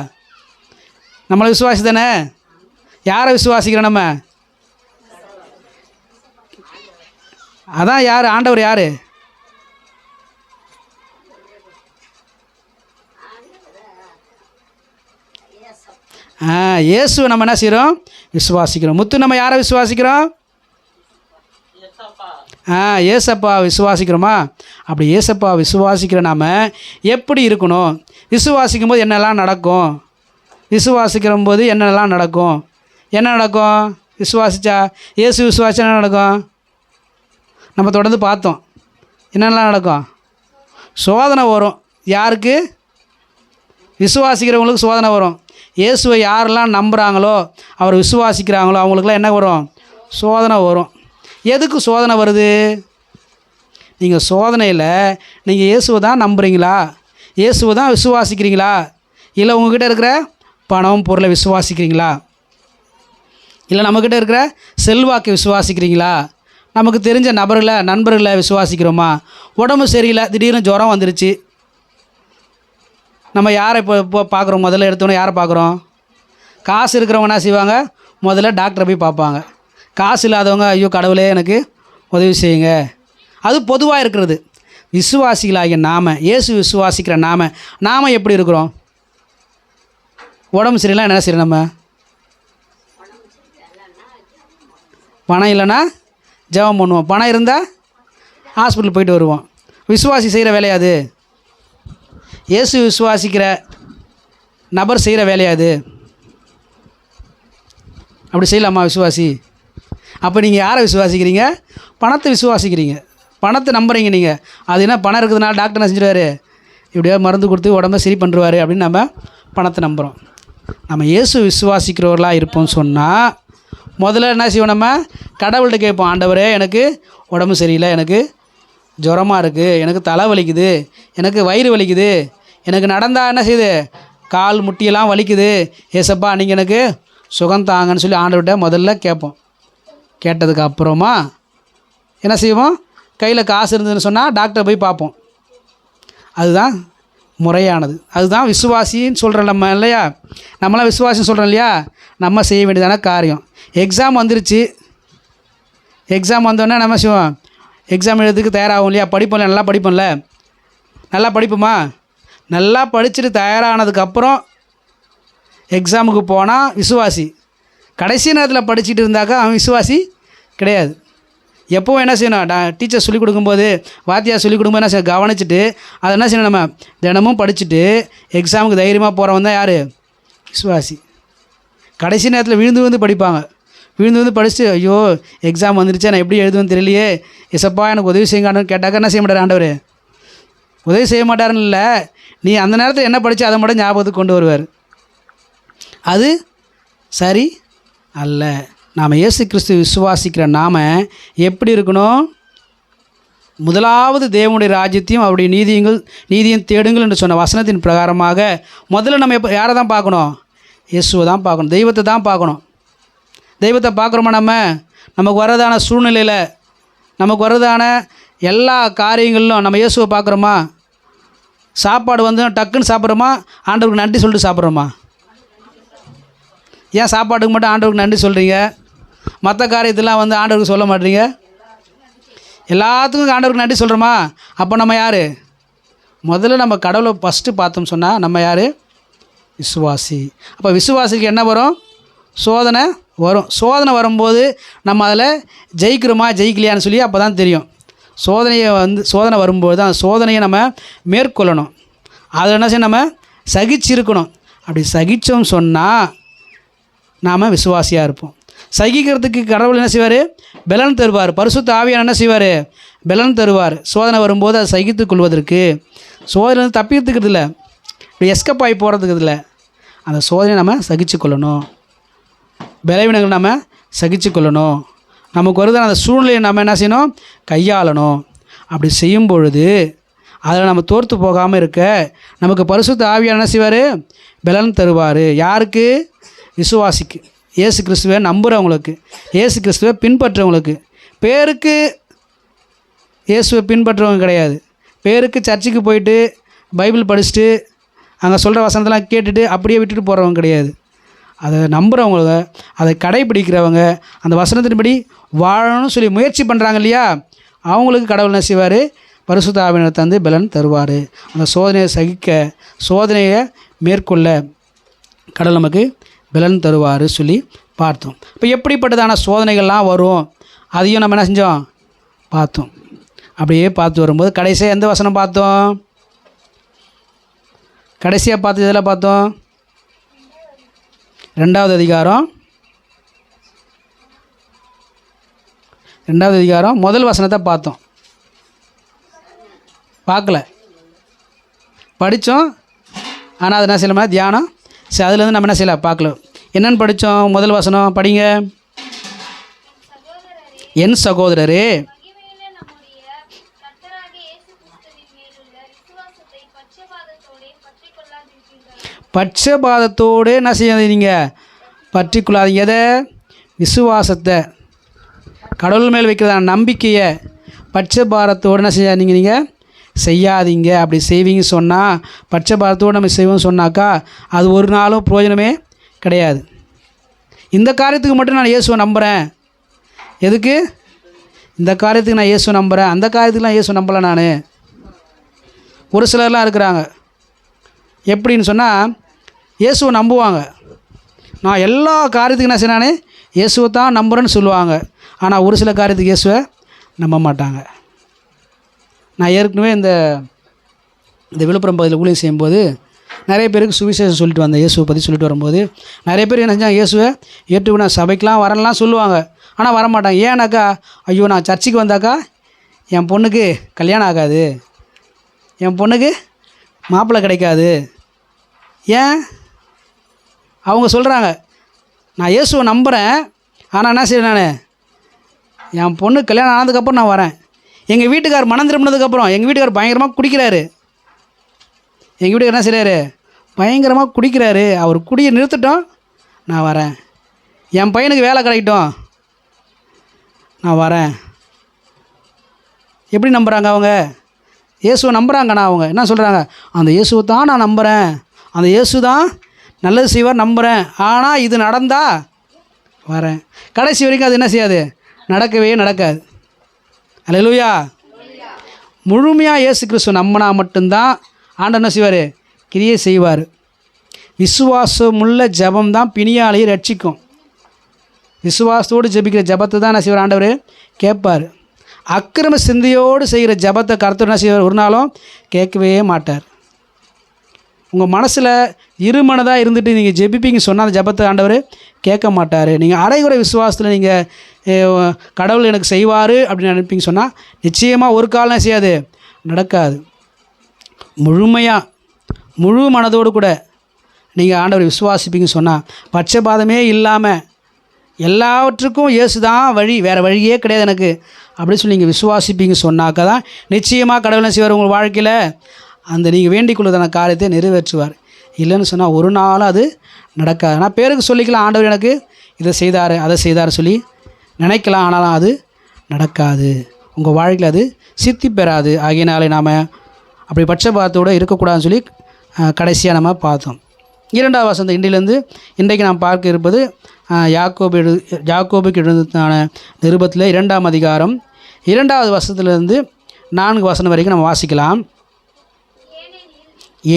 நம்மளாம் விசுவாசி தானே. யாரை விசுவாசிக்கிறோம் நம்ம? அதான் யார், ஆண்டவர் யார்? இயேசுவை நம்ம என்ன செய்கிறோம், விசுவாசிக்கிறோம். முத்து நம்ம யாரை விசுவாசிக்கிறோம்? ஏசப்பா விசுவாசிக்கிறோமா? அப்படி ஏசப்பா விசுவாசிக்கிற நாம் எப்படி இருக்கணும், விசுவாசிக்கும் போது என்னெல்லாம் நடக்கும், விசுவாசிக்கிற போது என்னெல்லாம் நடக்கும், என்ன நடக்கும், விசுவாசிச்சா இயேசு விசுவாசிச்சா என்ன நடக்கும், நம்ம தொடர்ந்து பார்த்தோம். என்னெல்லாம் நடக்கும், சோதனை வரும். யாருக்கு, விசுவாசிக்கிறவங்களுக்கு சோதனை வரும். இயேசுவை யாரெல்லாம் நம்புகிறாங்களோ, அவர் விசுவாசிக்கிறாங்களோ அவங்களுக்குலாம் என்ன வரும், சோதனை வரும். எதுக்கு சோதனை வருது, நீங்கள் சோதனையில் நீங்கள் இயேசுவை தான் நம்புகிறீங்களா, இயேசுவை தான் விசுவாசிக்கிறீங்களா, இல்லை உங்கள்கிட்ட இருக்கிற பணம் பொருளை விசுவாசிக்கிறீங்களா, இல்லை நம்மக்கிட்ட இருக்கிற செல்வாக்கை விசுவாசிக்கிறீங்களா, நமக்கு தெரிஞ்ச நண்பர்களை விசுவாசிக்கிறோமா? உடம்பு சரியில்லை, திடீர்னு ஜுரம் வந்துருச்சு, நம்ம யாரை இப்போ பார்க்குறோம், முதல்ல எடுத்தோன்னே யாரை பார்க்குறோம்? காசு இருக்கிறவங்க என்ன செய்வாங்க, முதல்ல டாக்டரை போய் பார்ப்பாங்க. காசு இல்லாதவங்க ஐயோ கடவுளே எனக்கு உதவி செய்யுங்க. அது பொதுவாக இருக்கிறது. விசுவாசிகளாகிய நாம், இயேசு விசுவாசிக்கிற நாம் எப்படி இருக்கிறோம்? உடம்பு சரியில்லை என்ன செய்யணும், நம்ம பணம் இல்லைன்னா ஜெபம் பண்ணுவோம், பணம் இருந்தால் ஹாஸ்பிட்டல் போயிட்டு வருவோம். விசுவாசி செய்கிற வேலையாது, இயேசு விசுவாசிக்கிற நபர் செய்கிற வேலையாது. அப்படி செய்யலாமா விசுவாசி? அப்போ நீங்கள் யாரை விசுவாசிக்கிறீங்க, பணத்தை விசுவாசிக்கிறீங்க, பணத்தை நம்புறீங்க நீங்கள். அது என்ன, பணம் இருக்கிறதுனால டாக்டர் என்ன செஞ்சுருவார், இப்படியே மருந்து கொடுத்து உடம்பை சரி பண்ணுறாரு அப்படின்னு நம்ம பணத்தை நம்புகிறோம். நம்ம இயேசு விசுவாசிக்கிறவர்களாக இருப்போம்னு சொன்னால் முதல்ல என்ன செய்வோம், நம்ம கடவுள்கிட்ட கேட்போம், ஆண்டவரே எனக்கு உடம்பு சரியில்லை, எனக்கு ஜுரமாக இருக்குது, எனக்கு தலை வலிக்குது, எனக்கு வயிறு வலிக்குது, எனக்கு நடந்தால் என்ன செய்யுது, கால் முட்டியெல்லாம் வலிக்குது, ஏசப்பா நீங்கள் எனக்கு சுகம் தாங்கன்னு சொல்லி ஆண்டவர்கிட்ட முதல்ல கேட்போம். கேட்டதுக்கு அப்புறமா என்ன செய்வோம், கையில் காசு இருந்ததுன்னு சொன்னால் டாக்டரை போய் பார்ப்போம். அதுதான் முறையானது, அதுதான் விசுவாசின்னு சொல்கிறோம் நம்ம இல்லையா. நம்மளாம் விசுவாசின்னு சொல்கிறோம் இல்லையா, நம்ம செய்ய வேண்டியதான காரியம். எக்ஸாம் வந்துருச்சு, எக்ஸாம் வந்தோடனே நம்ம செய்வோம், எக்ஸாம் எழுதுறதுக்கு தயாராகும் இல்லையா, படிப்போம்ல, நல்லா படிப்போம்ல, நல்லா படிப்போமா, நல்லா படிச்சுட்டு தயாரானதுக்கப்புறம் எக்ஸாமுக்கு போனால் விசுவாசி. கடைசி நேரத்தில் படிச்சுட்டு இருந்தாக்கா அவன் விசுவாசி கிடையாது. எப்போவும் என்ன செய்யணும், டீச்சர் சொல்லிக் கொடுக்கும்போது, வாத்தியார் சொல்லிக் கொடுக்கும்போது என்ன செய்யணும், கவனிச்சுட்டு அதை என்ன செய்யணும், நம்ம தினமும் படிச்சுட்டு எக்ஸாமுக்கு தைரியமாக போகிறவன் தான் யார்? விசுவாசி. கடைசி நேரத்தில் விழுந்து படிப்பாங்க. விழுந்து படிச்சுட்டு ஐயோ எக்ஸாம் வந்துருச்சா, நான் எப்படி எழுதுவேன்னு தெரியலையே, எசப்பா எனக்கு உதவி செய்யுங்கன்னு கேட்டாக்க என்ன செய்ய மாட்டார் ஆண்டவர்? உதவி செய்ய மாட்டாருன்னு இல்லை, நீ அந்த நேரத்தில் என்ன படித்து அதை மட்டும் ஞாபகத்துக்கு கொண்டு வருவார். அது சரி அல்ல. நாம் இயேசு கிறிஸ்து விசுவாசிக்கிற நாம் எப்படி இருக்கணும்? முதலாவது தேவனுடைய ராஜ்யத்தையும் அவருடைய நீதியும் தேடுங்கள் என்று சொன்ன வசனத்தின் பிரகாரமாக முதல்ல நம்ம யாரை தான் பார்க்கணும்? இயேசுவை தான் பார்க்கணும், தெய்வத்தை தான் பார்க்கணும். தெய்வத்தை பார்க்குறோமா? நமக்கு வர்றதான சூழ்நிலையில், நமக்கு வர்றதான எல்லா காரியங்களிலும் நம்ம இயேசுவை பார்க்குறோமா? சாப்பாடு வந்து டக்குன்னு சாப்பிட்றோமா? ஆண்டவருக்கு நன்றி சொல்லிட்டு சாப்பிட்றோமா? ஏன் சாப்பாட்டுக்கு மட்டும் ஆண்டவருக்கு நன்றி சொல்கிறீங்க, மற்ற காரியத்தெல்லாம் வந்து ஆண்டவருக்கு சொல்ல மாட்டீங்க? எல்லாத்துக்கும் ஆண்டவருக்கு நன்றி சொல்கிறோமா? அப்போ நம்ம யார்? முதல்ல நம்ம கடவுளை ஃபஸ்ட்டு பார்த்தோம் சொன்னால் நம்ம யார்? விசுவாசி. அப்போ விசுவாசிக்கு என்ன வரும்? சோதனை வரும். சோதனை வரும்போது நம்ம அதில் ஜெயிக்கிறோமா ஜெயிக்கலையான்னு சொல்லி அப்போ தான் தெரியும். சோதனை வரும்போது தான் சோதனையை நம்ம மேற்கொள்ளணும். அதில் என்ன செய்ய, நம்ம சகிச்சிருக்கணும். அப்படி சகித்தோம் சொன்னால் நாம் விசுவாசியாக இருப்போம். சகிக்கிறதுக்கு கடவுள் என்ன செய்வார்? பலன் தருவார். பரிசுத்த ஆவியானவர் என்ன செய்வார்? பலன் தருவார். சோதனை வரும்போது அதை சகித்து கொள்வதற்கு, சோதனை வந்து தப்பிக்கிறதுக்கு இல்லை, இப்படி எஸ்கப் ஆகி போகிறதுக்கு இல்லை, அந்த சோதனையை நம்ம சகிச்சு கொள்ளணும். பலவீனங்கள் நம்ம சகிச்சு கொள்ளணும். நமக்கு வருதான அந்த சூழ்நிலையை நம்ம என்ன செய்யணும்? கையாளணும். அப்படி செய்யும் பொழுது அதில் நம்ம தோற்று போகாமல் இருக்க நமக்கு பரிசுத்த ஆவியானவர் என்ன செய்வார்? பலன் தருவார். யாருக்கு? விசுவாசிக்கு, இயேசு கிறிஸ்துவை நம்புகிறவங்களுக்கு, இயேசு கிறிஸ்துவை பின்பற்றவங்களுக்கு. பேருக்கு இயேசுவை பின்பற்றுறவங்க கிடையாது. பேருக்கு சர்ச்சுக்கு போயிட்டு பைபிள் படிச்சுட்டு அங்கே சொல்கிற வசனத்தெல்லாம் கேட்டுட்டு அப்படியே விட்டுட்டு போகிறவங்க கிடையாது. அதை நம்புகிறவங்க, அதை கடைப்பிடிக்கிறவங்க, அந்த வசனத்தின்படி வாழணும்னு சொல்லி முயற்சி பண்ணுறாங்க இல்லையா, அவங்களுக்கு கடவுள் என்ன செய்வார்? பரிசுத்த ஆவியானவரை தந்து பலன் தருவார். அந்த சோதனையை சகிக்க, சோதனையை மேற்கொள்ள கடவுள் நமக்கு பலன் தருவார் சொல்லி பார்த்தோம். இப்போ எப்படிப்பட்டதான சோதனைகள்லாம் வரும் அதையும் நம்ம என்ன செஞ்சோம்? பார்த்தோம். அப்படியே பார்த்து வரும்போது கடைசியாக எந்த வசனம் பார்த்தோம்? கடைசியாக பார்த்து எதில் பார்த்தோம்? 2வது அதிகாரம் 2வது அதிகாரம் முதல் வசனத்தை பார்த்தோம். பார்க்கல, படித்தோம், ஆனால் அது என்ன செய்யலாமா? தியானம். சரி, அதுலேருந்து நம்ம என்ன செய்யலாம்? பார்க்கல. என்னென்னு படித்தோம்? முதல் வசனம் படிங்க. என் சகோதரரே, பட்சபாதத்தோடு என்ன செய்யாதீங்க? பற்றி கொள்ளாதீங்க. எதை? விசுவாசத்தை, கடவுள் மேல் வைக்கிறதான நம்பிக்கையை பட்சபாரத்தோடு என்ன செய்யாதீங்க? நீங்கள் செய்யாதீங்க. அப்படி செய்வீங்க சொன்னால், பட்சபாரத்தோடு நம்ம செய்வோம் சொன்னாக்கா அது ஒரு நாளும் பிரயோஜனமே கிடையாது. இந்த காரியத்துக்கு மட்டும் நான் இயேசுவை நம்புகிறேன். எதுக்கு? இந்த காரியத்துக்கு நான் இயேசுவை நம்புகிறேன், அந்த காரியத்துக்குலாம் இயேசு நம்பலை நான். ஒரு சிலர்லாம் இருக்கிறாங்க, எப்படின்னு சொன்னால் இயேசுவை நம்புவாங்க. நான் எல்லா காரியத்துக்கும் என்ன செய்யணும்? இயேசுவை தான் நம்புகிறேன்னு சொல்லுவாங்க. ஆனால் ஒரு சில காரியத்துக்கு இயேசுவை நம்ப மாட்டாங்க. நான் ஏற்கனவே இந்த விழுப்புரம் பகுதியில் ஊழியம் செய்யும்போது நிறைய பேருக்கு சுவிசேஷம் சொல்லிட்டு வந்தேன். இயேசுவை பற்றி சொல்லிட்டு வரும்போது நிறைய பேர் என்ன செஞ்சாங்க? இயேசுவை ஏற்றுக்கணும், சபைக்கெலாம் வரலாம் சொல்லுவாங்க, ஆனால் வரமாட்டாங்க. ஏன்னாக்கா, ஐயோ நான் சர்ச்சுக்கு வந்தாக்கா என் பொண்ணுக்கு கல்யாணம் ஆகாது, என் பொண்ணுக்கு மாப்பிள்ளை கிடைக்காது. ஏன்? அவங்க சொல்கிறாங்க, நான் இயேசுவை நம்புகிறேன், ஆனால் என்ன செய்கிறேன்? நான் என் பொண்ணு கல்யாணம் ஆனதுக்கப்புறம் நான் வரேன். எங்கள் வீட்டுக்கார் மனம் திரும்பினதுக்கப்புறம், எங்கள் வீட்டுக்கார் பயங்கரமாக குடிக்கிறாரு, எங்கள் வீட்டுக்கார் என்ன செய்கிறாரு? பயங்கரமாக குடிக்கிறாரு, அவர் குடியை நிறுத்தட்டும், நான் வரேன். என் பையனுக்கு வேலை கிடைக்கட்டும், நான் வரேன். எப்படி நம்புகிறாங்க அவங்க? இயேசுவை நம்புகிறாங்கண்ணா. அவங்க என்ன சொல்கிறாங்க? அந்த இயேசுவை தான் நான் நம்புகிறேன், அந்த இயேசு தான் நல்லது செய்வார் நம்புகிறேன், ஆனால் இது நடந்தால் வரேன். கடைசி வரைக்கும் அது என்ன செய்யாது? நடக்கவே நடக்காது. அல்லேலூயா. முழுமையாக இயேசு கிறிஸ்து நம்பினா மட்டும்தான் ஆண்டவர் என்ன செய்வார்? கிரியை செய்வார். விசுவாசமுள்ள ஜபம் தான் பிணியாளியை ரட்சிக்கும். விசுவாசத்தோடு ஜபிக்கிற ஜபத்தை தான் என்ன செய்வார்? ஆண்டவர் கேட்பார். அக்கிரம சிந்தையோடு செய்கிற ஜெபத்தை கர்த்தர் என்ன செய்வார்? ஒரு நாளும் கேட்கவே மாட்டார். உங்கள் மனசில் இருமனதாக இருந்துட்டு நீங்கள் ஜெபிப்பீங்க சொன்னால் அந்த ஜெபத்தை ஆண்டவர் கேட்க மாட்டார். நீங்கள் அரைகுறை விசுவாசத்தில் நீங்கள் கடவுள் எனக்கு செய்வார் அப்படின்னு நினைப்பீங்க சொன்னால் நிச்சயமாக ஒரு காலம் செய்யாது, நடக்காது. முழுமையாக முழு மனதோடு கூட நீங்கள் ஆண்டவர் விசுவாசிப்பீங்க சொன்னால் பட்சபாதமே இல்லாமல் எல்லாவற்றுக்கும் இயேசு தான் வழி, வேறு வழியே கிடையாது எனக்கு அப்படின்னு சொல்லி நீங்கள் விசுவாசிப்பீங்க சொன்னாக்கா தான் நிச்சயமாக கடவுளை செய்வார் உங்கள் வாழ்க்கையில். அந்த நீங்கள் வேண்டிக் கொள்வதான காரியத்தை நிறைவேற்றுவார். இல்லைன்னு சொன்னால் ஒரு நாளும் அது நடக்காது. ஆனால் பேருக்கு சொல்லிக்கலாம், ஆண்டவர் எனக்கு இதை செய்தார் அதை செய்தார் சொல்லி நினைக்கலாம், ஆனாலும் அது நடக்காது. உங்கள் வாழ்க்கையில் அது சித்தி பெறாது. ஆகையினாலே நாம் அப்படி பட்சபாதத்தோடு இருக்கக்கூடாதுன்னு சொல்லி கடைசியாக நம்ம பார்த்தோம். 2வது வசனம் இன்றையிலேருந்து இன்றைக்கு நாம் பார்க்க இருப்பது யாக்கோபுக்கு எழுதின நிருபத்தில் 2ஆம் அதிகாரம் 2வது வசனத்திலிருந்து 4 வசனம் வரைக்கும் நம்ம வாசிக்கலாம்.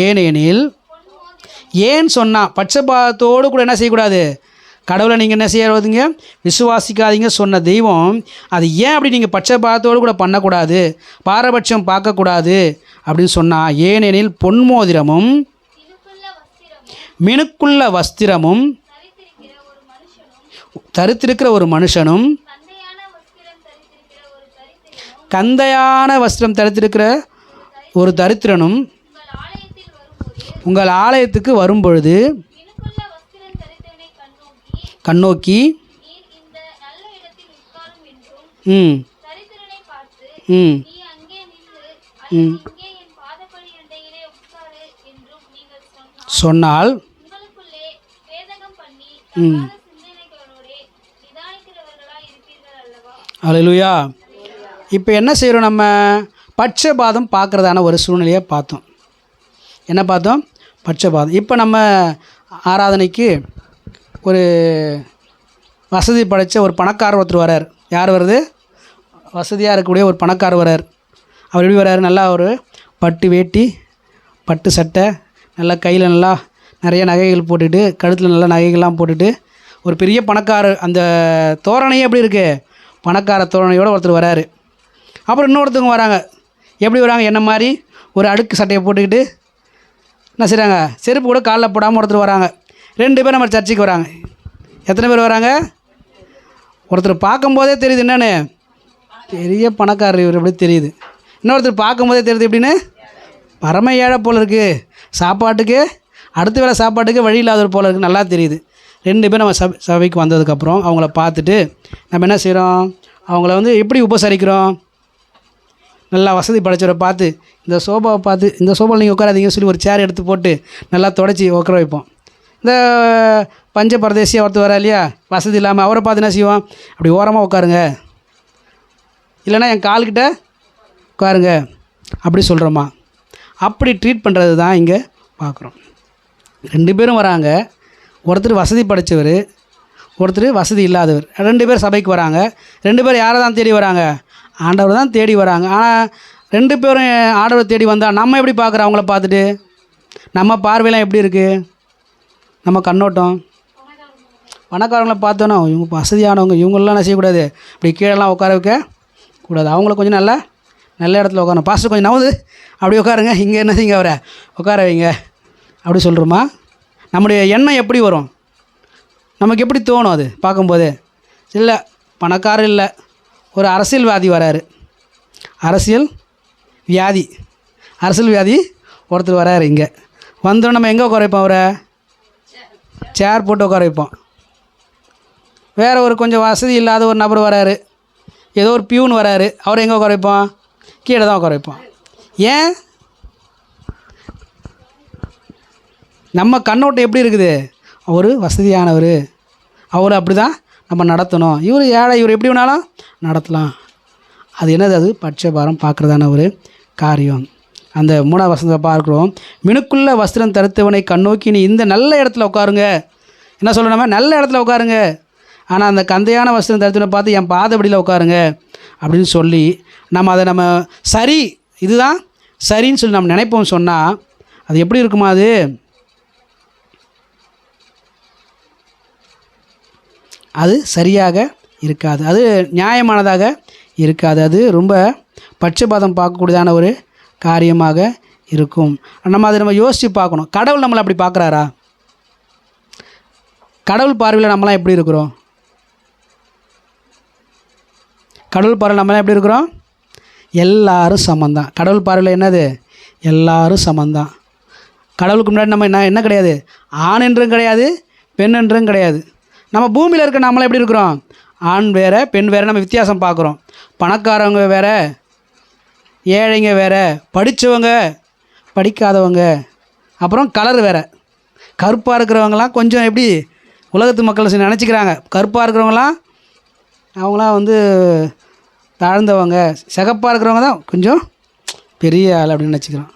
ஏனெனில் ஏன் சொன்னால் பட்சபாதத்தோடு கூட என்ன செய்யக்கூடாது? கடவுளை நீங்கள் என்ன செய்யாதீங்க, விசுவாசிக்காதீங்க சொன்ன தெய்வம் அது ஏன் அப்படி நீங்கள் பட்சபாதத்தோடு கூட பண்ணக்கூடாது, பாரபட்சம் பார்க்கக்கூடாது அப்படின்னு சொன்னால், ஏனெனில் பொன்மோதிரமும் மினுக்குள்ள வஸ்திரமும் தரித்திருக்கிற ஒரு மனுஷனும் கந்தையான வஸ்திரம் தரித்திருக்கிற ஒரு தரித்திரனும் உங்கள் ஆலயத்துக்கு வரும்பொழுது கண்ணோக்கி சொன்னால் அல்லேலூயா. இப்போ என்ன செய்கிறோம்? நம்ம பட்சபாதம் பார்க்குறதான ஒரு சூழ்நிலையை பார்த்தோம். என்ன பார்த்தோம்? பட்சபாதம். இப்போ நம்ம ஆராதனைக்கு ஒரு வசதி படைத்த ஒரு பணக்காரர் ஒருத்தர் வரார். யார் வருது? வசதியாக இருக்கக்கூடிய ஒரு பணக்காரர் வரார். அவர் எப்படி வராரு? நல்லா ஒரு பட்டு வேட்டி, பட்டு சட்டை, நல்லா கையில் நல்லா நிறைய நகைகள் போட்டுட்டு, கழுத்தில் நல்லா நகைகள்லாம் போட்டுட்டு ஒரு பெரிய பணக்காரர். அந்த தோரணையே எப்படி இருக்குது? பணக்கார தோரணையோடு ஒருத்தர் வராரு. அப்புறம் இன்னொருத்தவங்க வராங்க. எப்படி வராங்க? என்ன மாதிரி ஒரு அடுக்கு சட்டையை போட்டுக்கிட்டு என்ன செய்கிறாங்க? செருப்பு கூட காலில் போடாமல் ஒருத்தர் வராங்க. 2 பேர் நம்ம சர்ச்சுக்கு வராங்க. எத்தனை பேர் வராங்க? ஒருத்தர் பார்க்கும்போதே தெரியுது என்னென்னு, பெரிய பணக்காரர் இவர் எப்படி தெரியுது. இன்னொருத்தர் பார்க்கும்போதே தெரியுது எப்படின்னு, பரம ஏழை போல் இருக்குது, சாப்பாட்டுக்கு அடுத்த வேளை சாப்பாட்டுக்கு வழி இல்லாதவர் போல் இருக்குது, நல்லா தெரியுது. 2 பேர் நம்ம சபைக்கு வந்ததுக்கப்புறம் அவங்கள பார்த்துட்டு நம்ம என்ன செய்கிறோம்? அவங்கள எப்படி உபசரிக்கிறோம்? நல்லா வசதி படைச்சவரை பார்த்து இந்த சோபாவை பார்த்து, இந்த சோபாவில் நீங்கள் உட்காராதீங்கன்னு சொல்லி ஒரு சேர் எடுத்து போட்டு நல்லா தொடச்சி உட்கார வைப்போம். இந்த பஞ்ச பரதேசியாக ஒருத்தர் வரா இல்லையா, வசதி இல்லாமல், அவரை பார்த்து என்ன செய்வோம்? அப்படி ஓரமாக உட்காருங்க, இல்லைன்னா என் கால்கிட்ட உட்காருங்க அப்படி சொல்கிறோமா? அப்படி ட்ரீட் பண்ணுறது தான் இங்கே பார்க்குறோம். 2 பேரும் வராங்க. ஒருத்தர் வசதி படைத்தவர், ஒருத்தர் வசதி இல்லாதவர். 2 பேர் சபைக்கு வராங்க. 2 பேர் யாரை தான் தேடி வராங்க? ஆண்டவர் தான் தேடி வராங்க. ஆனால் 2 பேரும் ஆண்டவர் தேடி வந்தால் நம்ம எப்படி பார்க்குறோம்? அவங்கள பார்த்துட்டு நம்ம பார்வையெல்லாம் எப்படி இருக்குது? நம்ம கண்ணோட்டம் பணக்காரங்களை பார்த்தோன்னா இவங்க வசதியானவங்க, இவங்களெலாம் என்ன செய்யக்கூடாது, இப்படி கீழெல்லாம் உட்கார வைக்க கூடாது, அவங்கள கொஞ்சம் நல்ல இடத்துல உட்காரணும். பாஸ்டர் கொஞ்சம் நவுது அப்படி உட்காருங்க, இங்கே என்ன செய்யுங்க அவரை உட்கார வைங்க அப்படி சொல்கிறோமா? நம்முடைய எண்ணம் எப்படி வரும்? நமக்கு எப்படி தோணும்? அது பார்க்கும்போது இல்லை, பணக்காரர் இல்லை, ஒரு அரசியல்வாதி வராரு, அரசியல் வியாதி ஒருத்தர் வராரு. இங்கே வந்தோம் நம்ம எங்கே உட்கார வைப்போம்? அவரை சேர் போட்டு உட்கார வைப்போம். வேறு ஒரு கொஞ்சம் வசதி இல்லாத ஒரு நபர் வராரு, ஏதோ ஒரு பியூன் வராரு, அவரை எங்கே உட்கார வைப்போம்? கீழே தான் உட்கார வைப்போம். ஏன்? நம்ம கண்ணோட்டம் எப்படி இருக்குது? அவர் வசதியானவர், அவர் அப்படி தான் நம்ம நடத்தணும், இவர் ஏழை, இவர் எப்படி வேணாலும் நடத்தலாம். அது என்னது? அது பட்சபாரம் பார்க்குறதான ஒரு காரியம். அந்த 3ஆவது வசனத்தை பார்க்குறோம். மினுக்குள்ள வஸ்திரம் தரித்தவனை கண்ணோக்கி நீ இந்த நல்ல இடத்துல உட்காருங்க. என்ன சொல்ல? நம்ம நல்ல இடத்துல உட்காருங்க, ஆனால் அந்த கந்தையான வஸ்திரம் தரித்தவனை பார்த்து என் பாதபடியில் உட்காருங்க அப்படின்னு சொல்லி நம்ம சரி, இதுதான் சரின்னு சொல்லி நம்ம நினைப்போம். சொன்னால் அது எப்படி இருக்குமா? அது சரியாக இருக்காது, அது நியாயமானதாக இருக்காது. அது ரொம்ப பட்சபாதம் பார்க்கக்கூடியதான ஒரு காரியமாக இருக்கும். நம்ம யோசித்து பார்க்கணும். கடவுள் நம்மளை அப்படி பார்க்குறாரா? கடவுள் பார்வையில் நம்மளாம் எப்படி இருக்கிறோம்? கடவுள் பார்வையில் நம்மளாம் எப்படி இருக்கிறோம்? எல்லாரும் சமந்தான். கடவுள் பார்வையில் என்னது? எல்லாரும் சமந்தான். கடவுளுக்கு முன்னாடி நம்ம என்ன கிடையாது, ஆண் என்றும் கிடையாது, பெண் என்றும் கிடையாது. நம்ம பூமியில் இருக்க நம்மளாம் எப்படி இருக்கிறோம்? ஆண் வேறு, பெண் வேறு. நம்ம வித்தியாசம் பார்க்குறோம். பணக்காரவங்க வேறு, ஏழைங்க வேறு, படித்தவங்க, படிக்காதவங்க, அப்புறம் கலர் வேறு. கருப்பாக இருக்கிறவங்களாம் கொஞ்சம் எப்படி உலகத்து மக்கள் நினச்சிக்கிறாங்க, கருப்பாக இருக்கிறவங்களாம் அவங்களாம் தாழ்ந்தவங்க, சிகப்பாக இருக்கிறவங்க தான் கொஞ்சம் பெரிய ஆள் அப்படின்னு நினச்சிக்கிறோம்.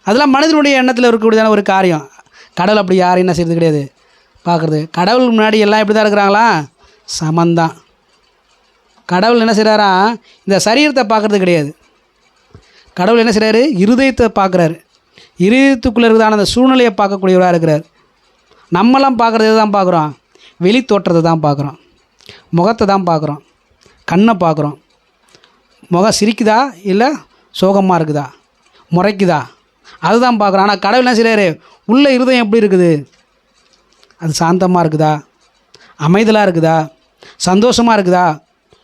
அதெல்லாம் மனிதனுடைய எண்ணத்தில் இருக்கக்கூடியதான ஒரு காரியம். கடவுள் அப்படி யாரும் என்ன செய்கிறது கிடையாது, பார்க்குறது. கடவுள் முன்னாடி எல்லாம் எப்படி தான் இருக்கிறாங்களா? சமந்தான். கடவுள் என்ன செய்கிறாரா? இந்த சரீரத்தை பார்க்குறது கிடையாது. கடவுள் என்ன செய்கிறாரு? இருதயத்தை பார்க்குறாரு. இருதயத்துக்குள்ளே இருக்கிறதான அந்த சூழ்நிலையை பார்க்கக்கூடியவராக இருக்கிறார். நம்மளாம் பார்க்குறது தான் பார்க்குறோம், வெளி தோற்றத்தை தான் பார்க்குறோம், முகத்தை தான் பார்க்குறோம், கண்ணை பார்க்குறோம். முகம் சிரிக்குதா இல்லை சோகமாக இருக்குதா, முறைக்குதா, அதுதான் பார்க்குறோம். ஆனால் கடவுள் என்ன செய்கிறாரு? உள்ள இருதயம் எப்படி இருக்குது? அது சாந்தமாக இருக்குதா, அமைதலாக இருக்குதா, சந்தோஷமாக இருக்குதா,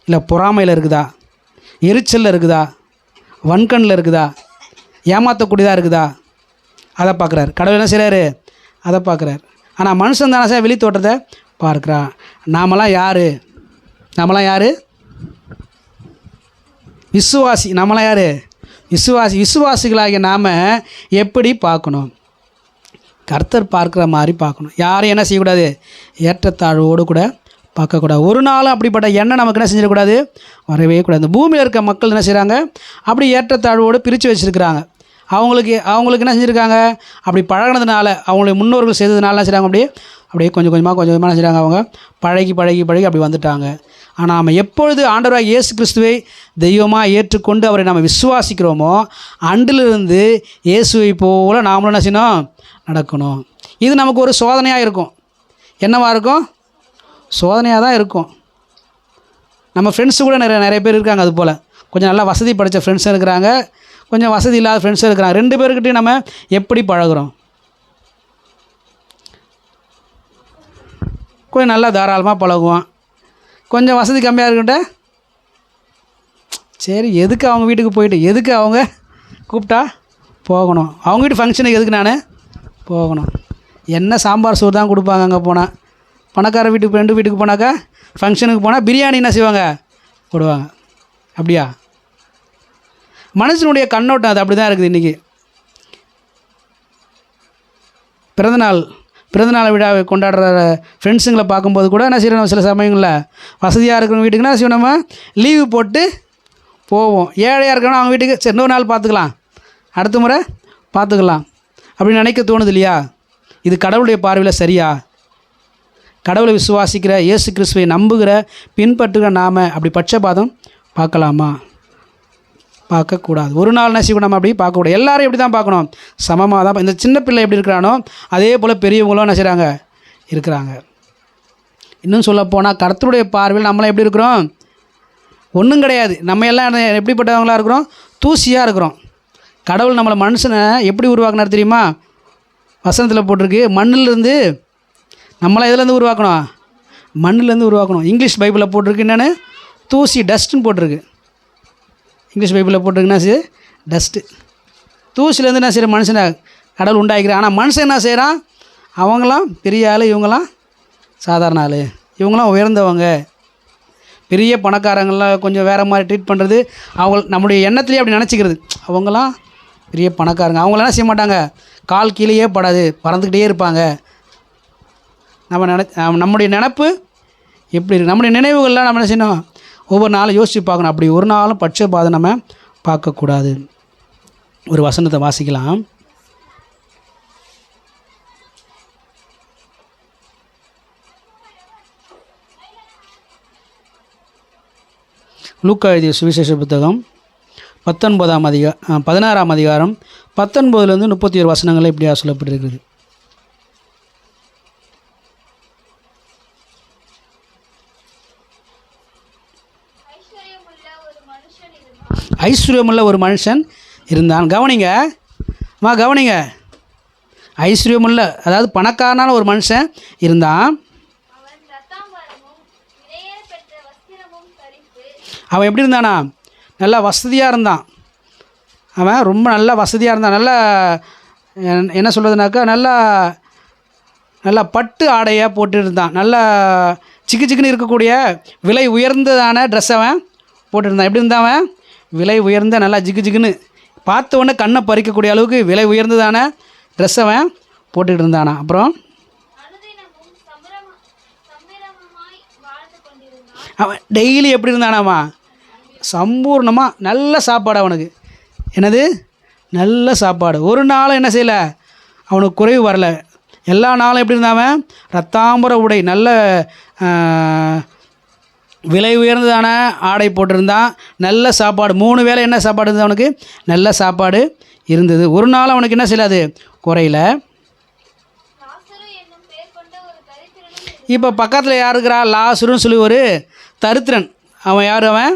இல்லை பொறாமையில் இருக்குதா, எரிச்சலில் இருக்குதா, வன்கண்ணில் இருக்குதா, ஏமாற்றக்கூடியதாக இருக்குதா, அதை பார்க்குறாரு. கடவுள் என்ன செய்கிறாரு? அதை பார்க்குறாரு. ஆனால் மனுஷன் தானே சார் வெளி தோற்றத்தை பார்க்குறான். நாமெல்லாம் யார்? நம்மளாம் யார்? விசுவாசி. நம்மளாம் யார்? விசுவாசி. விசுவாசிகளாகிய நாம் எப்படி பார்க்கணும்? கர்த்தர் பார்க்குற மாதிரி பார்க்கணும். யாரையும் என்ன செய்யக்கூடாது? ஏற்றத்தாழ்வோடு கூட பார்க்கக்கூடாது. ஒரு நாளும் அப்படிப்பட்ட எண்ணம் நமக்கு என்ன செஞ்சிடக்கூடாது? வரவே கூடாது. இந்த பூமியில் இருக்க மக்கள் என்ன செய்கிறாங்க? அப்படி ஏற்றத்தாழ்வோடு பிரித்து வச்சுருக்கிறாங்க. அவங்களுக்கு என்ன செஞ்சுருக்காங்க? அப்படி பழகினதுனால, அவங்களுடைய முன்னோர்கள் செய்ததுனால என்ன செய்கிறாங்க? அப்படியே கொஞ்சம் கொஞ்சமாக என்ன செய்கிறாங்க? அவங்க பழகி அப்படி வந்துட்டாங்க. ஆனால் நம்ம எப்பொழுது ஆண்டவராக இயேசு கிறிஸ்துவை தெய்வமாக ஏற்றுக்கொண்டு அவரை நம்ம விசுவாசிக்கிறோமோ, அன்றிலிருந்து இயேசுவை போல நாமளும் என்ன செய்யணும்? நடக்கணும். இது நமக்கு ஒரு சோதனையாக இருக்கும். என்னவாக இருக்கும்? சோதனையாக தான் இருக்கும். நம்ம ஃப்ரெண்ட்ஸு கூட நிறைய பேர் இருக்காங்க. அது போல் கொஞ்சம் நல்லா வசதி படித்த ஃப்ரெண்ட்ஸும் இருக்கிறாங்க, கொஞ்சம் வசதி இல்லாத ஃப்ரெண்ட்ஸும் இருக்கிறாங்க. ரெண்டு பேருக்கிட்டையும் நம்ம எப்படி பழகுறோம்? கொஞ்சம் நல்லா தாராளமாக பழகுவோம். கொஞ்சம் வசதி கம்மியாக இருக்குன்ட்ட சரி, எதுக்கு அவங்க வீட்டுக்கு போயிட்டு, எதுக்கு அவங்க கூப்பிட்டா போகணும், அவங்க வீட்டு ஃபங்க்ஷனுக்கு எதுக்கு நான் போகணும்? என்ன சாம்பார் சோறு தான் கொடுப்பாங்க அங்கே போனால். பணக்கார வீட்டுக்கு ஃப்ரெண்டு வீட்டுக்கு போனாக்கா, ஃபங்க்ஷனுக்கு போனால் பிரியாணி என்ன செய்வாங்க? போடுவாங்க. அப்படியா? மனுஷனுடைய கண்ணோட்டம் அது அப்படி தான் இருக்குது. இன்றைக்கி பிறந்தநாள் விழாவை கொண்டாடுற ஃப்ரெண்ட்ஸுங்களை பார்க்கும்போது கூட என்ன செய்யணும்? சில சமயங்களில் வசதியாக இருக்கிறவங்க வீட்டுக்கு என்ன செய்வோம்? நம்ம லீவு போட்டு போவோம். ஏழையாக இருக்கிறவங்க அவங்க வீட்டுக்கு சரி இன்னொரு நாள் பார்த்துக்கலாம், அடுத்த முறை பார்த்துக்கலாம் அப்படின்னு நினைக்க தோணுது இல்லையா? இது கடவுளுடைய பார்வையில் சரியா? கடவுளை விசுவாசிக்கிற, இயேசு கிறிஸ்துவை நம்புகிற, பின்பற்றுகிற நாம் அப்படி பட்சபாதம் பார்க்கலாமா? பார்க்கக்கூடாது. ஒரு நாள் நசிவு நம்ம அப்படி பார்க்கக்கூடாது. எல்லாரும் எப்படி தான் பார்க்கணும்? சமமாக தான். இந்த சின்ன பிள்ளை எப்படி இருக்கிறானோ அதே போல் பெரியவங்களும் என்ன செய்கிறாங்க? இருக்கிறாங்க. இன்னும் சொல்லப்போனால் கர்த்தருடைய பார்வையில் நம்மளாம் எப்படி இருக்கிறோம்? ஒன்றும் கிடையாது. நம்ம எல்லாம் எப்படிப்பட்டவங்களாக இருக்கிறோம்? தூசியாக இருக்கிறோம். கடவுள் நம்மளை மனுஷனை எப்படி உருவாக்குனார் தெரியுமா? வசனத்தில் போட்டிருக்கு, மண்ணிலேருந்து. நம்மளாம் எதுலேருந்து உருவாக்கணும்? மண்ணிலேருந்து உருவாக்கணும். இங்கிலீஷ் பைபிளில் போட்டிருக்கு என்னென்னு? தூசி, டஸ்ட்டுன்னு போட்டிருக்கு. இங்கிலீஷ் பைபிளில் போட்டிருக்குன்னா சரி, டஸ்ட்டு. தூசிலேருந்து என்ன செய்கிற மனுஷனை கடவுள் உண்டாக்கிறான். ஆனால் மனுஷன் என்ன செய்கிறான்? அவங்களாம் பெரிய ஆள், இவங்களாம் சாதாரண ஆள், இவங்களாம் உயர்ந்தவங்க, பெரிய பணக்காரங்களாம் கொஞ்சம் வேறு மாதிரி ட்ரீட் பண்ணுறது. நம்முடைய எண்ணத்துலேயே அப்படி நினச்சிக்கிறது. அவங்களாம் பெரிய பணக்காரங்க, அவங்களாம் என்ன செய்ய மாட்டாங்க? கால் கீழேயே படாது, பறந்துக்கிட்டே இருப்பாங்க. நம்முடைய நினப்பு எப்படி இருக்குது? நம்முடைய நினைவுகள்லாம் நம்ம என்ன செய்யணும்? ஒவ்வொரு நாளும் யோசித்து பார்க்கணும். அப்படி ஒரு நாளும் பட்சபாதம் நம்ம பார்க்கக்கூடாது. ஒரு வசனத்தை வாசிக்கலாம். லூக்கா எழுதிய சுவிசேஷ புத்தகம் 16ஆம் அதிகாரம் 19 31 வசனங்கள் இப்படியா சொல்லப்பட்டிருக்கிறது. ஐஸ்வர்யமுள்ள ஒரு மனுஷன் இருந்தான். கவனிங்க கவனிங்க, ஐஸ்வர்யமுள்ள அதாவது பணக்காரனான ஒரு மனுஷன் இருந்தான். அவன் எப்படி இருந்தானா? நல்லா வசதியாக இருந்தான். அவன் ரொம்ப நல்லா வசதியாக இருந்தான். நல்லா என்ன சொல்கிறதுனாக்கா நல்லா பட்டு ஆடையாக போட்டுருந்தான். நல்லா சிக்கு சிக்குன்னு இருக்கக்கூடிய விலை உயர்ந்ததான ட்ரெஸ் அவன் போட்டுருந்தான். எப்படி இருந்தான் அவன்? விலை உயர்ந்த நல்லா ஜிக்கு ஜிக்குன்னு பார்த்த உடனே கண்ணை பறிக்கக்கூடிய அளவுக்கு விலை உயர்ந்ததான ட்ரெஸ் அவன் போட்டுக்கிட்டு இருந்தானா. அப்புறம் அவன் டெய்லி எப்படி இருந்தானாமா? சம்பூர்ணமாக நல்ல சாப்பாடு அவனுக்கு. என்னது? நல்ல சாப்பாடு. ஒரு நாளும் என்ன செய்யலை, அவனுக்கு குறைவு வரலை. எல்லா நாளும் எப்படி இருந்தாவன்? ரத்தாம்பர உடை, நல்ல விலை உயர்ந்ததான ஆடை போட்டிருந்தான். நல்ல சாப்பாடு, 3 வேளை என்ன சாப்பாடு இருந்தது அவனுக்கு? நல்ல சாப்பாடு இருந்தது. ஒரு நாள் அவனுக்கு என்ன செய்யலாது, குறையில. இப்போ பக்கத்தில் யார் இருக்கிறா? லாசருன்னு சொல்லி ஒரு தரித்திரன். அவன் யார்? அவன்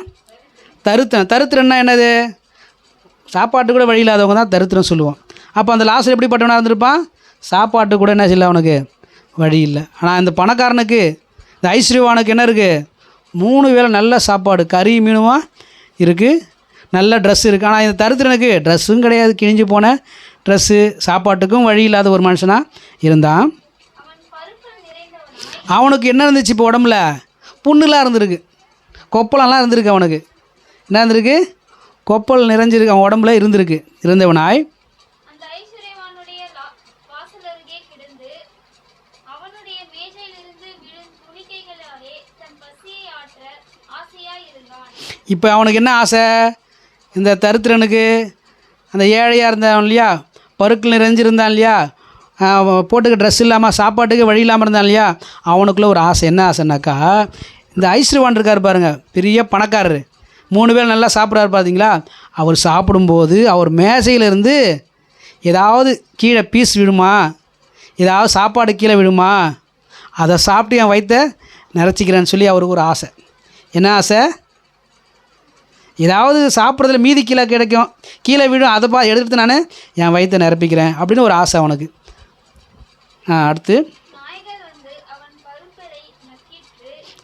தரித்திரன். தரித்திரன்னா என்னது? சாப்பாட்டு கூட வழி இல்லாதவங்க தான் தரித்திரம் சொல்லுவோம். அப்போ அந்த லாசர் எப்படிப்பட்டவனாக இருந்திருப்பான்? சாப்பாட்டு கூட என்ன செய்யல, அவனுக்கு வழி இல்லை. ஆனால் இந்த பணக்காரனுக்கு, இந்த ஐஸ்வர்யவானுக்கு என்ன இருக்குது? 3 வேளை நல்ல சாப்பாடு, கறி மீனுமா இருக்குது, நல்ல ட்ரெஸ் இருக்குது. ஆனால் இந்த தரித்திரனுக்கு ட்ரெஸ்ஸும் கிடையாது, கிழிஞ்சு போன ட்ரெஸ்ஸு, சாப்பாட்டுக்கும் வழி இல்லாத ஒரு மனுஷனாக இருந்தான். அவனுக்கு என்ன இருந்துச்சு? இப்போ உடம்புல புண்ணுலாம் இருந்திருக்கு, கொப்பளம்லாம் இருந்திருக்கு. அவனுக்கு என்ன இருந்திருக்கு? கொப்பல் நிறைஞ்சிருக்கு அவன் உடம்புல இருந்திருக்கு. இருந்தவனாய் இப்போ அவனுக்கு என்ன ஆசை? இந்த தரித்திரனுக்கு, அந்த ஏழையாக இருந்தான் இல்லையா, பருக்கள் நிறைஞ்சிருந்தான் இல்லையா, போட்டுக்க ட்ரெஸ் இல்லாமல் சாப்பாட்டுக்கு வழி இல்லாமல் இருந்தான் இல்லையா, அவனுக்குள்ளே ஒரு ஆசை. என்ன ஆசைனாக்கா, இந்த ஐஸ்வர்யவான் இருக்கார் பாருங்கள், பெரிய பணக்காரர், 3 பேர் நல்லா சாப்பிட்றாரு பார்த்தீங்களா, அவர் சாப்பிடும்போது அவர் மேசையிலேருந்து ஏதாவது கீழே பீஸ் விடுமா, ஏதாவது சாப்பாடு கீழே விடுமா, அதை சாப்பிட்டு என் வயிற்றை நிறச்சிக்கிறேன்னு சொல்லி அவருக்கு ஒரு ஆசை. என்ன ஆசை? ஏதாவது சாப்பிட்றதுல மீதி கீழே கிடைக்கும், கீழே விடும், அதை எடுத்துகிட்டு நான் என் வயிற்றை நிரப்பிக்கிறேன் அப்படின்னு ஒரு ஆசை அவனுக்கு. அடுத்து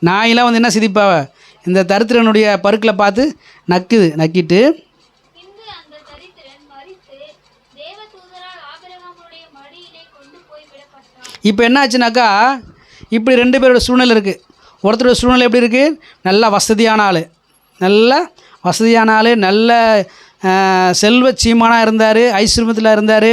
நாயெல்லாம் வந்து என்ன சிதிப்பாவ, இந்த தரித்திரனுடைய பருக்களை பார்த்து நக்கிட்டு இப்போ என்ன ஆச்சுனாக்கா, இப்படி 2 பேரோட சூழ்நிலை இருக்குது. ஒருத்தரோட சூழ்நிலை எப்படி இருக்குது? நல்லா வசதியான ஆள், நல்ல செல்வ சீமானாக இருந்தார், ஐஸ்வர்யத்தில் இருந்தார்,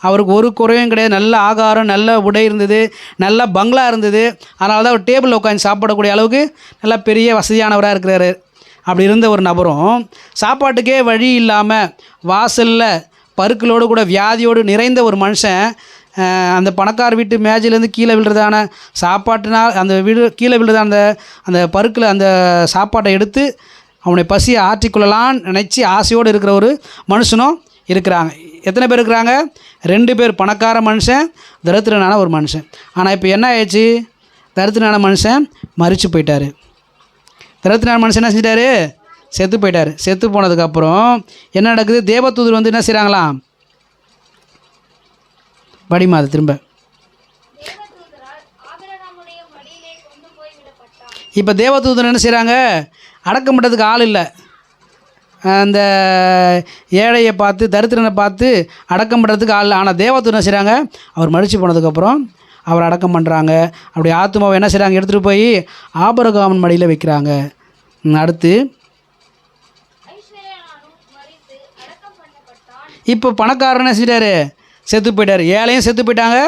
அவருக்கு ஒரு குறையும் கிடையாது, நல்ல ஆகாரம், நல்ல உடை இருந்தது, நல்ல பங்களா இருந்தது. அதனால தான் ஒரு டேபிளில் உட்காந்து சாப்பிடக்கூடிய அளவுக்கு நல்லா பெரிய வசதியானவராக இருக்கிறாரு. அப்படி இருந்த ஒரு நபரும் சாப்பாட்டுக்கே வழி இல்லாமல் வாசலில் பருக்களோடு கூட வியாதியோடு நிறைந்த ஒரு மனுஷன் அந்த பணக்கார வீட்டு மேஜையிலேருந்து கீழே விழுறதான சாப்பாட்டினால் அந்த கீழே விழுறதான அந்த பருக்கில் அந்த சாப்பாட்டை எடுத்து அவனை பசியை ஆற்றிக்கொள்ளலான்னு நினச்சி ஆசையோடு இருக்கிற ஒரு மனுஷனும் இருக்கிறாங்க. எத்தனை பேர் இருக்கிறாங்க? 2 பேர். பணக்கார மனுஷன், தரித்திரனான ஒரு மனுஷன். ஆனால் இப்போ என்ன ஆயிடுச்சு? தரித்திரனான மனுஷன் மரித்து போயிட்டார். தரித்திரனான மனுஷன் என்ன செஞ்சிட்டாரு? செத்து போயிட்டார். செத்து போனதுக்கப்புறம் என்ன நடக்குது? தேவதூதர் வந்து என்ன செய்கிறாங்களாம்? படிமா அது திரும்ப. இப்போ தேவதூதர் என்ன செய்கிறாங்க? அடக்கம் பண்ணுறதுக்கு ஆள் இல்லை. அந்த ஏழையை பார்த்து, தரித்திரனை பார்த்து அடக்கம் பண்ணுறதுக்கு ஆள் இல்லை. ஆனால் தேவதூதர் என்ன செய்கிறாங்க? அவர் மரித்து போனதுக்கப்புறம் அவர் அடக்கம் பண்ணுறாங்க. அப்படி ஆத்துமாவை என்ன செய்கிறாங்க? எடுத்துகிட்டு போய் ஆபிரகாமின் மடியில் வைக்கிறாங்க. அடுத்து இப்போ பணக்காரன் என்ன செஞ்சிட்டாரு? செத்து போயிட்டார். ஏழையும் செத்து போயிட்டாங்க,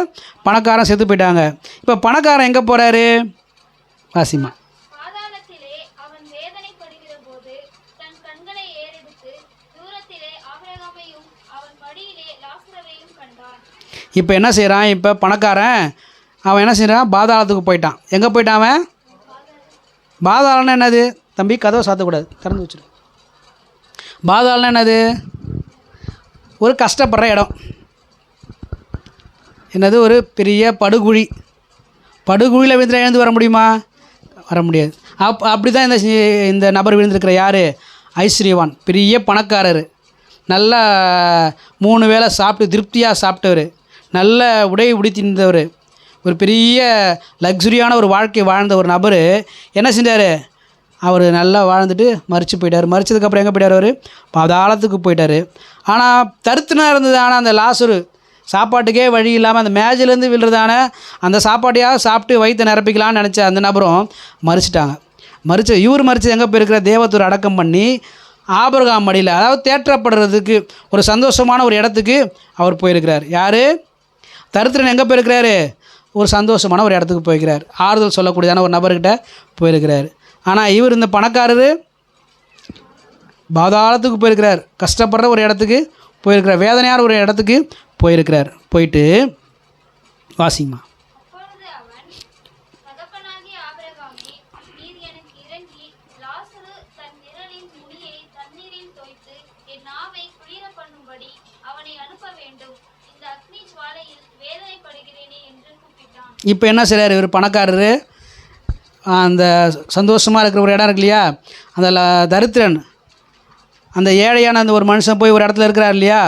பணக்காரன் செத்து போயிட்டாங்க. இப்போ பணக்காரன் எங்கே போகிறாரு? வாசிமா. இப்போ என்ன செய்கிறான்? இப்போ பணக்காரன் அவன் என்ன செய்கிறான்? பாதாளத்துக்கு போயிட்டான். எங்கே போயிட்டான் அவன்? பாதாளம்னா என்னது தம்பி? கதவை சாத்தக்கூடாது, திறந்து வச்சிரு. பாதாளம்னா என்னது? ஒரு கஷ்டப்படுற இடம். என்னது? ஒரு பெரிய படுகுழி. படுகுழியில் விழுந்து எழுந்து வர முடியுமா? வர முடியாது. அப்படி தான் இந்த நபர் விழுந்திருக்கிற யார்? ஐஸ்வர்யவான், பெரிய பணக்காரர், நல்லா 3 வேளை சாப்பிட்டு திருப்தியாக சாப்பிட்டவர், நல்ல உடை உடுத்திருந்தவர், ஒரு பெரிய லக்ஸுரியான ஒரு வாழ்க்கை வாழ்ந்த ஒரு நபர் என்ன செஞ்சார்? அவர் நல்லா வாழ்ந்துட்டு மரித்து போயிட்டார். மரிச்சதுக்கப்புறம் எங்கே போயிட்டார்? அவர் பாதாளத்துக்கு போயிட்டார். ஆனால் தருத்தினாக இருந்தது. ஆனால் அந்த லாசரு சாப்பாட்டுக்கே வழி இல்லாமல் அந்த மேஜிலேருந்து விழுறதான அந்த சாப்பாட்டையாக சாப்பிட்டு வயிற்றை நிரப்பிக்கலான்னு நினச்ச அந்த நபரும் மரிச்சிட்டாங்க. இவர் மரித்து எங்கே போயிருக்கிற? தேவதூர் அடக்கம் பண்ணி ஆபிரகாம் மடியில், அதாவது தேற்றப்படுறதுக்கு ஒரு சந்தோஷமான ஒரு இடத்துக்கு அவர் போயிருக்கிறார். யார்? தரித்திரன் எங்கே போயிருக்கிறாரு? ஒரு சந்தோஷமான ஒரு இடத்துக்கு போயிருக்கிறார். ஆறுதல் சொல்லக்கூடியதான ஒரு நபர்கிட்ட போயிருக்கிறார். ஆனால் இவர் இந்த பணக்காரர் பாதாளத்துக்கு போயிருக்கிறார். கஷ்டப்படுற ஒரு இடத்துக்கு போயிருக்கிறார். வேதனையான ஒரு இடத்துக்கு போயிருக்கிறார். போயிட்டு வாசிங்கம்மா. அப்பொழுது அவன், தகப்பனாகிய ஆபிரகாமே, நீர் எனக்கு இறங்கி லாசரு தன் விரலின் நுனியை தண்ணீரில் தோய்த்து என் நாவை குளிர பண்ணும்படி அவனை அனுப்ப வேண்டும். இந்த அக்னி ஜுவாலையில் வேதனைப்படுகிறேனே என்று கூப்பிட்டான். இப்போ என்ன செய்கிறார்? இவர் பணக்காரர், அந்த சந்தோஷமாக இருக்கிற ஒரு இடம் இருக்கு இல்லையா, அந்த தரித்திரன், அந்த ஏழையான அந்த ஒரு மனுஷன் போய் ஒரு இடத்துல இருக்கிறார் இல்லையா,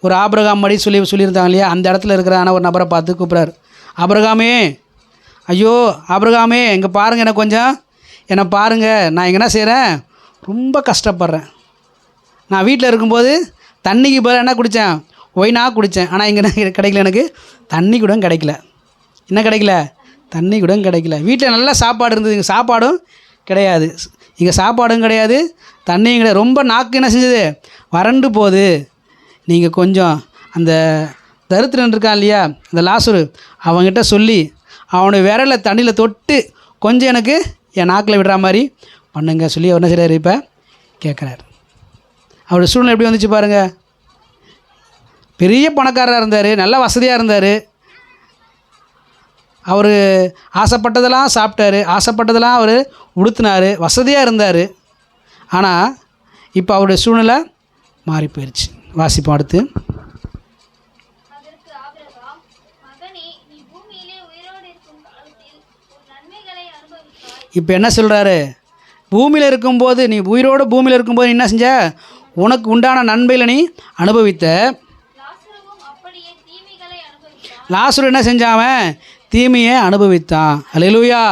ஒரு ஆபிரகாம் மடி சொல்லியிருந்தாங்க இல்லையா, அந்த இடத்துல இருக்கிறான ஒரு நபரை பார்த்து கூப்பிட்றாரு. ஆபிரகாமே, ஐயோ ஆபிரகாமே, இங்கே பாருங்கள், எனக்கு கொஞ்சம் என்னை பாருங்கள், நான் இங்கே என்ன செய்கிறேன்? ரொம்ப கஷ்டப்படுறேன். நான் வீட்டில் இருக்கும்போது தண்ணிக்கு பதிலாக என்ன குடித்தேன்? ஒயினாக குடித்தேன். ஆனால் இங்கே கிடைக்கல, எனக்கு தண்ணி கூட கிடைக்கல. என்ன கிடைக்கல? தண்ணி கூட கிடைக்கல. வீட்டில் நல்ல சாப்பாடு இருந்தது, இங்கே சாப்பாடும் கிடையாது. இங்கே சாப்பாடும் கிடையாது, தண்ணியும் கிடையாது. ரொம்ப நாக்கு என்ன செஞ்சது? வறண்டு போகுது. நீங்கள் கொஞ்சம் அந்த தரித்திரன் இருக்கான் இல்லையா, அந்த லாசரு, அவங்ககிட்ட சொல்லி அவனுடைய விரலை தண்ணியில் தொட்டு கொஞ்சம் எனக்கு என் நாக்கில் விடுற மாதிரி பண்ணுங்க சொல்லி அவர் என்ன செய்கிறார்? இப்போ கேட்குறாரு. அவருடைய சூழ்நிலை எப்படி வந்துச்சு பாருங்கள். பெரிய பணக்காரராக இருந்தார், நல்ல வசதியாக இருந்தார். அவர் ஆசைப்பட்டதெல்லாம் சாப்பிட்டாரு, ஆசைப்பட்டதெல்லாம் அவர் உடுத்தினார், வசதியாக இருந்தார். ஆனால் இப்போ அவருடைய சூழ்நிலை மாறி போயிடுச்சு. வாசிப்போம் அடுத்து. அதற்கு ஆபிரகாம், மகனே, நீ பூமியிலே உயிரோடு இருக்கும் காலத்தில் உன் நன்மைகளை அனுபவித்தாய். இப்போ என்ன சொல்கிறாரு? பூமியில் இருக்கும்போது, நீ உயிரோடு பூமியில் இருக்கும்போது நீ என்ன செஞ்ச? உனக்கு உண்டான நன்மையில் நீ அனுபவித்த. லாசருவும் அப்படியே தீமைகளை அனுபவித்தான். லாசரு என்ன செஞ்சாவன்? தீமையை அனுபவித்தான். அல்லேலூயா.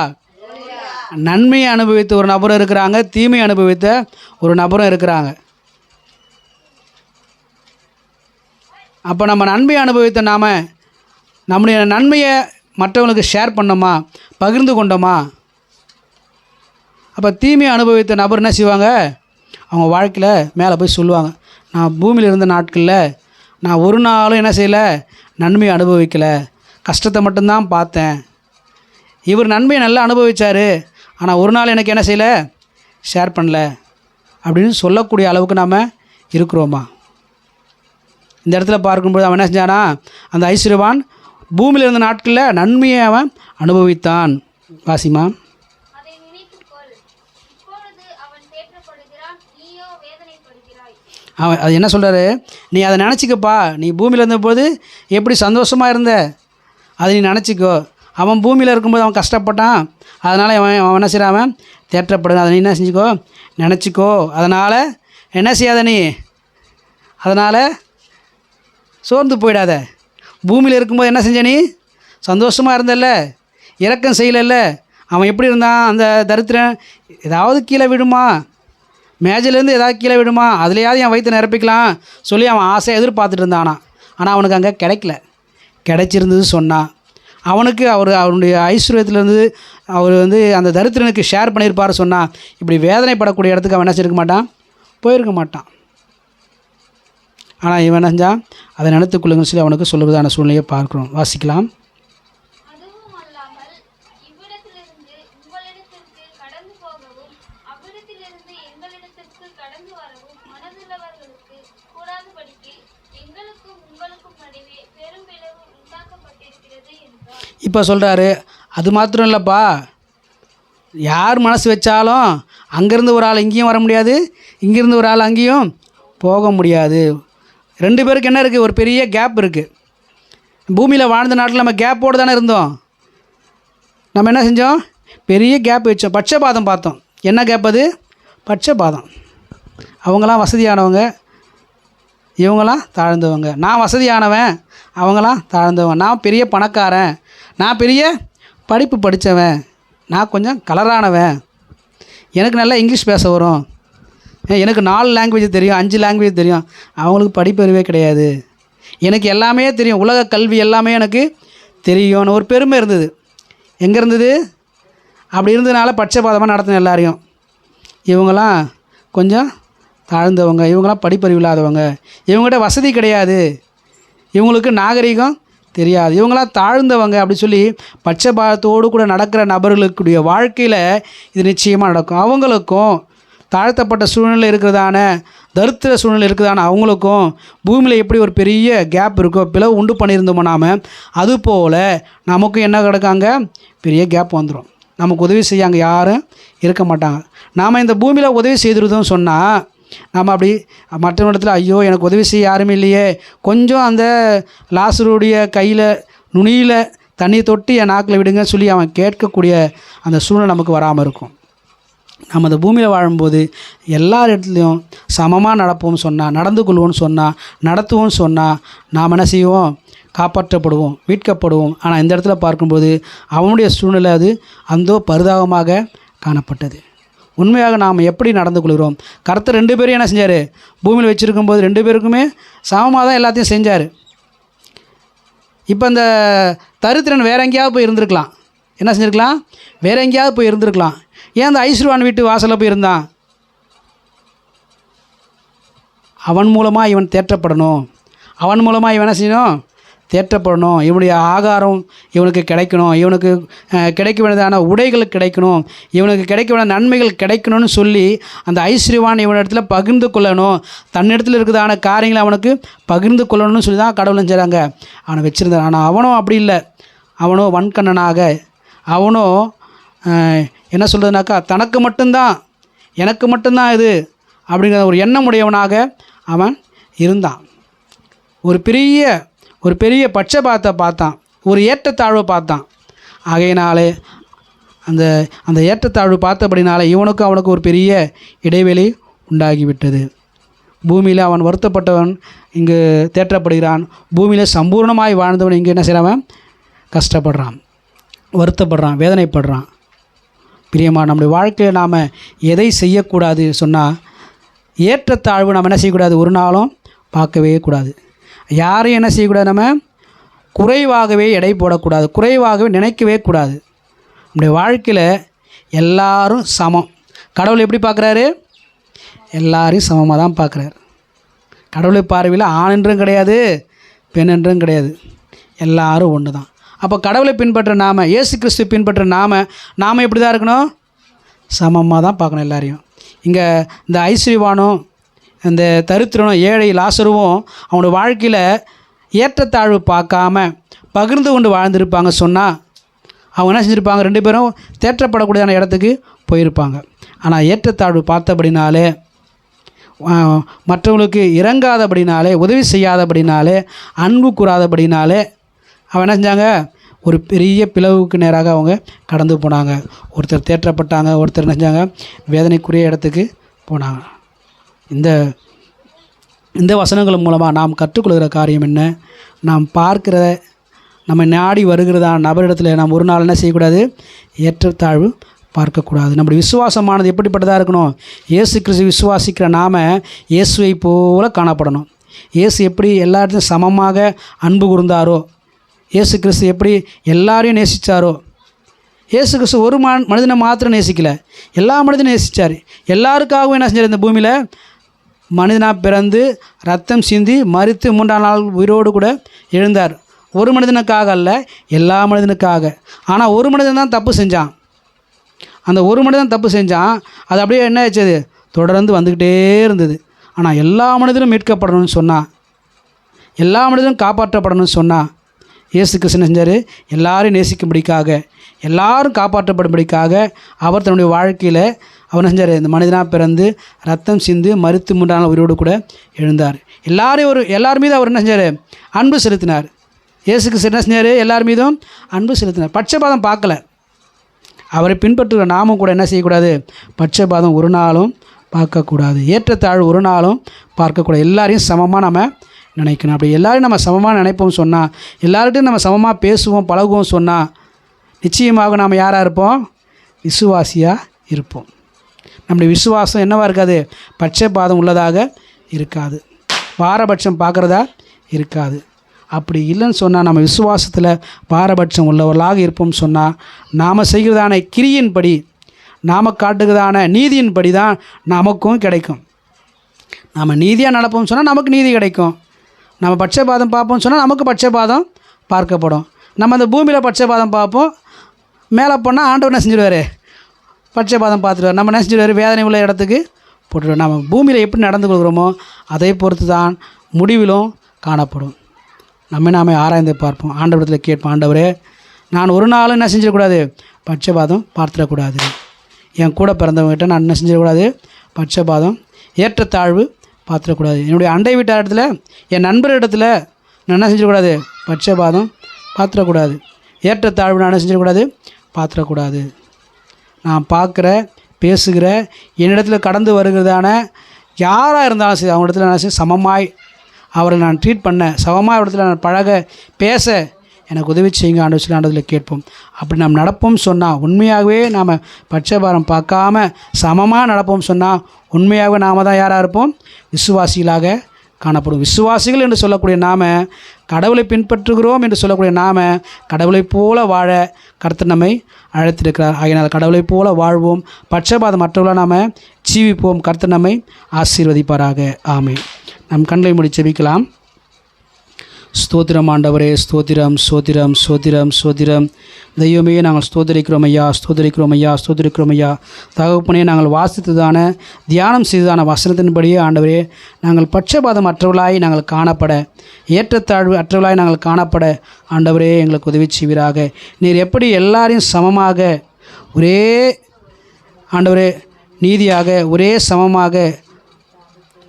நன்மையை அனுபவித்த ஒரு நபரும் இருக்கிறாங்க, தீமையை அனுபவித்த ஒரு நபரும் இருக்கிறாங்க. அப்போ நம்ம நன்மையை அனுபவித்த நாம் நம்முடைய நன்மையை மற்றவங்களுக்கு ஷேர் பண்ணோமா? பகிர்ந்து கொண்டோமா? அப்போ தீமையை அனுபவித்த நபர் என்ன செய்வாங்க? அவங்க வாழ்க்கையில் மேலே போய் சொல்லுவாங்க, நான் பூமியில் இருந்த நாட்களில் நான் ஒரு நாளும் என்ன செய்யலை? நன்மையை அனுபவிக்கலை, கஷ்டத்தை மட்டும்தான் பார்த்தேன். இவர் நன்மையை நல்லா அனுபவித்தார், ஆனால் ஒரு நாள் எனக்கு என்ன செய்யலை? ஷேர் பண்ணல அப்படின்னு சொல்லக்கூடிய அளவுக்கு நாம் இருக்கிறோமா? இந்த இடத்துல பார்க்கும்போது அவன் என்ன செஞ்சானா? அந்த ஐஸ்வர்யவான் பூமியில் இருந்த நாட்களில் நன்மையை அவன் அனுபவித்தான். வாசிமா. அதை நினைத்துக்கொள், இப்பொழுது அவன் தேற்றப்படுகிறான், நீயோ வேதனைப்படுகிறாய். அவன் அது என்ன சொல்கிறாரு? நீ அதை நினச்சிக்கப்பா. நீ பூமியில் இருந்தபோது எப்படி சந்தோஷமாக இருந்த, அதை நீ நினச்சிக்கோ. அவன் பூமியில் இருக்கும்போது அவன் கஷ்டப்பட்டான், அதனால் அவன் என்ன செய்கிறான்? அவன் தேற்றப்படுகிறான். அதை நீ என்ன செஞ்சுக்கோ? நினச்சிக்கோ. அதனால் என்ன செய்யாத நீ? அதனால் சோர்ந்து போயிடாத. பூமியில் இருக்கும்போது என்ன செஞ்ச? நீ சந்தோஷமாக இருந்தல்ல, இரக்கம் செய்யலைல்ல. அவன் எப்படி இருந்தான்? அந்த தரித்திரன் ஏதாவது கீழே விடுமா, மேஜிலேருந்து ஏதாவது கீழே விடுமா, அதுலையாவது என் வயிற்று நிரப்பிக்கலாம் சொல்லி அவன் ஆசையை எதிர்பார்த்துட்டு இருந்தானா. ஆனால் அவனுக்கு அங்கே கிடைக்கல. கிடைச்சிருந்தது சொன்னான். அவனுக்கு அவனுடைய ஐஸ்வர்யத்திலேருந்து அவர் அந்த தரித்திரனுக்கு ஷேர் பண்ணியிருப்பார் சொன்னால், இப்படி வேதனைப்படக்கூடிய இடத்துக்கு அவன் என்ன செய்யிருக்க மாட்டான்? போயிருக்க மாட்டான். ஆனால் இவன் செஞ்சான்? அதை நினைத்துக்கொள்ளுங்கன்னு சொல்லி அவனுக்கு சொல்லுறதான சூழ்நிலையை பார்க்குறோம். வாசிக்கலாம். அதுவும் அல்லாமல் இவ்விடத்திலிருந்து உங்களிடத்திற்கு கடந்து போகவும் அவ்விடத்திலிருந்து எங்களிடத்திற்கு கடந்து வரவும் மனதுள்ளவர்களுக்கு கூடாதபடிக்கு எங்களுக்கும் உங்களுக்கும் நடுவே பெரும் பிளவு உண்டாக்கப்பட்டிருக்கிறது என்றார். இப்போ சொல்கிறாரு, அது மாத்திரம் இல்லைப்பா, யார் மனசு வச்சாலும் அங்கேருந்து ஒரு ஆள் இங்கேயும் வர முடியாது, இங்கேருந்து ஒரு ஆள் அங்கேயும் போக முடியாது. 2 பேருக்கு என்ன இருக்குது? ஒரு பெரிய கேப் இருக்குது. பூமியில் வாழ்ந்த நாட்டில் நம்ம கேப்போடு தானே இருந்தோம். நம்ம என்ன செஞ்சோம்? பெரிய கேப் வச்சோம், பட்சபாதம் பார்த்தோம். என்ன கேப் அது? பட்சபாதம். அவங்களாம் வசதியானவங்க, இவங்களாம் தாழ்ந்தவங்க. நான் வசதியானவன், அவங்களாம் தாழ்ந்தவன். நான் பெரிய பணக்காரன், நான் பெரிய படிப்பு படித்தவன், நான் கொஞ்சம் கலரானவன், எனக்கு நல்லா இங்கிலீஷ் பேச வரும், எனக்கு 4 லாங்குவேஜ் தெரியும், 5 லாங்குவேஜ் தெரியும். அவங்களுக்கு படிப்பறிவே கிடையாது. எனக்கு எல்லாமே தெரியும், உலக கல்வி எல்லாமே எனக்கு தெரியும்னு ஒரு பெருமை இருந்தது. எங்கே இருந்தது? அப்படி இருந்ததுனால பட்சபாதமாக நடத்தின எல்லாரையும். இவங்களாம் கொஞ்சம் தாழ்ந்தவங்க, இவங்களாம் படிப்பறிவு இல்லாதவங்க, இவங்ககிட்ட வசதி கிடையாது, இவங்களுக்கு நாகரிகம் தெரியாது, இவங்களாம் தாழ்ந்தவங்க அப்படி சொல்லி பட்சபாதத்தோடு கூட நடக்கிற நபர்களுக்குடைய வாழ்க்கையில் இது நிச்சயமாக நடக்கும். அவங்களுக்கும் தாழ்த்தப்பட்ட சூழ்நிலை இருக்கிறதான, தரித்திர சூழ்நிலை இருக்கிறதான அவங்களுக்கும் பூமியில் எப்படி ஒரு பெரிய கேப் இருக்கோ, பிளவு உண்டு பண்ணியிருந்தோமோ நாம், அதுபோல் நமக்கும் என்ன கிடக்காங்க, பெரிய கேப் வந்துடும். நமக்கு உதவி செய்ய அங்கே யாரும் இருக்க மாட்டாங்க. நாம் இந்த பூமியில் உதவி செய்திருந்தோம்னு சொன்னால் நம்ம அப்படி மற்ற இடத்துல ஐயோ எனக்கு உதவி செய்ய யாருமே இல்லையே, கொஞ்சம் அந்த லாசருடைய கையில் நுனியில் தண்ணி தொட்டு என் நாக்கில் விடுங்க சொல்லி அவன் கேட்கக்கூடிய அந்த சூழ்நிலை நமக்கு வராமல் இருக்கும். நம்ம அந்த பூமியில் வாழும்போது எல்லா இடத்துலையும் சமமாக நடப்போம்னு சொன்னால், நடந்து கொள்வோம்னு சொன்னால், நடத்துவோம்னு சொன்னால் நாம் என்ன செய்வோம், காப்பாற்றப்படுவோம், மீட்கப்படுவோம். ஆனால் இந்த இடத்துல பார்க்கும்போது அவனுடைய சூழ்நிலை அது அந்தோ பரிதாபமாக காணப்பட்டது. உண்மையாக நாம் எப்படி நடந்து கொள்கிறோம்? கர்த்தர் 2 பேரையும் என்ன செஞ்சார்? பூமியில் வச்சுருக்கும்போது 2 பேருக்குமே சமமாக தான் எல்லாத்தையும் செஞ்சார். இப்போ அந்த தரித்திரன் வேற எங்கேயாவது போய் இருந்திருக்கலாம், என்ன செஞ்சுருக்கலாம், வேற எங்கேயாவது போய் இருந்திருக்கலாம். ஏன் அந்த ஐஸ்வர்வான் வீட்டு வாசலில் போய் இருந்தான்? அவன் மூலமாக இவன் தேற்றப்படணும், அவன் மூலமாக இவன் என்ன செய்யணும், தேற்றப்படணும். இவனுடைய ஆகாரம் இவனுக்கு கிடைக்கணும், இவனுக்கு கிடைக்க வேண்டியதான உடைகள் கிடைக்கணும், இவனுக்கு கிடைக்க வேண்டிய நன்மைகள் கிடைக்கணும்னு சொல்லி அந்த ஐஸ்வர்யவான் இவனிடத்தில் பகிர்ந்து கொள்ளணும், தன்னிடத்தில் இருக்கிறதான காரியங்களை அவனுக்கு பகிர்ந்து கொள்ளணும்னு சொல்லி தான் கடவுள் செஞ்சாங்க அவனை வச்சுருந்தான். ஆனால் அவனும் அப்படி இல்லை. அவனோ வன்கண்ணனாக, அவனோ என்ன சொல்கிறதுனாக்கா தனக்கு மட்டும்தான், எனக்கு மட்டும்தான் இது அப்படிங்கிற ஒரு எண்ணம் உடையவனாக அவன் இருந்தான். ஒரு பெரிய பட்சபாதத்தை பார்த்தான், ஒரு ஏற்றத்தாழ்வை பார்த்தான். ஆகையினாலே அந்த ஏற்றத்தாழ்வு பார்த்தபடினாலே இவனுக்கும் அவனுக்கு ஒரு பெரிய இடைவெளி உண்டாகிவிட்டது. பூமியில் அவன் வருத்தப்பட்டவன் இங்கு தேற்றப்படுகிறான், பூமியில் சம்பூர்ணமாய் வாழ்ந்தவன் இங்கே என்ன செய்கிறான், கஷ்டப்படுறான், வருத்தப்படுறான், வேதனைப்படுறான். பிரியமாக நம்முடைய வாழ்க்கையில் நாம் எதை செய்யக்கூடாது சொன்னால், ஏற்றத்தாழ்வு நாம் என்ன செய்யக்கூடாது, ஒரு நாளும் பார்க்கவே கூடாது. யாரையும் என்ன செய்யக்கூடாது, நம்ம குறைவாகவே எடை போடக்கூடாது, குறைவாகவே நினைக்கவே கூடாது. நம்முடைய வாழ்க்கையில் எல்லாரும் சமம். கடவுள் எப்படி பார்க்குறாரு? எல்லாரையும் சமமாக தான் பார்க்குறாரு. கடவுளை பார்வையில் ஆண் என்றும் கிடையாது, பெண் என்றும் கிடையாது, எல்லாரும் ஒன்று தான். அப்போ கடவுளை பின்பற்ற நாம், இயேசு கிறிஸ்து பின்பற்ற நாம் எப்படி தான் இருக்கணும், சமமாக தான் பார்க்கணும் எல்லாரையும். இங்கே இந்த ஐஸ்வர்யவானும் இந்த தரித்திரனும் ஏழை லாசருவும் அவனோட வாழ்க்கையில் ஏற்றத்தாழ்வு பார்க்காம பகிர்ந்து கொண்டு வாழ்ந்திருப்பாங்க சொன்னால், அவங்க என்ன செஞ்சுருப்பாங்க, 2 பேரும் தேற்றப்படக்கூடியதான இடத்துக்கு போயிருப்பாங்க. ஆனால் ஏற்றத்தாழ்வு பார்த்தபடினாலே, மற்றவங்களுக்கு இறங்காதபடினாலே, உதவி செய்யாதபடினாலே, அன்பு கூறாதபடினாலே அவன் என்ன செஞ்சாங்க, ஒரு பெரிய பிளவுக்கு நேராக அவங்க கடந்து போனாங்க. ஒருத்தர் தேற்றப்பட்டாங்க, ஒருத்தர் என்ன செஞ்சாங்க, வேதனைக்குரிய இடத்துக்கு போனாங்க. இந்த வசனங்கள் மூலமாக நாம் கற்றுக்கொள்கிற காரியம் என்ன? நாம் பார்க்கிற, நம்ம நாடி வருகிறதா நபரிடத்தில் நாம் ஒரு நாள் என்ன செய்யக்கூடாது, ஏற்றத்தாழ்வு பார்க்கக்கூடாது. நம்முடைய விசுவாசமானது எப்படிப்பட்டதாக இருக்கணும், இயேசு கிறிஸ்து விசுவாசிக்கிற நாம் இயேசுவை போல காணப்படணும். இயேசு எப்படி எல்லா இடத்துலையும் சமமாக அன்பு கூர்ந்தாரோ, இயேசு கிறிஸ்து எப்படி எல்லாரையும் நேசித்தாரோ, இயேசு கிறிஸ்து ஒரு மனிதனை மாத்திரம் நேசிக்கலை, எல்லா மனிதனும் நேசித்தார். எல்லாருக்காகவும் என்ன செஞ்சார், இந்த பூமியில் மனிதனாக பிறந்து ரத்தம் சிந்தி மரித்து 3ஆம் நாள் உயிரோடு கூட எழுந்தார். ஒரு மனிதனுக்காக அல்ல, எல்லா மனிதனுக்காக. ஆனால் ஒரு மனிதன் தான் தப்பு செஞ்சான். அந்த ஒரு மனிதன் தப்பு செஞ்சான், அது அப்படியே என்ன ஆச்சது, தொடர்ந்து வந்துக்கிட்டே இருந்தது. ஆனால் எல்லா மனிதனும் மீட்கப்படணும்னு சொன்னால், எல்லா மனிதனும் காப்பாற்றப்படணும்னு சொன்னால், இயேசு கிறிஸ்து செஞ்சார், எல்லாரையும் நேசிக்கும்படிக்காக, எல்லாரும் காப்பாற்றப்படும்படிக்காக அவர் தன்னுடைய வாழ்க்கையில் அவர் செஞ்சார், இந்த மனிதனாக பிறந்து ரத்தம் சிந்து மரித்து 3ஆம் நாள் உயிரோடு கூட எழுந்தார். எல்லார் மீதும் அவர் என்ன செஞ்சார், அன்பு செலுத்தினார். இயேசு கிறிஸ்து என்ன செஞ்சார், எல்லார் மீதும் அன்பு செலுத்தினார். பட்சபாதம் பார்க்கல. அவரை பின்பற்றுகிற நாமும் கூட என்ன செய்யக்கூடாது, பட்சபாதம் ஒரு நாளும் பார்க்கக்கூடாது. ஏற்றத்தாழ்வு ஒரு நாளும் பார்க்கக்கூடாது. எல்லாரையும் சமமாக நம்ம நினைக்கணும். அப்படி எல்லோரும் நம்ம சமமாக நினைப்போம் சொன்னால், எல்லார்கிட்டையும் நம்ம சமமாக பேசுவோம் பழகுவோம் சொன்னால், நிச்சயமாக நாம் யாராக இருப்போம்? விசுவாசியாக இருப்போம். நம்முடைய விசுவாசம் என்னவாக இருக்காது? பட்சபாதம் உள்ளதாக இருக்காது, பாரபட்சம் பார்க்குறதா இருக்காது. அப்படி இல்லைன்னு சொன்னால், நம்ம விசுவாசத்தில் பாரபட்சம் உள்ளவர்களாக இருப்போம் சொன்னால், நாம் செய்கிறதான கிரியின்படி, நாம் காட்டுகிறதான நீதியின்படி தான் நமக்கும் கிடைக்கும். நம்ம நீதியாக நடப்போம் சொன்னால் நமக்கு நீதி கிடைக்கும். நம்ம பட்சபாதம் பார்ப்போம் சொன்னால் நமக்கு பட்சபாதம் பார்க்கப்படும். நம்ம அந்த பூமியில் பட்சபாதம் பார்ப்போம், மேலே போனால் ஆண்டவர் என்ன செஞ்சிடுவார்? பட்சபாதம் பார்த்துடுவார். நம்ம என்ன செஞ்சிடுவார்? வேதனை உள்ள இடத்துக்கு போட்டுடுவார். நம்ம பூமியில் எப்படி நடந்து கொள்கிறோமோ அதை பொறுத்து தான் முடிவிலும் காணப்படும். நாம ஆராய்ந்து பார்ப்போம். ஆண்டவரத்தில் கேட்போம், ஆண்டவரே, நான் ஒரு நாளும் என்ன செஞ்சிடக்கூடாது? பட்சபாதம் பார்த்துடக்கூடாது. என் கூட பிறந்தவங்ககிட்ட நான் என்ன செஞ்சிடக்கூடாது? பட்சபாதம், ஏற்றத்தாழ்வு பார்த்துடக்கூடாது. என்னுடைய அண்டை வீட்டார் இடத்துல, என் நண்பர் இடத்துல நான் என்ன செஞ்சிடக்கூடாது? பட்சபாதம் பார்த்துடக்கூடாது. ஏற்றத்தாழ்வு நான் என்ன செஞ்சிடக்கூடாது? பார்த்துடக்கூடாது. நான் பார்க்குற, பேசுகிற, என்னிடத்தில் கடந்து வருகிறதான யாராக இருந்தாலும் சரி, அவங்க இடத்துல நான் சமமாய் அவரை நான் ட்ரீட் பண்ண, சமமாக இடத்துல நான் பழக, பேச எனக்கு உதவி செய்யுங்க ஆண்டு சொல்லி ஆண்டதில் கேட்போம். அப்படி நாம் நடப்போம் சொன்னால், உண்மையாகவே நாம் பட்சபாரம் பார்க்காம சமமாக நடப்போம் சொன்னால், உண்மையாகவே நாம் தான் யாராக இருப்போம்? விசுவாசிகளாக காணப்படும். விசுவாசிகள் என்று சொல்லக்கூடிய நாம், கடவுளை பின்பற்றுகிறோம் என்று சொல்லக்கூடிய நாம், கடவுளைப் போல வாழ கர்த்தர் நம்மை அழைத்திருக்கிறார். ஆகையினால் கடவுளைப் போல வாழ்வோம், பட்சபாதம் மற்றவர்களாக நாம் ஜீவிப்போம். கர்த்தர் நம்மை ஆசீர்வதிப்பாராக. ஆமென். நம் கண்களை மூடி ஜெபிக்கலாம். ஸ்தோத்திரம் ஆண்டவரே, ஸ்தோத்திரம் ஸ்தோத்திரம் ஸ்தோத்திரம் ஸ்தோத்திரம். தெய்வமே, நாங்கள் ஸ்தோத்திரிக்கிறோம் ஐயா, ஸ்தோத்திரிக்கிறோம் ஐயா, ஸ்தோத்திரிக்கிறோம் ஐயா. தகப்பனே, நாங்கள் வாசித்ததான, தியானம் செய்ததான வசனத்தின்படியே ஆண்டவரே, நாங்கள் பட்சபாதம் அற்றவர்களாய் நாங்கள் காணப்பட, ஏற்றத்தாழ்வு அற்றவர்களாய் நாங்கள் காணப்பட ஆண்டவரே எங்களுக்கு உதவி செய்வீராக. நீர் எப்படி எல்லாரையும் சமமாக, ஒரே ஆண்டவரே நீதியாக, ஒரே சமமாக,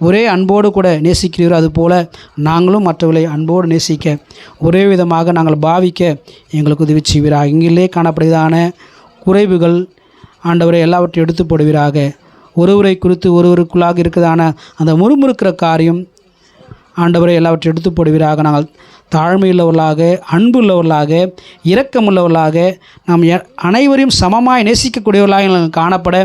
ஒரே அன்போடு கூட நேசிக்கிறீரோ, அதுபோல் நாங்களும் மற்றவர்களை அன்போடு நேசிக்க, ஒரே விதமாக நாங்கள் பாவிக்க எங்களுக்கு உதவி செய்வீராக. இங்கிலே காணப்படுவதான குறைவுகள் ஆண்டவரை எல்லாவற்றையும் எடுத்து போடுவீராக. ஒருவரை குறித்து ஒருவருக்குள்ளாக இருக்கிறதான அந்த முறுமுறுக்கிற காரியம் ஆண்டவரை எல்லாவற்றையும் எடுத்து போடுவீராக. நாங்கள் தாழ்மையுள்ளவர்களாக, அன்புள்ளவர்களாக, இரக்கமுள்ளவர்களாக, நாம் அனைவரையும் சமமாய் நேசிக்கக்கூடியவர்களாக எங்களுக்கு காணப்பட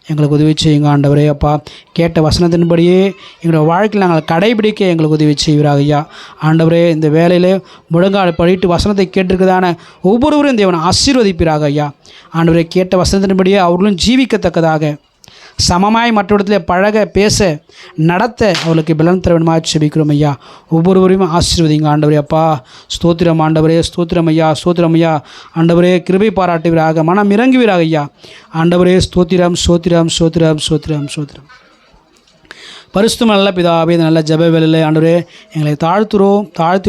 எங்களுக்கு உதவி செய்யுங்க ஆண்டவரே. அப்பா, கேட்ட வசனத்தின்படியே எங்களுடைய வாழ்க்கையில் நாங்கள் கடைபிடிக்க எங்களுக்கு உதவி செய்வீராக ஐயா. ஆண்டவரே, இந்த வேலையில் முழங்கால் படிட்டு வசனத்தை கேட்டிருக்கிறதான ஒவ்வொருவரும் தேவனை ஆசீர்வதிப்பீராக ஐயா. ஆண்டவரே, கேட்ட வசனத்தின்படியே அவர்களும் ஜீவிக்கத்தக்கதாக, சமமாய் மற்றவரிடத்தில் பழக, பேச, நடத்த அவளுக்கு பலன் தர வேண்டுமாக செபிக்கிறோம் ஐயா. ஒவ்வொருவரையும் ஆசீர்வதிங்க ஆண்டவரே. அப்பா, ஸ்தோத்திரம் ஆண்டவரே, ஸ்தோத்திரம் ஐயா, ஸ்தோத்திரம் ஐயா. ஆண்டவரே, கிருபை பாராட்டுவீராக, மனம் இறங்குவீராக ஐயா. ஆண்டவரே, ஸ்தோத்திரம் ஸ்தோத்திரம் ஸ்தோத்திரம் ஸ்தோத்திரம் ஸ்தோத்திரம். பரிசுத்த நல்ல பிதாவே, இந்த நல்ல ஜெப வேளையிலே ஆண்டவரே எங்களை தாழ்த்தி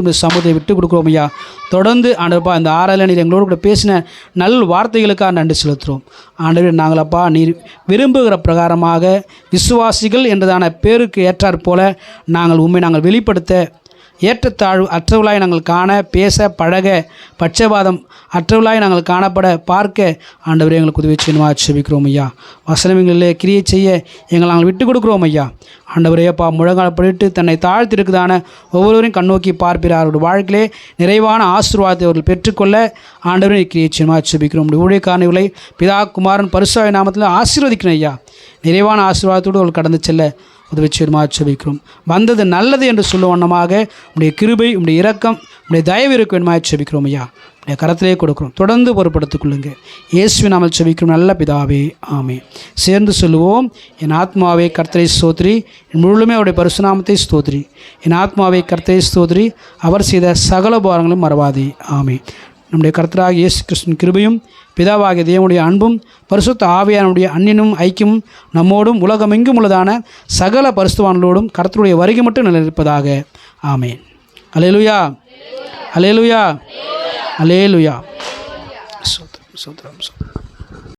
உடைய சமூகத்தை விட்டு கொடுக்குறோம் ஐயா. தொடர்ந்து ஆண்டவப்பா, இந்த ஆறாயில் நீர் எங்களோடு கூட பேசின நல் வார்த்தைகளுக்காக நன்றி செலுத்துகிறோம் ஆண்டவரே. நாங்களப்பா, நீர் விரும்புகிற பிரகாரமாக விசுவாசிகள் என்றதான பேருக்கு ஏற்றாற் போல நாங்கள் வெளிப்படுத்த, ஏற்றத்தாழ்வு அற்றவளாய் நாங்கள் காண, பேச, பழக, பட்சபாதம் அற்றவளாய் நாங்கள் காணப்பட, பார்க்க ஆண்டவரே எங்களுக்கு உதவி செய்யணுமா செபிக்கிறோம் ஐயா. வசனங்களிலே கிரியை செய்ய எங்களை நாங்கள் விட்டு கொடுக்குறோம் ஐயா. ஆண்டவரே அப்பா, முழங்கால் படிட்டு தன்னை தாழ்த்திருக்குதான ஒவ்வொருவரையும் கண்ணோக்கி பார்க்கிறார். அவருடைய வாழ்க்கையிலே நிறைவான ஆசீர்வாதத்தை அவர்கள் பெற்றுக்கொள்ள ஆண்டவரே கிரியை செய்யணுமா செபிக்கிறோம். ஊழியக்காரர்களை பிதா, குமாரன், பரிசுத்த நாமத்தில் ஆசீர்வதிக்கணும் ஐயா. நிறைவான ஆசீர்வாதத்தோடு அவர்கள் கடந்து செல்ல உதவி செய்யணுமா செபிக்கிறோம். வந்தது நல்லது என்று சொல்லும் வண்ணமாக உடைய கிருபை, உடைய இரக்கம், உடைய தயவு இருக்க வேண்டுமா செபிக்கிறோம் ஐயா. உடைய கரத்திலே கொடுக்குறோம். தொடர்ந்து பொறுப்படுத்திக் கொள்ளுங்க. இயேசுவின் நாமத்தில் செபிக்கிறோம் நல்ல பிதாவே, ஆமென். சேர்ந்து சொல்லுவோம். என் ஆத்மாவே கர்த்தரை ஸ்தோத்திரி, என் முழுமே அவருடைய பரிசுநாமத்தை ஸ்தோத்திரி. என் ஆத்மாவை கர்த்தரை ஸ்தோத்திரி, அவர் செய்த சகல பாரங்களும் மறவாதே. ஆமென். நம்முடைய கர்த்தராகிய இயேசு கிறிஸ்துவின் கிருபையும், பிதாவாகிய தேவனுடைய அன்பும், பரிசுத்த ஆவியானுடைய அன்னினும் ஐக்கியமும் நம்மோடும் உலகமெங்கும் உள்ளதான சகல பரிசுத்தவான்களோடும் கர்த்தருடைய வருகை மட்டும் நிலைநிற்பதாக. ஆமென். அல்லேலூயா, அல்லேலூயா, அல்லேலூயா. சோத்திரம், சோத்திரம், சோத்திரம்.